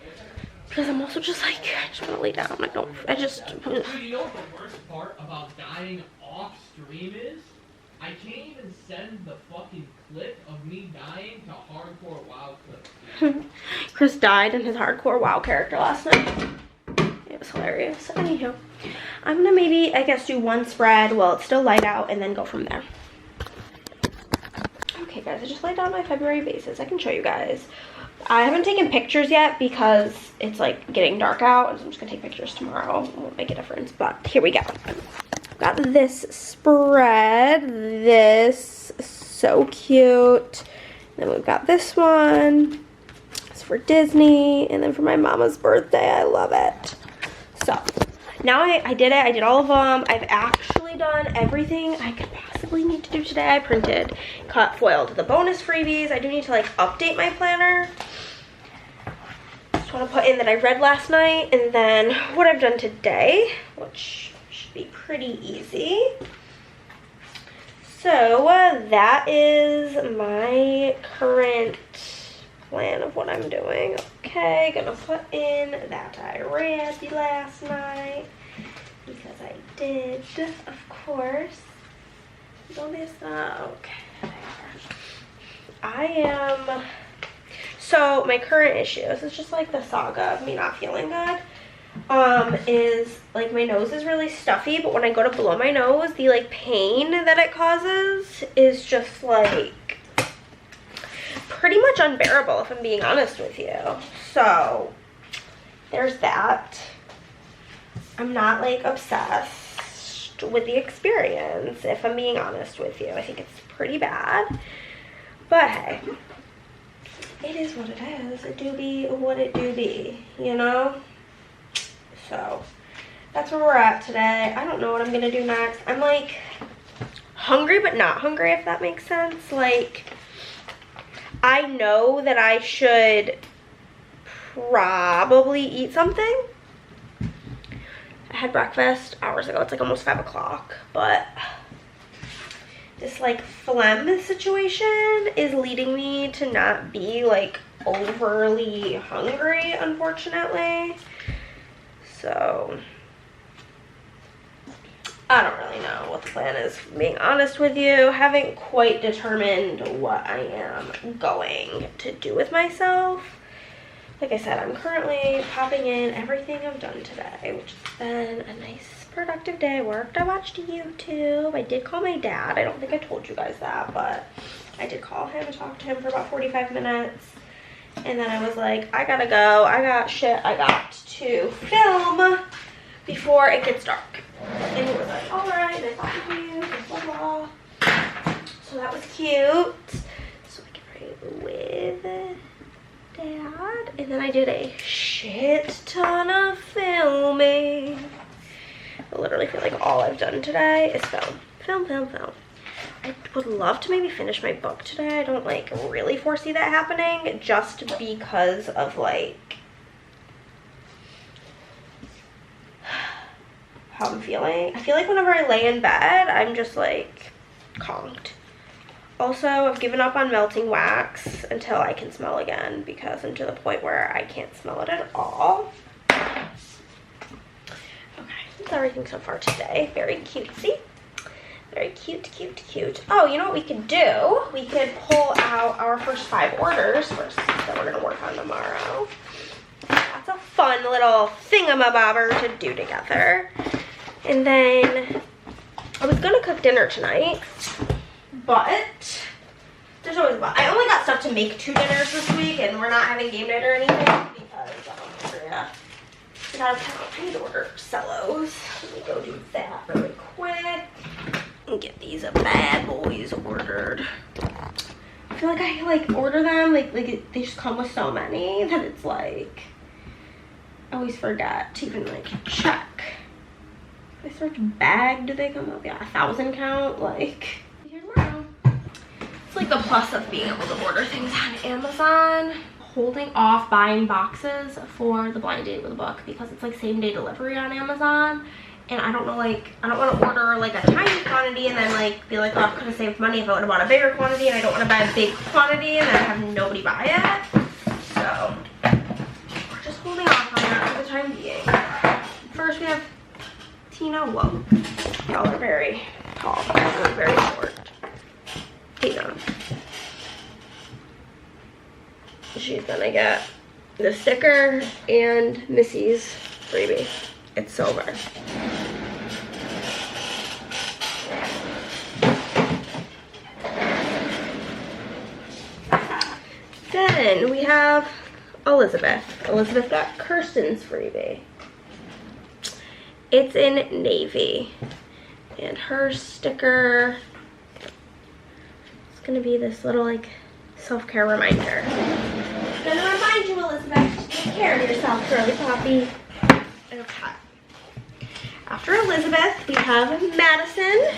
Because I'm also just like, I just want to lay down. I just. You know what the worst part about dying off stream is? I can't even send the fucking clip of me dying to hardcore WoW clips. Chris died in his hardcore WoW character last night. It was hilarious. Anywho, I'm gonna maybe, I guess, do one spread while it's still light out and then go from there. Okay guys, I just laid down my February bases. I can show you guys. I haven't taken pictures yet because it's like getting dark out, and so I'm just gonna take pictures tomorrow. It won't make a difference, but here we go. Got this spread. This is so cute. Then we've got this one. It's for Disney, and then for my mama's birthday. I love it. So now I did it. I did all of them. I've actually done everything I could possibly need to do today. I printed, cut, foiled the bonus freebies. I do need to like update my planner. Just want to put in that I read last night, and then what I've done today, which should be pretty easy. So that is my current plan of what I'm doing. Okay, gonna put in that I read last night because I did, of course. Don't miss that. Okay. I am. So my current issues, it's just like the saga of me not feeling good. Is like my nose is really stuffy, but when I go to blow my nose, the like pain that it causes is just like pretty much unbearable, if I'm being honest with you. So there's that. I'm not like obsessed with the experience, if I'm being honest with you. I think it's pretty bad, but hey, it is what it is. It do be what it do be, you know? So that's where we're at today. I don't know what I'm gonna do next. I'm like hungry but not hungry, if that makes sense. Like, I know that I should probably eat something. I had breakfast hours ago. It's like almost 5 o'clock, but this like phlegm situation is leading me to not be like overly hungry, unfortunately. So I don't really know what the plan is, being honest with you. Haven't quite determined what I am going to do with myself. Like I said, I'm currently popping in everything I've done today, which has been a nice productive day. I worked, I watched YouTube. I did call my dad. I don't think I told you guys that, but I did call him and talk to him for about 45 minutes. And then I was like, I gotta go. I got shit I got to film before it gets dark. And he was like, all right, I thought of you, blah, blah. So that was cute. So I can write with Dad. And then I did a shit ton of filming. I literally feel like all I've done today is film. Film. I would love to maybe finish my book today. I don't like really foresee that happening, just because of like how I'm feeling. I feel like whenever I lay in bed, I'm just like conked. Also, I've given up on melting wax until I can smell again, because I'm to the point where I can't smell it at all. that's everything so far today. Very cutesy. Very cute, cute, cute. Oh, you know what we could do? We could pull out our first 5 orders first that we're gonna work on tomorrow. That's a fun little thingamabobber to do together. And then I was gonna cook dinner tonight, but there's always a but. I only got stuff to make 2 dinners this week, and we're not having game night or anything because we gotta I need to order cellos. Let me go do that really quick and get these bad boys ordered. I feel like I like order them they just come with so many that it's like I always forget to even like check. I search bag, do they come up? Yeah, 1,000 count. Like here tomorrow. It's like the plus of being able to order things on Amazon. Holding off buying boxes for the blind date with a book because it's like same day delivery on Amazon. And I don't know, like, I don't want to order like a tiny quantity and then like be like, oh, I could have saved money if I would have bought a bigger quantity, and I don't want to buy a big quantity and then have nobody buy it. So we're just holding off on that for the time being. First we have Tina. Whoa, y'all are very tall. We're very short. Tina. She's gonna get the sticker and Missy's freebie. It's silver. Then we have Elizabeth. Elizabeth got Kirsten's freebie. It's in navy. And her sticker is gonna be this little like self-care reminder. I'm gonna remind you, Elizabeth, to take care of yourself, girly poppy. Okay. After Elizabeth, we have Madison.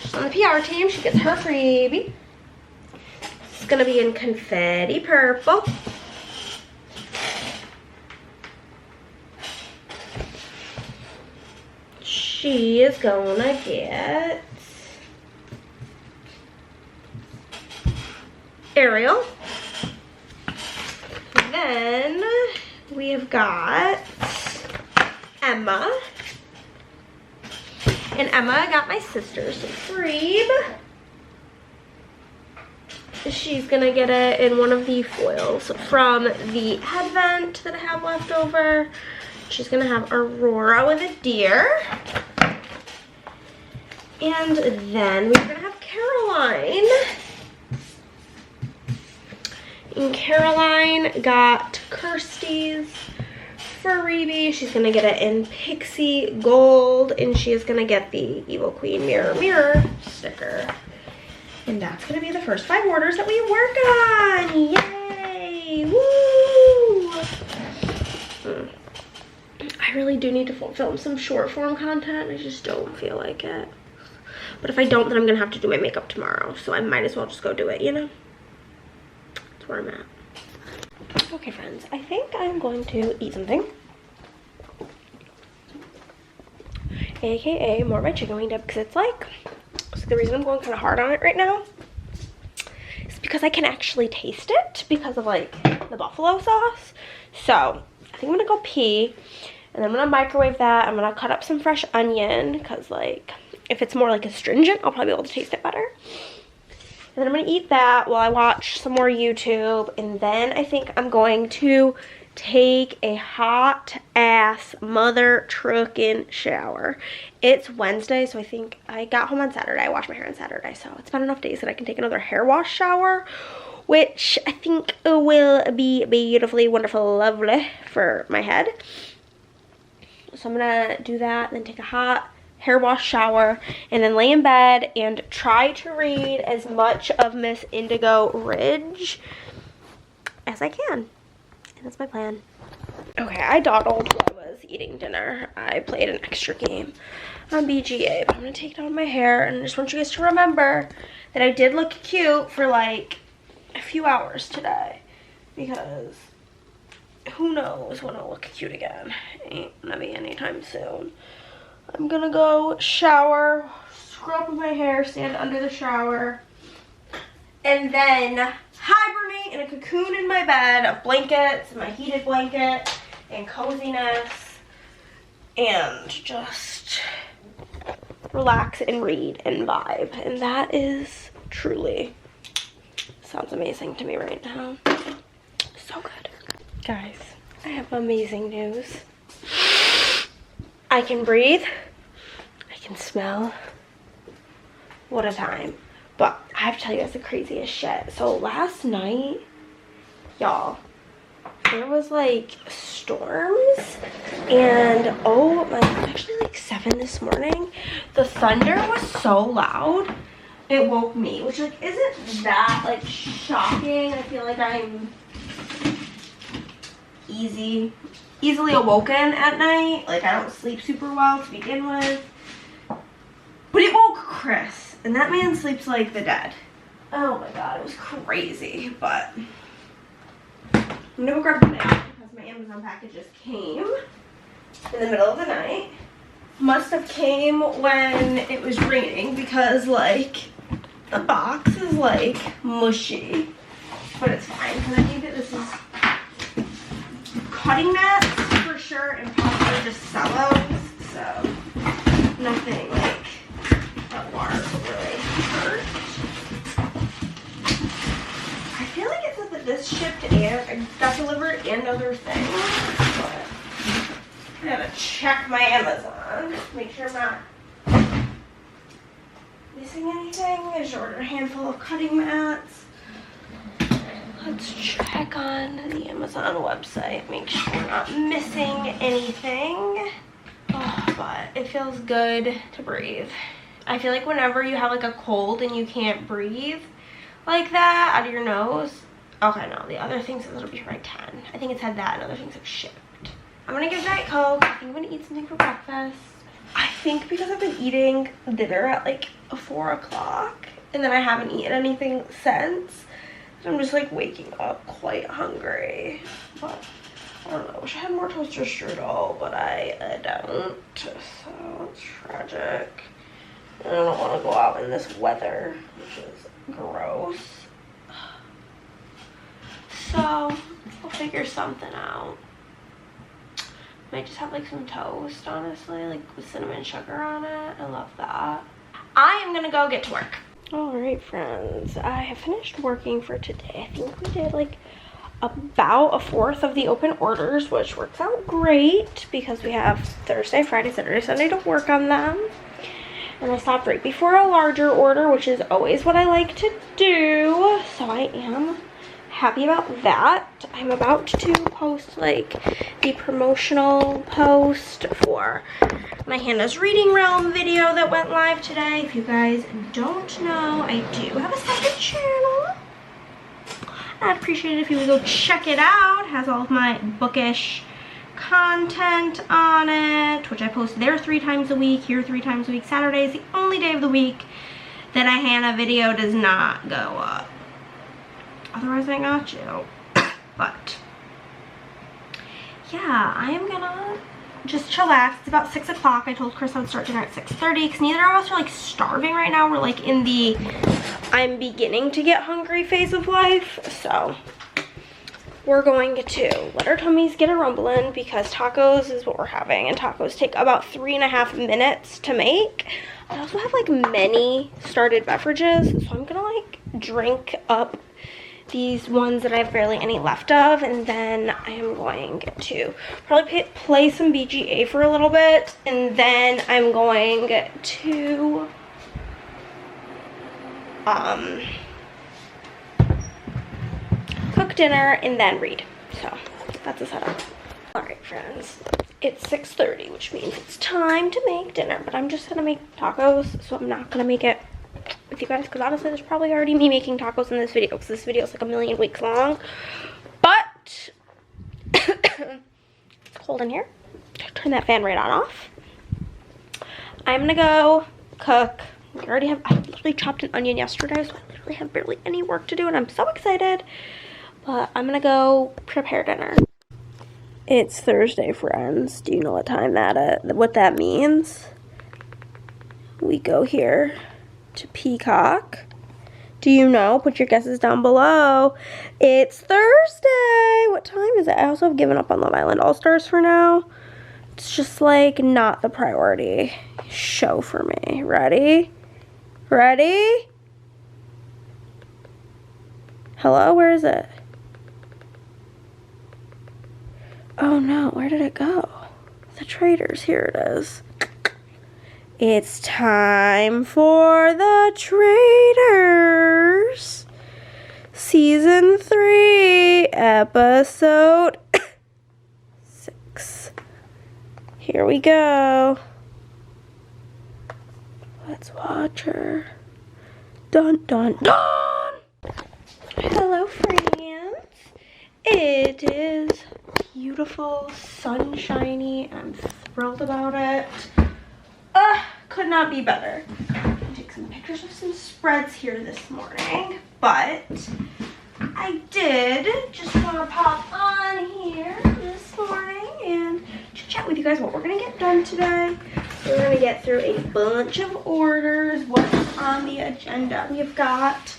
She's on the PR team. She gets her freebie. It's gonna be in confetti purple. She is gonna get Ariel. Then we have got Emma. And Emma got my sister's freeb. She's gonna get it in one of the foils from the advent that I have left over. She's gonna have Aurora with a deer. And then we're gonna have Caroline. And Caroline got Kirsty's freebie. She's gonna get it in Pixie Gold, and she is gonna get the Evil Queen Mirror Mirror sticker. And that's gonna be the first 5 orders that we work on. Yay! Woo! I really do need to film some short form content. I just don't feel like it. But if I don't, then I'm gonna have to do my makeup tomorrow, so I might as well just go do it, you know? That's where I'm at. Okay, friends, I think I'm going to eat something. AKA more of my chicken wing dip, because it's like, so the reason I'm going kind of hard on it right now is because I can actually taste it because of like the buffalo sauce. So I think I'm gonna go pee, and then I'm gonna microwave that. I'm gonna cut up some fresh onion, because like if it's more like astringent, I'll probably be able to taste it better. And then I'm gonna eat that while I watch some more YouTube, and then I think I'm going to take a hot ass mother truckin' shower. It's Wednesday, so I think I got home on Saturday. I washed my hair on Saturday, so it's been enough days that I can take another hair wash shower, which I think will be beautifully wonderful, lovely for my head. So I'm gonna do that, and then take a hot hair wash shower, and then lay in bed and try to read as much of Miss Indigo Ridge as I can. And that's my plan. Okay, I dawdled while I was eating dinner. I played an extra game on BGA, but I'm gonna take down my hair, and I just want you guys to remember that I did look cute for like a few hours today, because who knows when I'll look cute again. Ain't gonna be anytime soon. I'm gonna go shower, scrub my hair, stand under the shower, and then hibernate in a cocoon in my bed of blankets, my heated blanket, and coziness and just relax and read and vibe. And that is truly, sounds amazing to me right now. So good. Guys, I have amazing news. I can breathe. I can smell. What a time. But I have to tell you guys the craziest shit. So last night, y'all, there was like storms, and oh my, actually like 7 this morning. The thunder was so loud, it woke me, which like isn't that like shocking. I feel like I'm easily awoken at night. Like I don't sleep super well to begin with. But it woke Chris, and that man sleeps like the dead. Oh my god, it was crazy. But I'm gonna go grab the mail because my Amazon package just came in the middle of the night. Must have came when it was raining because like the box is like mushy. But it's fine because I think that this is cutting mats for sure and possibly just cellos. So nothing like that water will really hurt. I feel like it said that this shipped and got delivered and other things, but I gotta check my Amazon, make sure I'm not missing anything. I just ordered a handful of cutting mats. Let's check on the Amazon website, make sure we're not missing anything. Oh, but it feels good to breathe. I feel like whenever you have like a cold and you can't breathe like that out of your nose. Okay, no, the other thing says it'll be here by 10. I think it's had that and other things have shipped. I'm gonna get Diet Coke. I think I'm gonna eat something for breakfast. I think because I've been eating dinner at like 4 o'clock and then I haven't eaten anything since, I'm just like waking up quite hungry. But I don't know, I wish I had more toaster strudel, but I don't, so it's tragic. I don't want to go out in this weather, which is gross. So we'll figure something out. Might just have like some toast, honestly, like with cinnamon sugar on it. I love that. I am gonna go get to work. All right, friends, I have finished working for today. I think we did like about 1/4 of the open orders, which works out great because we have Thursday, Friday, Saturday, Sunday to work on them. And I stopped right before a larger order, which is always what I like to do. So I am happy about that. I'm about to post like the promotional post for my Hannah's Reading Realm video that went live today. If you guys don't know, I do have a second channel. I'd appreciate it if you would go check it out. It has all of my bookish content on it, which I post there 3 times a week, here 3 times a week. Saturday is the only day of the week that a Hannah video does not go up. Otherwise, I got you. But yeah, I am gonna just chillax. It's about 6 o'clock. I told Chris I would start dinner at 6:30 because neither of us are like starving right now. We're like in the I'm beginning to get hungry phase of life. So we're going to let our tummies get a rumbling because tacos is what we're having, and tacos take about 3.5 minutes to make. I also have like many started beverages, so I'm gonna like drink up these ones that I have barely any left of, and then I am going to probably play some BGA for a little bit, and then I'm going to cook dinner and then read. So that's the setup. All right, friends, it's 6:30, which means it's time to make dinner, but I'm just gonna make tacos, so I'm not gonna make it with you guys because honestly there's probably already me making tacos in this video because this video is like 1,000,000 weeks long. But it's cold in here. Turn that fan right on off. I'm gonna go cook. I literally chopped an onion yesterday, so I literally have barely any work to do and I'm so excited. But I'm gonna go prepare dinner. It's Thursday, friends. Do you know what time what that means? We go here to Peacock. Do you know? Put your guesses down below. It's Thursday. What time is it? I also have given up on Love Island All-Stars for now. It's just like not the priority show for me. Ready? Ready? Hello, where is it? Oh no, where did it go? The traders, here it is. It's time for the Traders. Season 3, episode 6. Here we go. Let's watch her. Dun dun dun. Hello friends. It is beautiful, sunshiny. I'm thrilled about it. Could not be better. I'm gonna take some pictures of some spreads here this morning, but I did just want to pop on here this morning and chat with you guys what we're gonna get done today. We're gonna get through a bunch of orders. What's on the agenda? We've got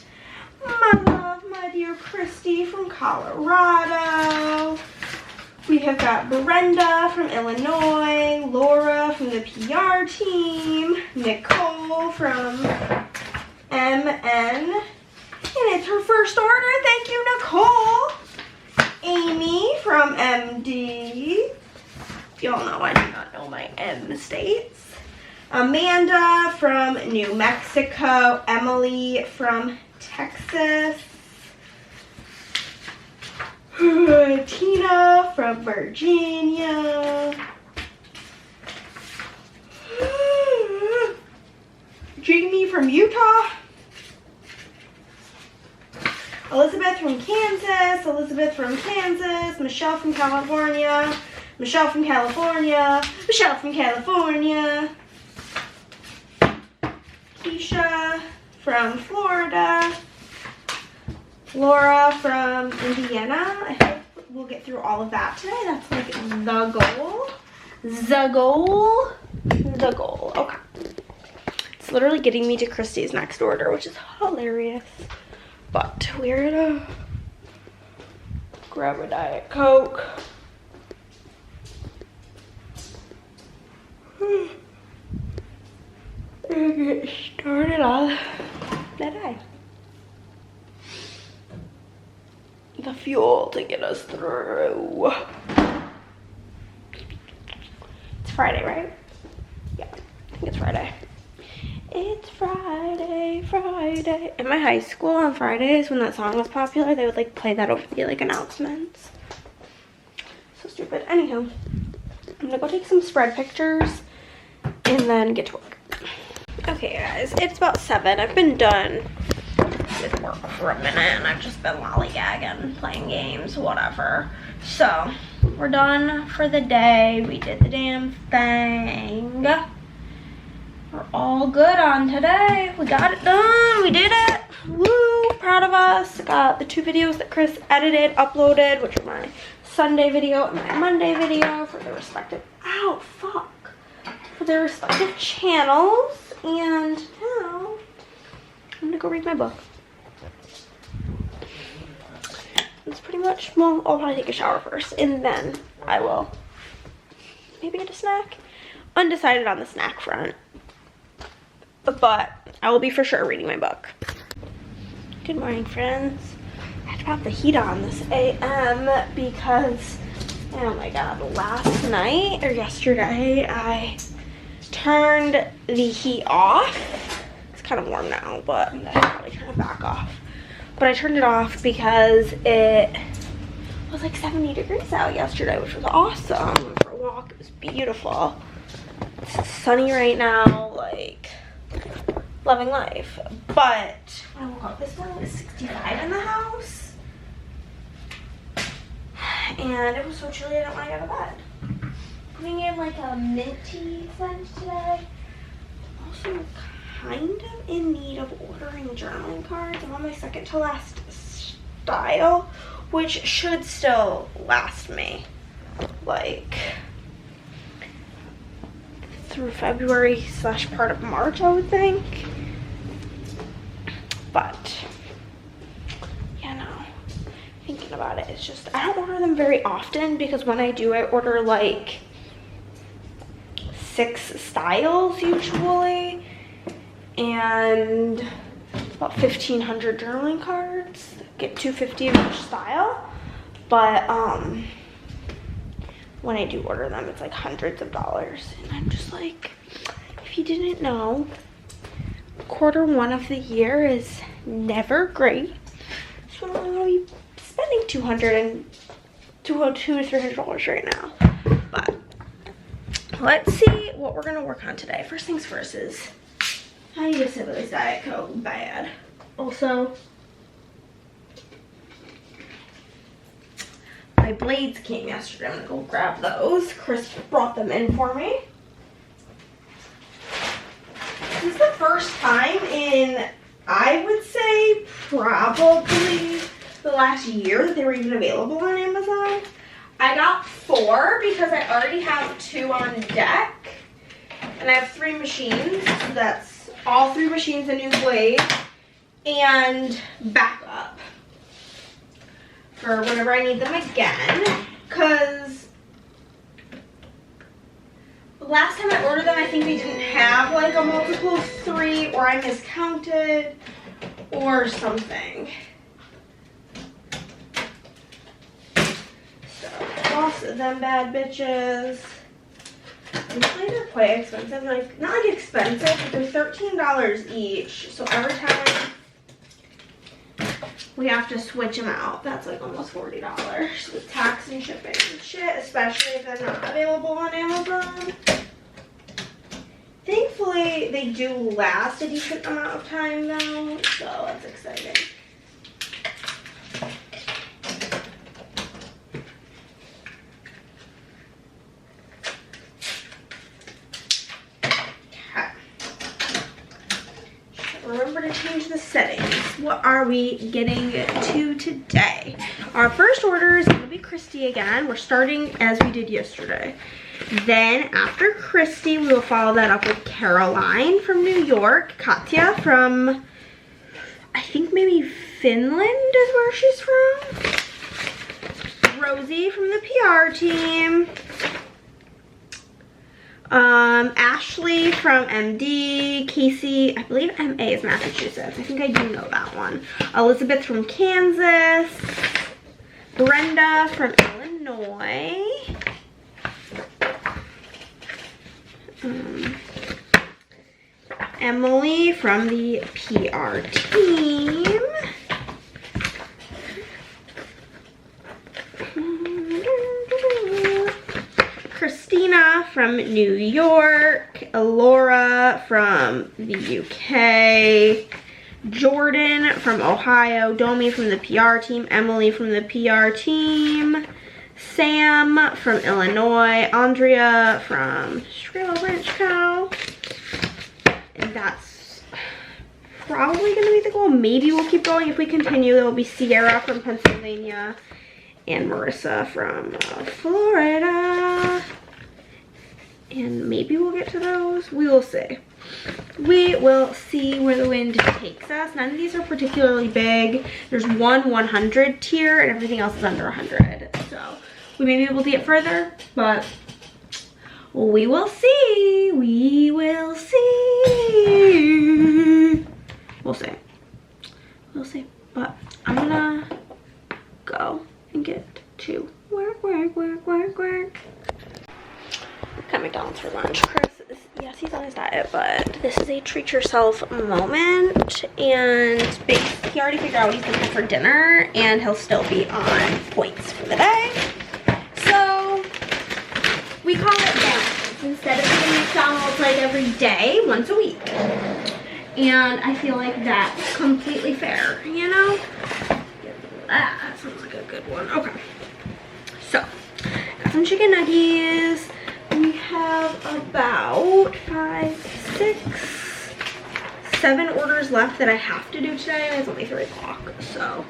my love, my dear Christy from Colorado. We have got Brenda from Illinois, Laura from the PR team, Nicole from MN, and it's her first order. Thank you, Nicole. Amy from MD. Y'all know I do not know my M states. Amanda from New Mexico. Emily from Texas. Tina from Virginia. Jamie from Utah. Elizabeth from Kansas. Elizabeth from Kansas. Michelle from California. Michelle from California. Michelle from California. Keisha from Florida. Laura from Indiana. I hope we'll get through all of that today. That's like the goal. The goal. The goal. Okay. It's literally getting me to Christy's next order, which is hilarious. But we're gonna grab a Diet Coke. And get started on the day. The fuel to get us through. It's Friday, right? Yeah, I think it's Friday. It's Friday, Friday. In my high school on Fridays, when that song was popular, they would like play that over the like announcements. So stupid. Anywho, I'm gonna go take some spread pictures and then get to work. Okay guys, it's about 7. I've been done with work for a minute and I've just been lollygagging, playing games, whatever. So we're done for the day. We did the damn thing. We're all good on today. We got it done. We did it. Woo! Proud of us. Got the 2 videos that Chris edited, uploaded, which are my Sunday video and my Monday video for their respective for their respective channels. And now I'm gonna go read my book. It's pretty much, well, I'll probably take a shower first and then I will maybe get a snack. Undecided on the snack front, but I will be for sure reading my book. Good morning, friends. I had to pop the heat on this AM because, oh my god, last night or yesterday I turned the heat off. It's kind of warm now, but I'm gonna probably turn it back off. But I turned it off because it was like 70 degrees out yesterday, which was awesome. Went for a walk, it was beautiful. It's sunny right now, like loving life. But when I woke up this morning, it was 65 in the house. And it was so chilly I didn't want to go to bed. Putting in like a minty scent today. Also kind of in need of ordering journaling cards. I'm on my second to last style, which should still last me like through February / part of March, I would think. But yeah, no, thinking about it, it's just I don't order them very often because when I do, I order like 6 styles usually, and about 1,500 journaling cards. Get 250 of each style, but when I do order them, it's like hundreds of dollars, and I'm just like, if you didn't know, Q1 of the year is never great, so I don't want to be spending $200 to $300 right now. But let's see what we're gonna work on today. First things first is I need a Sibley's Diet Coke bad. Also, my blades came yesterday. I'm gonna go grab those. Chris brought them in for me. This is the first time in, I would say, probably the last year that they were even available on Amazon. I got 4 because I already have 2 on deck, and I have 3 machines. So that's all 3 machines, a new blade, and backup for whenever I need them again. Because the last time I ordered them, I think they didn't have like a multiple 3, or I miscounted or something. Lots of them bad bitches. Usually they're quite expensive. Like, not like expensive, but they're $13 each. So every time we have to switch them out, that's like almost $40 with tax and shipping and shit, especially if they're not available on Amazon. Thankfully, they do last a decent amount of time though, so that's exciting. Remember to change the settings. What are we getting to today? Our first order is going to be Christy again. We're starting as we did yesterday. Then after Christy, we will follow that up with Caroline from New York, Katya from, I think maybe Finland is where she's from, Rosie from the PR team, Ashley from MD, Casey, I believe MA is Massachusetts. I think I do know that one. Elizabeth from Kansas, Brenda from Illinois, Emily from the PR team, Christina from New York, Laura from the UK, Jordan from Ohio, Domi from the PR team, Emily from the PR team, Sam from Illinois, Andrea from Shrill Ranch Cow, and that's probably going to be the goal. Maybe we'll keep going if we continue. There will be Sierra from Pennsylvania and Marissa from Florida, and maybe we'll get to those. We will see. We will see where the wind takes us. None of these are particularly big. There's one 100 tier and everything else is under 100, so we may be able to get further, but we will see. We will see. We'll see. We'll see. But I'm gonna go and get to work. Got McDonald's for lunch. Chris is, yes, he's on his diet, but this is a treat yourself moment, and he already figured out what he's gonna have for dinner, and he'll still be on points for the day. So we call it balance instead of eating McDonald's like every day, once a week. And I feel like that's completely fair, you know? That sounds like a good one. Okay. So, got some chicken nuggets. We have about 5, 6, 7 orders left that I have to do today, and it's only 3 o'clock. So,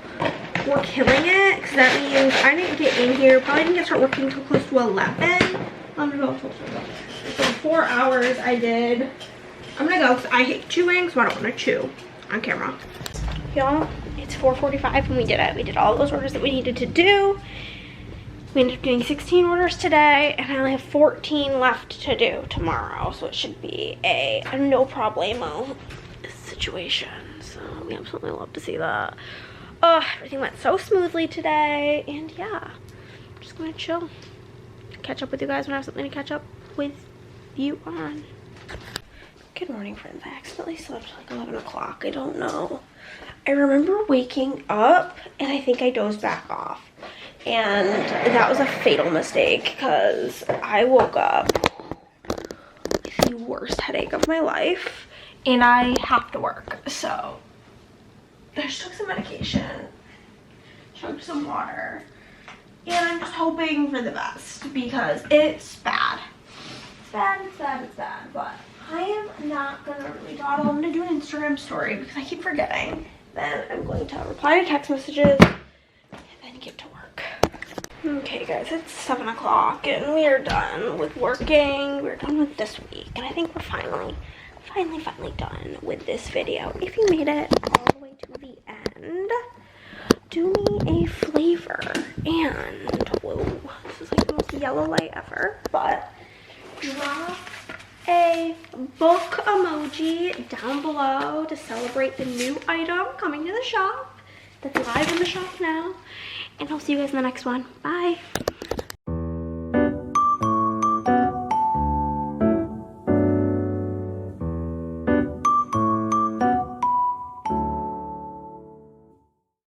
we're killing it, because that means I didn't get in here, probably didn't get start working until close to 11. I'm gonna go. So 4 hours I did. I'm gonna go because I hate chewing, so I don't want to chew on camera. Y'all, it's 4:45 and we did it. We did all those orders that we needed to do. We ended up doing 16 orders today, and I only have 14 left to do tomorrow, so it should be a no problemo situation. So we absolutely love to see that. Oh, everything went so smoothly today, and yeah, I'm just gonna chill. Catch up with you guys when I have something to catch up with you on. Good morning, friends. I accidentally slept like 11 o'clock. I don't know. I remember waking up, and I think I dozed back off. And that was a fatal mistake because I woke up with the worst headache of my life and I have to work. So I just took some medication, chugged some water, and I'm just hoping for the best because it's bad. It's bad, it's bad, it's bad. But I am not gonna really dawdle. I'm gonna do an Instagram story because I keep forgetting. Then I'm going to reply to text messages and then get to work. Okay guys, it's 7 o'clock and we are done with working. We're done with this week and I think we're finally done with this video. If you made it all the way to the end, do me a flavor and, whoa, this is like the most yellow light ever, but drop a book emoji down below to celebrate the new item coming to the shop that's live in the shop now. And I'll see you guys in the next one. Bye.